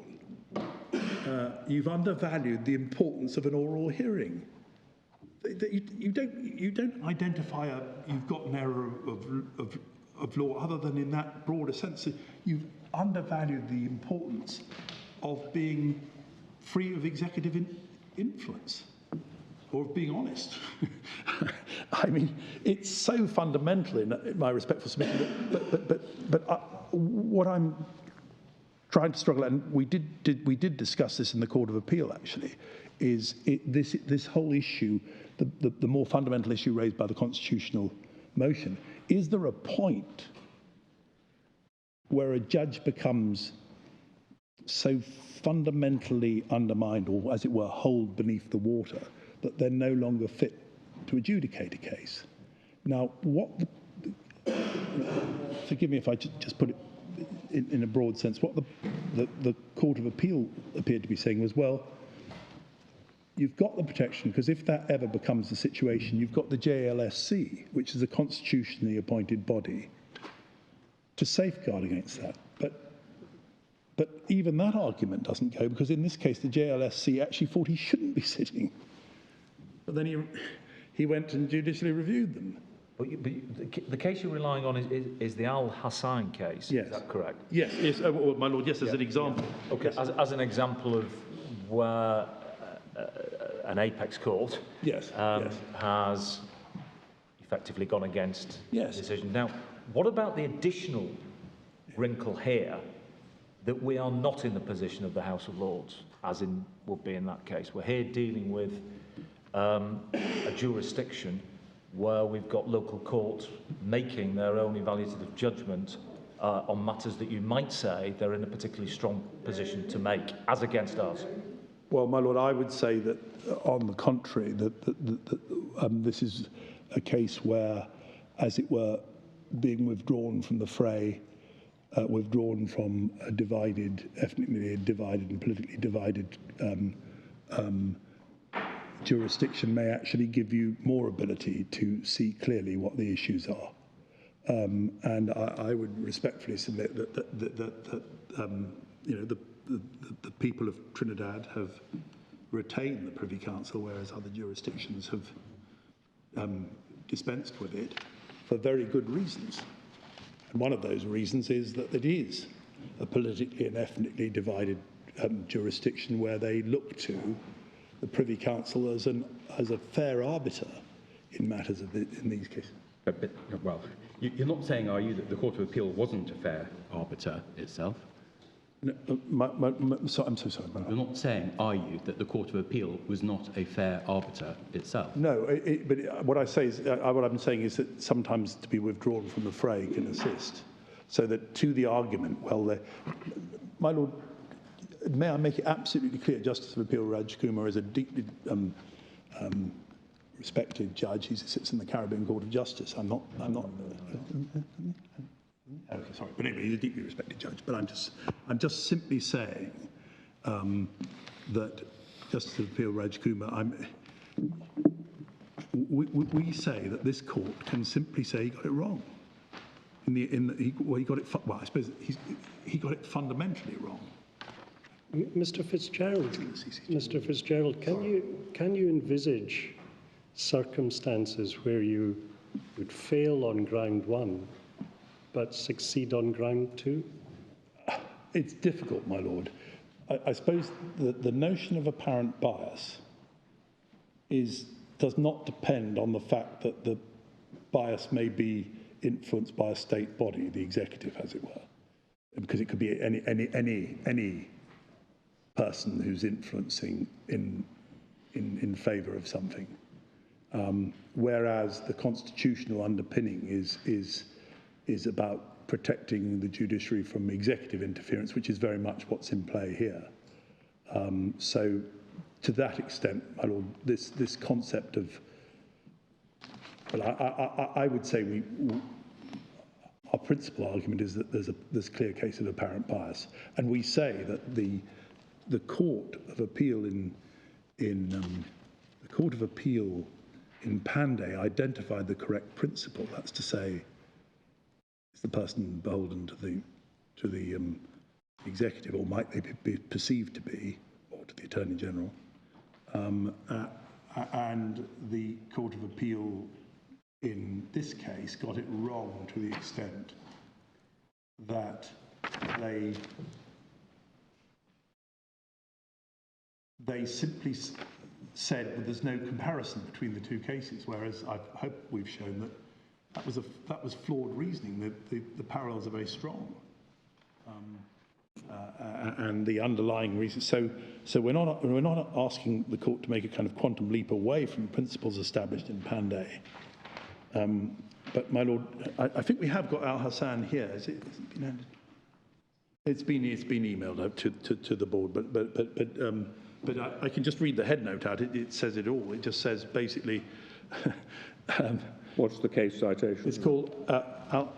you've undervalued the importance of an oral hearing. You don't identify you've got an error of law other than in that broader sense. You've undervalued the importance of being free of executive influence or of being honest. I mean, it's so fundamental in my respectful submission. But what I'm trying to struggle, and we did discuss this in the Court of Appeal actually, is this whole issue, the more fundamental issue raised by the constitutional motion. Is there a point where a judge becomes so fundamentally undermined, or as it were, holed beneath the water, that they're no longer fit to adjudicate a case? Now, forgive me if I just put it in a broad sense, what the Court of Appeal appeared to be saying was, well, you've got the protection, because if that ever becomes the situation, you've got the JLSC, which is a constitutionally appointed body, to safeguard against that. But even that argument doesn't go, because in this case, the JLSC actually thought he shouldn't be sitting. But then he went and judicially reviewed them. But the case you're relying on is the Al Hassan case, yes. Is that correct? Yes, well, my Lord, yes, as an example. Yeah. Okay, yes. As an example of where an apex court has effectively gone against the decision. Now, what about the additional wrinkle here that we are not in the position of the House of Lords, as in would be in that case? We're here dealing with a jurisdiction where we've got local courts making their own evaluative judgment on matters that you might say they're in a particularly strong position to make, as against us. Well, my Lord, I would say that, on the contrary, that this is a case where, as it were, being withdrawn from the fray, withdrawn from a divided, ethnically divided and politically divided jurisdiction may actually give you more ability to see clearly what the issues are. And I would respectfully submit that the people of Trinidad have retained the Privy Council, whereas other jurisdictions have dispensed with it for very good reasons. And one of those reasons is that it is a politically and ethnically divided jurisdiction where they look to the Privy Council as a fair arbiter in matters in these cases. Well, you're not saying, are you, that the Court of Appeal wasn't a fair arbiter itself? No, I'm so sorry. You're not saying, are you, that the Court of Appeal was not a fair arbiter itself? No, but what I'm saying is that sometimes to be withdrawn from the fray can assist. So that to the argument, well, my Lord, may I make it absolutely clear, Justice of Appeal Raj Kumar is a deeply respected judge. He sits in the Caribbean Court of Justice. I'm not. Okay, sorry, but anyway, he's a deeply respected judge. But I'm just simply saying that Justice of Appeal Raj Kumar, we say that this court can simply say he got it wrong. He got it. Well, I suppose he got it fundamentally wrong. Mr. Fitzgerald, can you envisage circumstances where you would fail on ground one, but succeed on ground two? It's difficult, my lord. I suppose the notion of apparent bias does not depend on the fact that the bias may be influenced by a state body, the executive, as it were, because it could be any person who's influencing in favour of something. Whereas the constitutional underpinning is about protecting the judiciary from executive interference, which is very much what's in play here. So, to that extent, my lord, this concept of, well, I would say our principal argument is that there's a clear case of apparent bias, and we say that the Court of Appeal in Pandey identified the correct principle. That's to say, is the person beholden to the executive, or might they be perceived to be, or to the Attorney General? And the Court of Appeal in this case got it wrong to the extent that they simply said that there's no comparison between the two cases, whereas I hope we've shown that that was flawed reasoning. That the parallels are very strong, and the underlying reason. So we're not asking the court to make a kind of quantum leap away from principles established in Pandey. But my lord, I think we have got Al Hassan here. Has it been handed? It's been emailed out to the board, but I can just read the head note out. It says it all. It just says basically. What's the case citation? It's called Al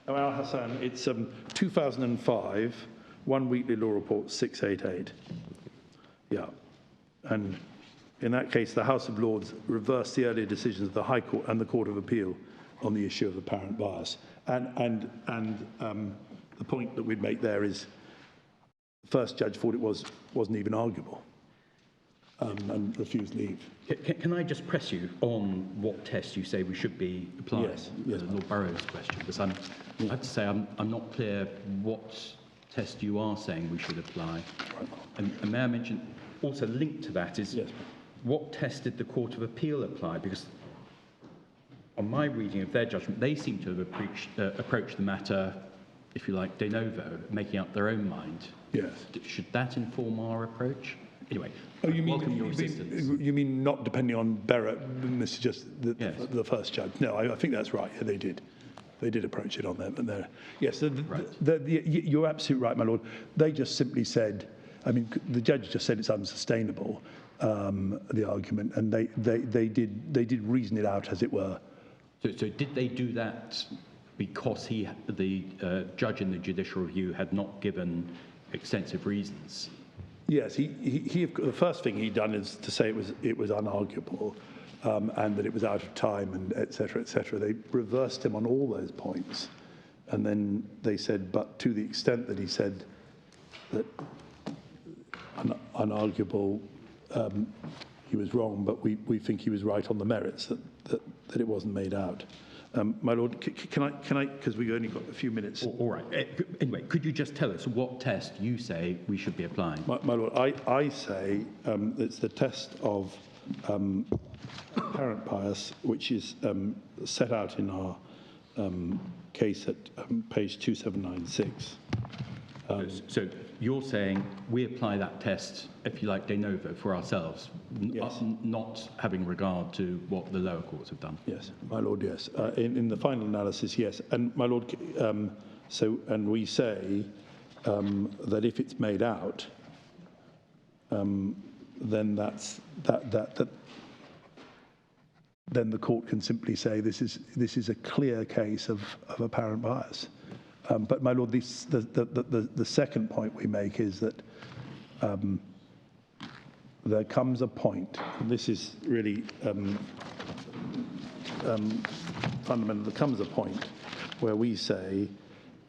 Hassan. It's 2005, One Weekly Law Report 688. Yeah, and in that case, the House of Lords reversed the earlier decisions of the High Court and the Court of Appeal on the issue of apparent bias. And the point that we'd make there is the first judge thought it wasn't even arguable and refused leave. Can I just press you on what test you say we should be applying? Yes. Lord Burrow's question, because I have to say I'm not clear what test you are saying we should apply. And may I mention, also linked to that is, what test did the Court of Appeal apply? Because on my reading of their judgment, they seem to have approached the matter, if you like, de novo, making up their own mind. Yes. Should that inform our approach? Anyway, welcome your assistance. You mean not depending on Barrett, Mr. Just the first judge? No, I think that's right. Yeah, they did. They did approach it on them. And yes, you're absolutely right, my lord. They just simply said, I mean, the judge just said it's unsustainable, the argument, and they did reason it out, as it were. So did they do that because the judge in the judicial review had not given extensive reasons? Yes, the first thing he'd done is to say it was unarguable, and that it was out of time, and et cetera, et cetera. They reversed him on all those points, and then they said, but to the extent that he said that unarguable, he was wrong, but we think he was right on the merits that it wasn't made out. My lord, can I, because we've only got a few minutes. All right. Anyway, could you just tell us what test you say we should be applying? My lord, I say it's the test of apparent bias, which is set out in our case at page 2796. So you're saying we apply that test, if you like, de novo for ourselves, not having regard to what the lower courts have done? Yes, my lord, yes. In the final analysis, yes. And my lord, and we say that if it's made out, then then the court can simply say this is a clear case of apparent bias. But my lord, the second point we make is that there comes a point, and this is really fundamental. There comes a point where we say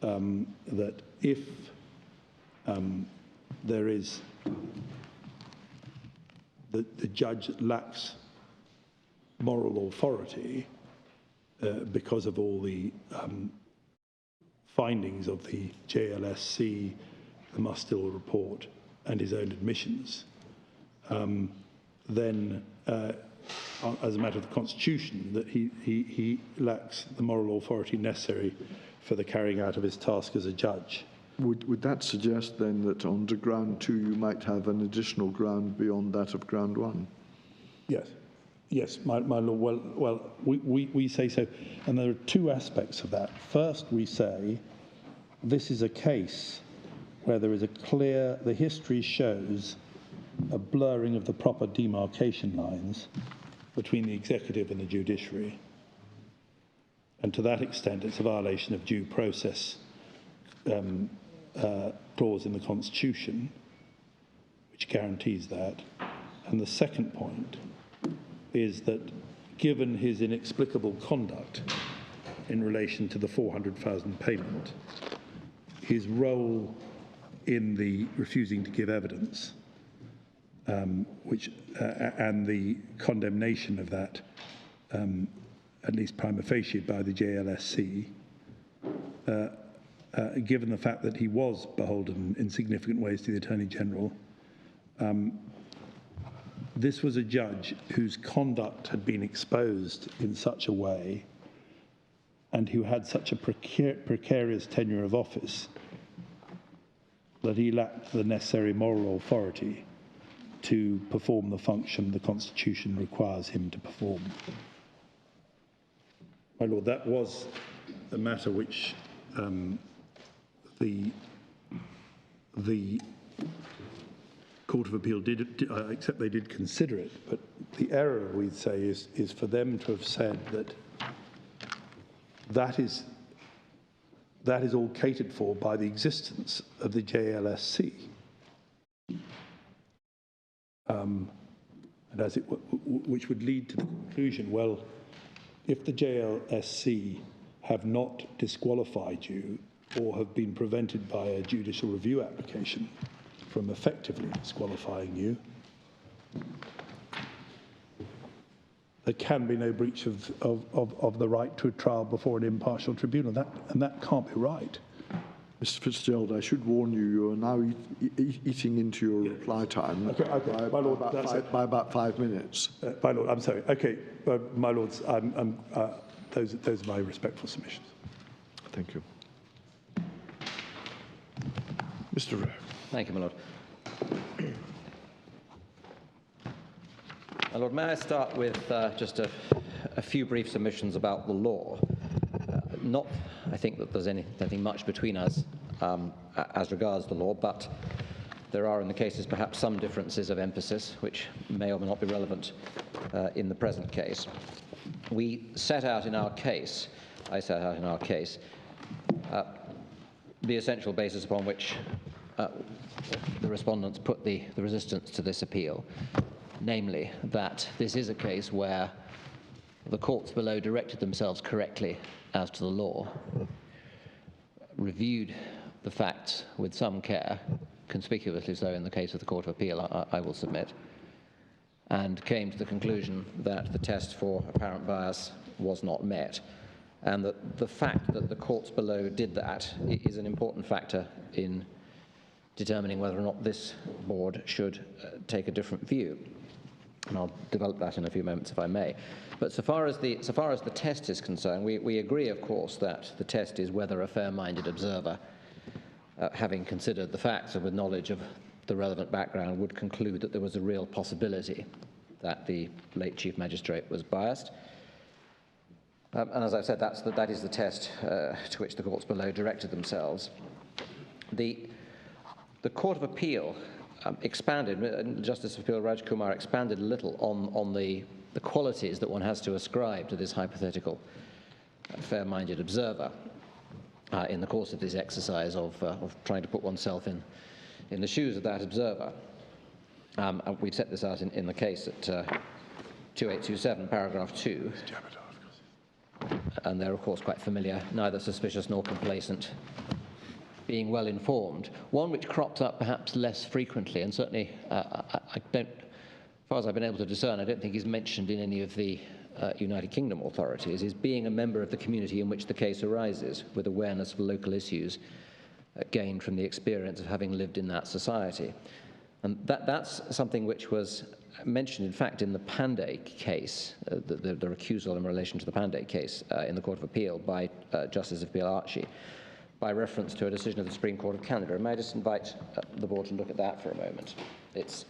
that if there is the judge lacks moral authority because of all the findings of the JLSC, the Mustill report, and his own admissions, then, as a matter of the Constitution, that he lacks the moral authority necessary for the carrying out of his task as a judge. Would that suggest then that under ground 2 you might have an additional ground beyond that of ground 1? Yes. Yes, my lord. Well, we say so. And there are two aspects of that. First, we say this is a case where there is the history shows a blurring of the proper demarcation lines between the executive and the judiciary. And to that extent, it's a violation of due process clause in the Constitution, which guarantees that. And the second point is that given his inexplicable conduct in relation to the 400,000 payment, his role in the refusing to give evidence, and the condemnation of that, at least prima facie by the JLSC, given the fact that he was beholden in significant ways to the Attorney General, this was a judge whose conduct had been exposed in such a way and who had such a precarious tenure of office that he lacked the necessary moral authority to perform the function the Constitution requires him to perform. My lord, that was a matter which the Court of Appeal did, except they did consider it, but the error, we'd say, is for them to have said that is all catered for by the existence of the JLSC. And which would lead to the conclusion, well, if the JLSC have not disqualified you or have been prevented by a judicial review application from effectively disqualifying you, there can be no breach of the right to a trial before an impartial tribunal, and that can't be right. Mr. Fitzgerald, I should warn you, you are now eating into your reply time my lord, by about 5 minutes. My lord, I'm sorry. Okay, my lords, those are my respectful submissions. Thank you. Mr. Rowe. Thank you, my lord. My lord, may I start with just a few brief submissions about the law? Not, I think, that there's anything much between us as regards the law, but there are in the cases perhaps some differences of emphasis which may or may not be relevant in the present case. I set out in our case, the essential basis upon which the respondents put the resistance to this appeal, namely that this is a case where the courts below directed themselves correctly as to the law, reviewed the facts with some care, conspicuously so in the case of the Court of Appeal, I will submit, and came to the conclusion that the test for apparent bias was not met, and that the fact that the courts below did that is an important factor in determining whether or not this board should take a different view. And I'll develop that in a few moments if I may. But so far as the test is concerned, we agree, of course, that the test is whether a fair-minded observer, having considered the facts and with knowledge of the relevant background, would conclude that there was a real possibility that the late Chief Magistrate was biased. And as I've said, that is the test to which the courts below directed themselves. The Court of Appeal expanded, Justice of Appeal Raj Kumar expanded a little on the qualities that one has to ascribe to this hypothetical fair-minded observer in the course of this exercise of trying to put oneself in the shoes of that observer. And we've set this out in the case at 2827, paragraph 2. And they're, of course, quite familiar, neither suspicious nor complacent, being well informed. One which crops up perhaps less frequently, and certainly I don't, as far as I've been able to discern, I don't think is mentioned in any of the United Kingdom authorities, is being a member of the community in which the case arises, with awareness of local issues gained from the experience of having lived in that society. And that's something which was mentioned, in fact, in the Pandey case, the recusal in relation to the Pandey case in the Court of Appeal by Justice of Appeal Archie, by reference to a decision of the Supreme Court of Canada. And may I just invite the board to look at that for a moment? It's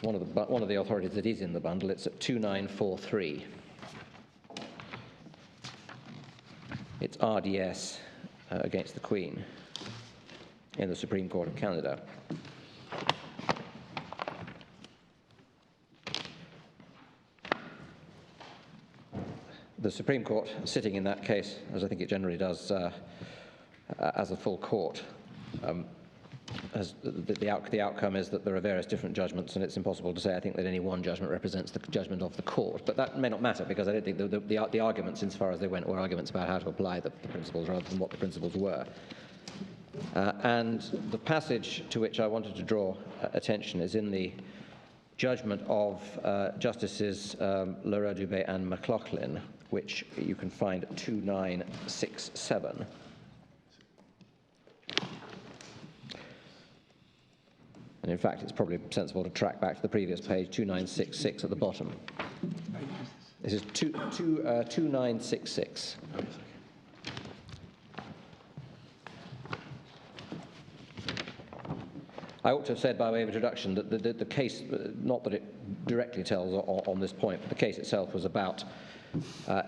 one of the authorities that is in the bundle. It's at 2943. It's RDS against the Queen in the Supreme Court of Canada. The Supreme Court, sitting in that case, as I think it generally does, as a full court, the outcome is that there are various different judgments, and it's impossible to say, I think, that any one judgment represents the judgment of the court. But that may not matter, because I don't think the arguments, insofar as they went, were arguments about how to apply the principles rather than what the principles were. And the passage to which I wanted to draw attention is in the judgment of Justices Leroux Dubé and McLaughlin, which you can find at 2967. And in fact, it's probably sensible to track back to the previous page, 2966 at the bottom. This is 2966. I ought to have said by way of introduction that the case, not that it directly tells on this point, but the case itself was about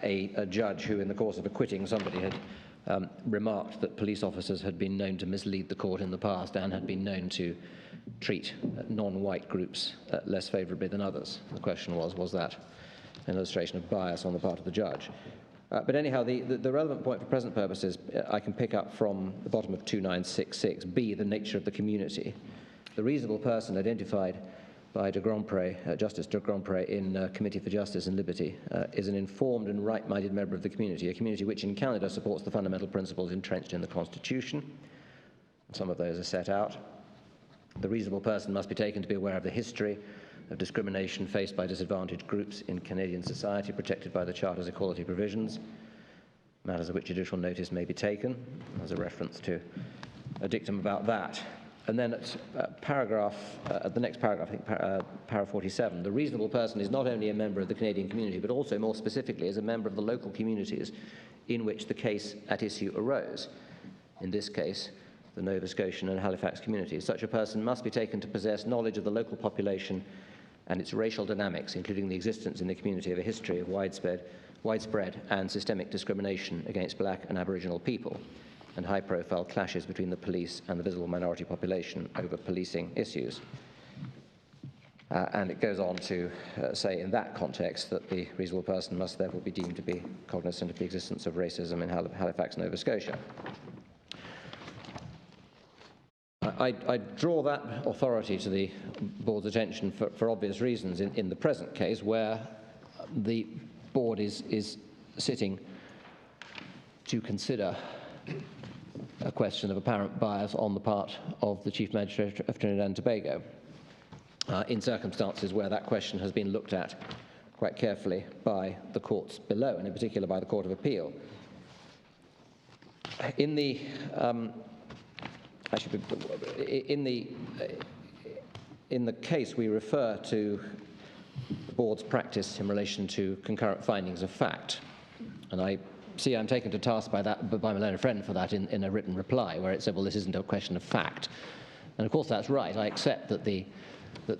a judge who, in the course of acquitting somebody, had remarked that police officers had been known to mislead the court in the past and had been known to treat non-white groups less favourably than others. The question was that an illustration of bias on the part of the judge? But anyhow, the relevant point for present purposes I can pick up from the bottom of 2966, B, the nature of the community. The reasonable person identified by Justice de Grandpré in Committee for Justice and Liberty is an informed and right-minded member of the community, a community which in Canada supports the fundamental principles entrenched in the Constitution. Some of those are set out. The reasonable person must be taken to be aware of the history of discrimination faced by disadvantaged groups in Canadian society, protected by the Charter's equality provisions, matters of which judicial notice may be taken. There's a reference to a dictum about that. And then at the next paragraph, I think paragraph 47, the reasonable person is not only a member of the Canadian community, but also, more specifically, is a member of the local communities in which the case at issue arose. In this case, the Nova Scotian and Halifax communities. Such a person must be taken to possess knowledge of the local population and its racial dynamics, including the existence in the community of a history of widespread and systemic discrimination against black and Aboriginal people, and high-profile clashes between the police and the visible minority population over policing issues. And it goes on to say in that context that the reasonable person must therefore be deemed to be cognizant of the existence of racism in Halifax, Nova Scotia. I draw that authority to the board's attention for obvious reasons in the present case, where the board is sitting to consider a question of apparent bias on the part of the Chief Magistrate of Trinidad and Tobago, in circumstances where that question has been looked at quite carefully by the courts below, and in particular by the Court of Appeal. In the case, we refer to the board's practice in relation to concurrent findings of fact, and I see I'm taken to task by my learned friend for that in a written reply, where it said, well, this isn't a question of fact. And of course that's right. I accept that the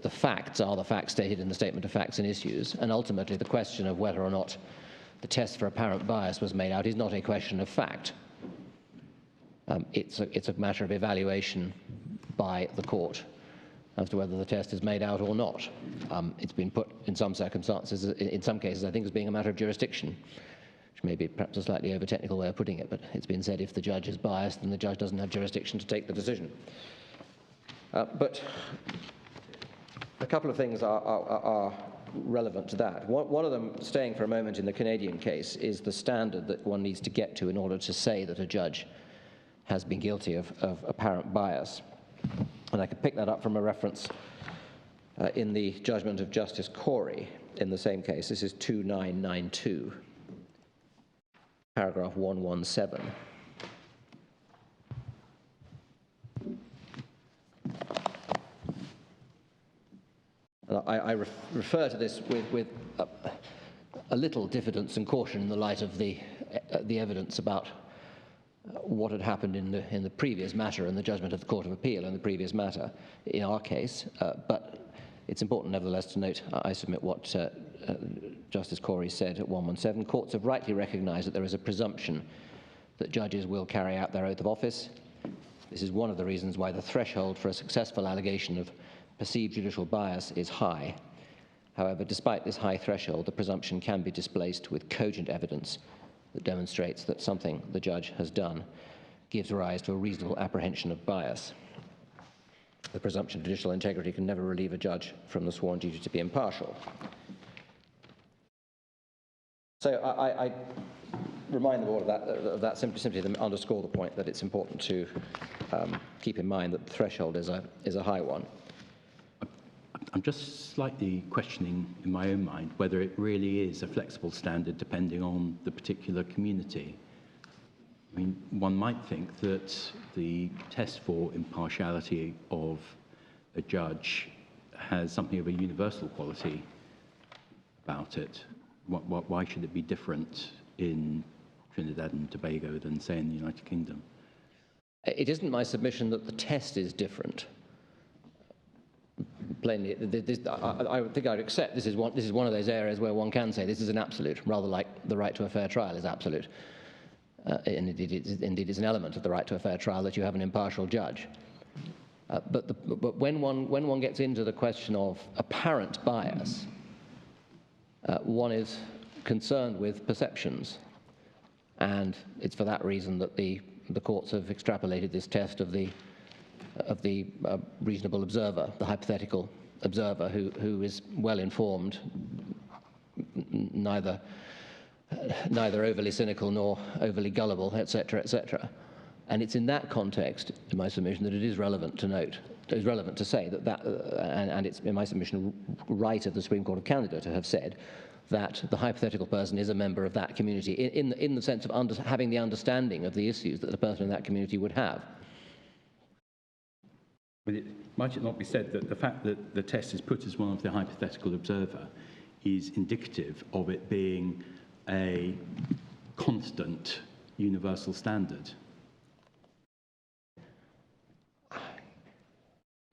facts are the facts stated in the Statement of Facts and Issues, and ultimately the question of whether or not the test for apparent bias was made out is not a question of fact. It's a matter of evaluation by the court as to whether the test is made out or not. It's been put in some circumstances, in some cases, I think, as being a matter of jurisdiction, which may be perhaps a slightly over-technical way of putting it, but it's been said if the judge is biased, then the judge doesn't have jurisdiction to take the decision. But a couple of things are relevant to that. One of them, staying for a moment in the Canadian case, is the standard that one needs to get to in order to say that a judge has been guilty of apparent bias. And I could pick that up from a reference in the judgment of Justice Corey in the same case. This is 2992, paragraph 117. And I refer to this with a little diffidence and caution in the light of the evidence about what had happened in the previous matter and the judgment of the Court of Appeal in the previous matter in our case. But it's important, nevertheless, to note, I submit what Justice Corey said at 117. Courts have rightly recognised that there is a presumption that judges will carry out their oath of office. This is one of the reasons why the threshold for a successful allegation of perceived judicial bias is high. However, despite this high threshold, the presumption can be displaced with cogent evidence that demonstrates that something the judge has done gives rise to a reasonable apprehension of bias. The presumption of judicial integrity can never relieve a judge from the sworn duty to be impartial. So I remind the board of that simply to underscore the point that it's important to keep in mind that the threshold is a high one. I'm just slightly questioning in my own mind whether it really is a flexible standard depending on the particular community. I mean, one might think that the test for impartiality of a judge has something of a universal quality about it. Why should it be different in Trinidad and Tobago than, say, in the United Kingdom? It isn't my submission that the test is different. Plainly, I think I'd accept this is one of those areas where one can say this is an absolute, rather like the right to a fair trial is absolute. And indeed, it's an element of the right to a fair trial that you have an impartial judge. But when one gets into the question of apparent bias, one is concerned with perceptions, and it's for that reason that the courts have extrapolated this test of the reasonable observer, the hypothetical observer who is well informed, neither overly cynical nor overly gullible, etc., etc. And it's in that context, in my submission, that it is relevant to note, it is relevant to say and it's in my submission right of the Supreme Court of Canada to have said that the hypothetical person is a member of that community in the sense of having the understanding of the issues that the person in that community would have. But might it not be said that the fact that the test is put as one of the hypothetical observer is indicative of it being a constant universal standard?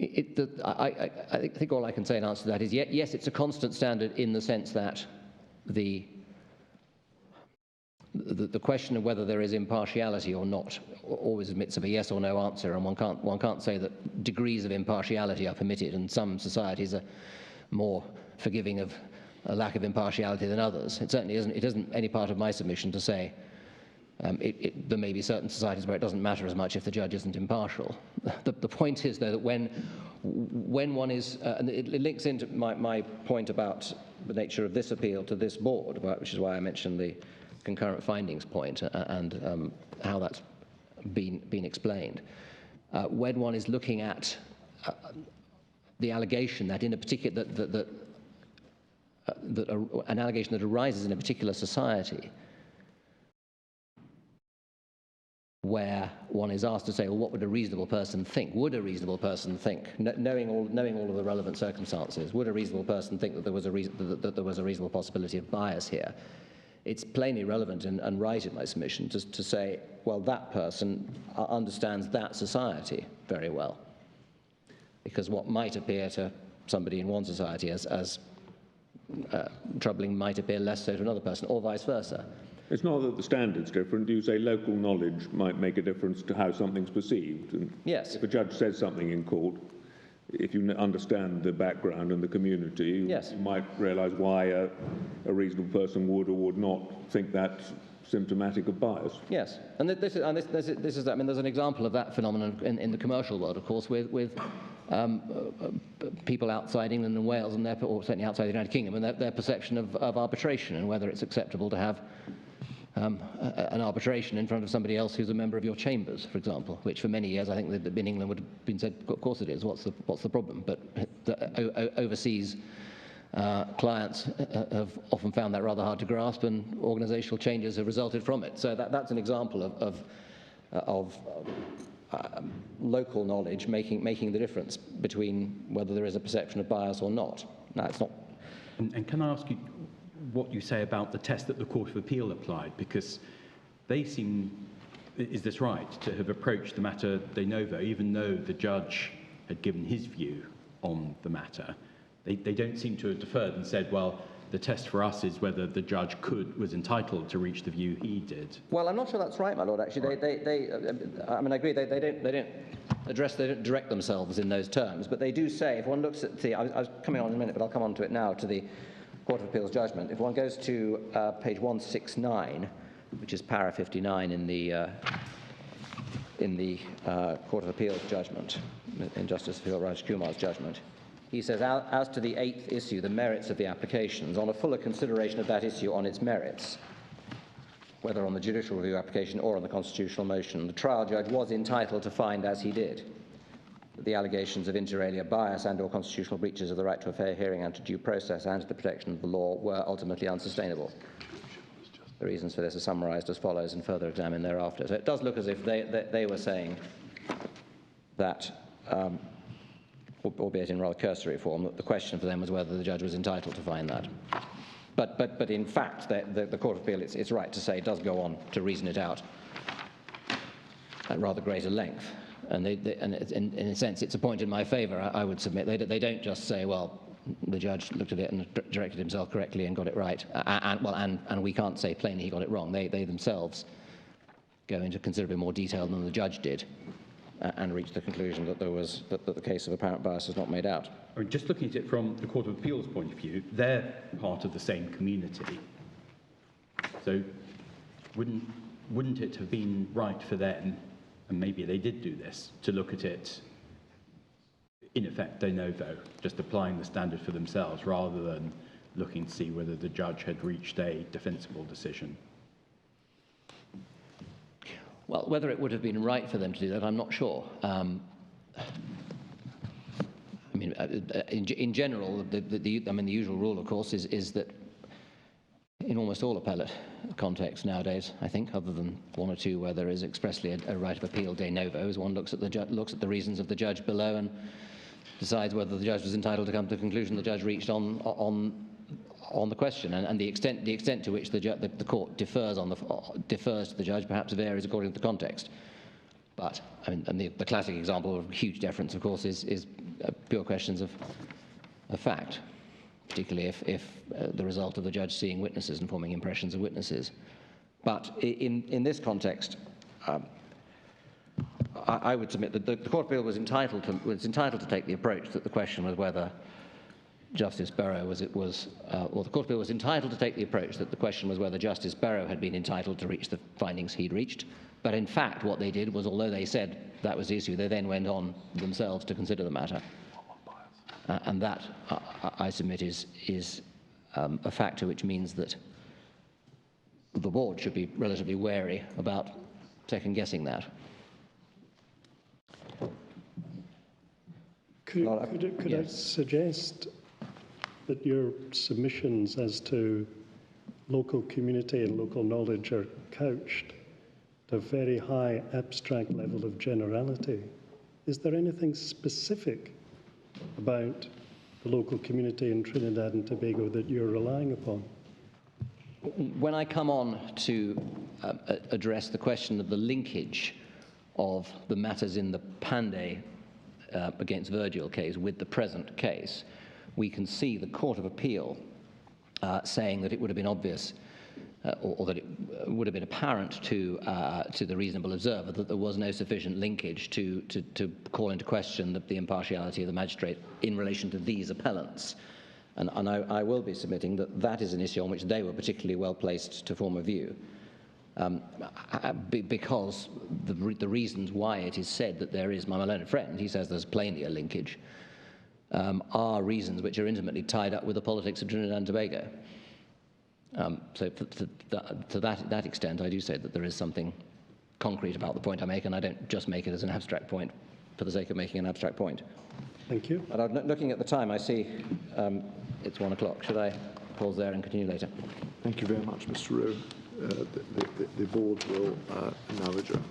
I think all I can say in answer to that is yes, it's a constant standard in the sense that the question of whether there is impartiality or not always admits of a yes or no answer, and one can't say that degrees of impartiality are permitted, and some societies are more forgiving of a lack of impartiality than others. It certainly isn't. It isn't any part of my submission to say there may be certain societies where it doesn't matter as much if the judge isn't impartial. The point is, though, that when one is, and it links into my point about the nature of this appeal to this board, which is why I mentioned the concurrent findings point and how that's been explained. When one is looking at the allegation that in a particular an allegation that arises in a particular society, where one is asked to say, well, what would a reasonable person think? Would a reasonable person think, knowing all of the relevant circumstances, would a reasonable person think that there was a reasonable possibility of bias here? It's plainly relevant and right in my submission to say, well, that person understands that society very well. Because what might appear to somebody in one society as troubling might appear less so to another person, or vice versa. It's not that the standard's different. You say local knowledge might make a difference to how something's perceived. And Yes. if a judge says something in court, if you understand the background and the community, Yes. you might realise why a reasonable person would or would not think that's symptomatic of bias. Yes, and this is I mean, there's an example of that phenomenon in the commercial world, of course, with people outside England and Wales, and or certainly outside the United Kingdom, and their perception of arbitration and whether it's acceptable to have an arbitration in front of somebody else who's a member of your chambers, for example, which for many years I think that in England would have been said, of course it is, what's the problem? But overseas clients have often found that rather hard to grasp, and organisational changes have resulted from it. So that's an example of local knowledge making the difference between whether there is a perception of bias or not. No, it's not. And can I ask you what you say about the test that the Court of Appeal applied? Because they seem, is this right, to have approached the matter de novo, even though the judge had given his view on the matter. They don't seem to have deferred and said, well, the test for us is whether the judge was entitled to reach the view he did. Well, I'm not sure that's right, my lord. Actually, I mean, I agree. They don't direct themselves in those terms, but they do say. If one looks at the, I was coming on in a minute, but I'll come on to it now, to the Court of Appeal's judgment. If one goes to page 169, which is para 59 in the Court of Appeal's judgment, in Justice Phil Raj Kumar's judgment. He says, as to the 8th issue, the merits of the applications, on a fuller consideration of that issue on its merits, whether on the judicial review application or on the constitutional motion, the trial judge was entitled to find, as he did, that the allegations of inter alia bias and or constitutional breaches of the right to a fair hearing and to due process and to the protection of the law were ultimately unsustainable. The reasons for this are summarised as follows and further examined thereafter. So it does look as if they were saying that albeit in rather cursory form, that the question for them was whether the judge was entitled to find that. But in fact, the Court of Appeal, it's right to say, does go on to reason it out at rather greater length. And in a sense, it's a point in my favour, I would submit. They don't just say, well, the judge looked at it and directed himself correctly and got it right, and we can't say plainly he got it wrong. They themselves go into considerably more detail than the judge did, and reach the conclusion that that the case of apparent bias is not made out. I mean, just looking at it from the Court of Appeal's point of view, they're part of the same community. So wouldn't it have been right for them, and maybe they did do this, to look at it in effect de novo, just applying the standard for themselves rather than looking to see whether the judge had reached a defensible decision? Well, whether it would have been right for them to do that, I'm not sure. I mean, in general, the usual rule, of course, is that in almost all appellate contexts nowadays, I think, other than one or two where there is expressly a right of appeal de novo, as one looks at the reasons of the judge below and decides whether the judge was entitled to come to the conclusion the judge reached on the question, and the extent to which the court defers to the judge perhaps varies according to the context. But I mean, and the classic example of huge deference, of course, is pure questions of fact, particularly if the result of the judge seeing witnesses and forming impressions of witnesses. But in this context, I would submit that the Court of Appeal was entitled to take the approach that the question was whether Justice Barrow the Court of Appeal was entitled to take the approach that the question was whether Justice Barrow had been entitled to reach the findings he'd reached. But in fact, what they did was, although they said that was the issue, they then went on themselves to consider the matter. And that, I submit, is a factor which means that the board should be relatively wary about second-guessing that. Could I suggest that your submissions as to local community and local knowledge are couched at a very high abstract level of generality? Is there anything specific about the local community in Trinidad and Tobago that you're relying upon? When I come on to address the question of the linkage of the matters in the Pandey against Virgil case with the present case, we can see the Court of Appeal saying that it would have been obvious or that it would have been apparent to the reasonable observer that there was no sufficient linkage to call into question the impartiality of the magistrate in relation to these appellants. And I will be submitting that that is an issue on which they were particularly well placed to form a view. Because the reasons why it is said that there is, my learned friend, he says there's plainly a linkage, are reasons which are intimately tied up with the politics of Trinidad and Tobago. So to that extent, I do say that there is something concrete about the point I make, and I don't just make it as an abstract point for the sake of making an abstract point. Thank you. But looking at the time, I see it's 1 o'clock. Should I pause there and continue later? Thank you very much, Mr. Rowe. The board will now adjourn.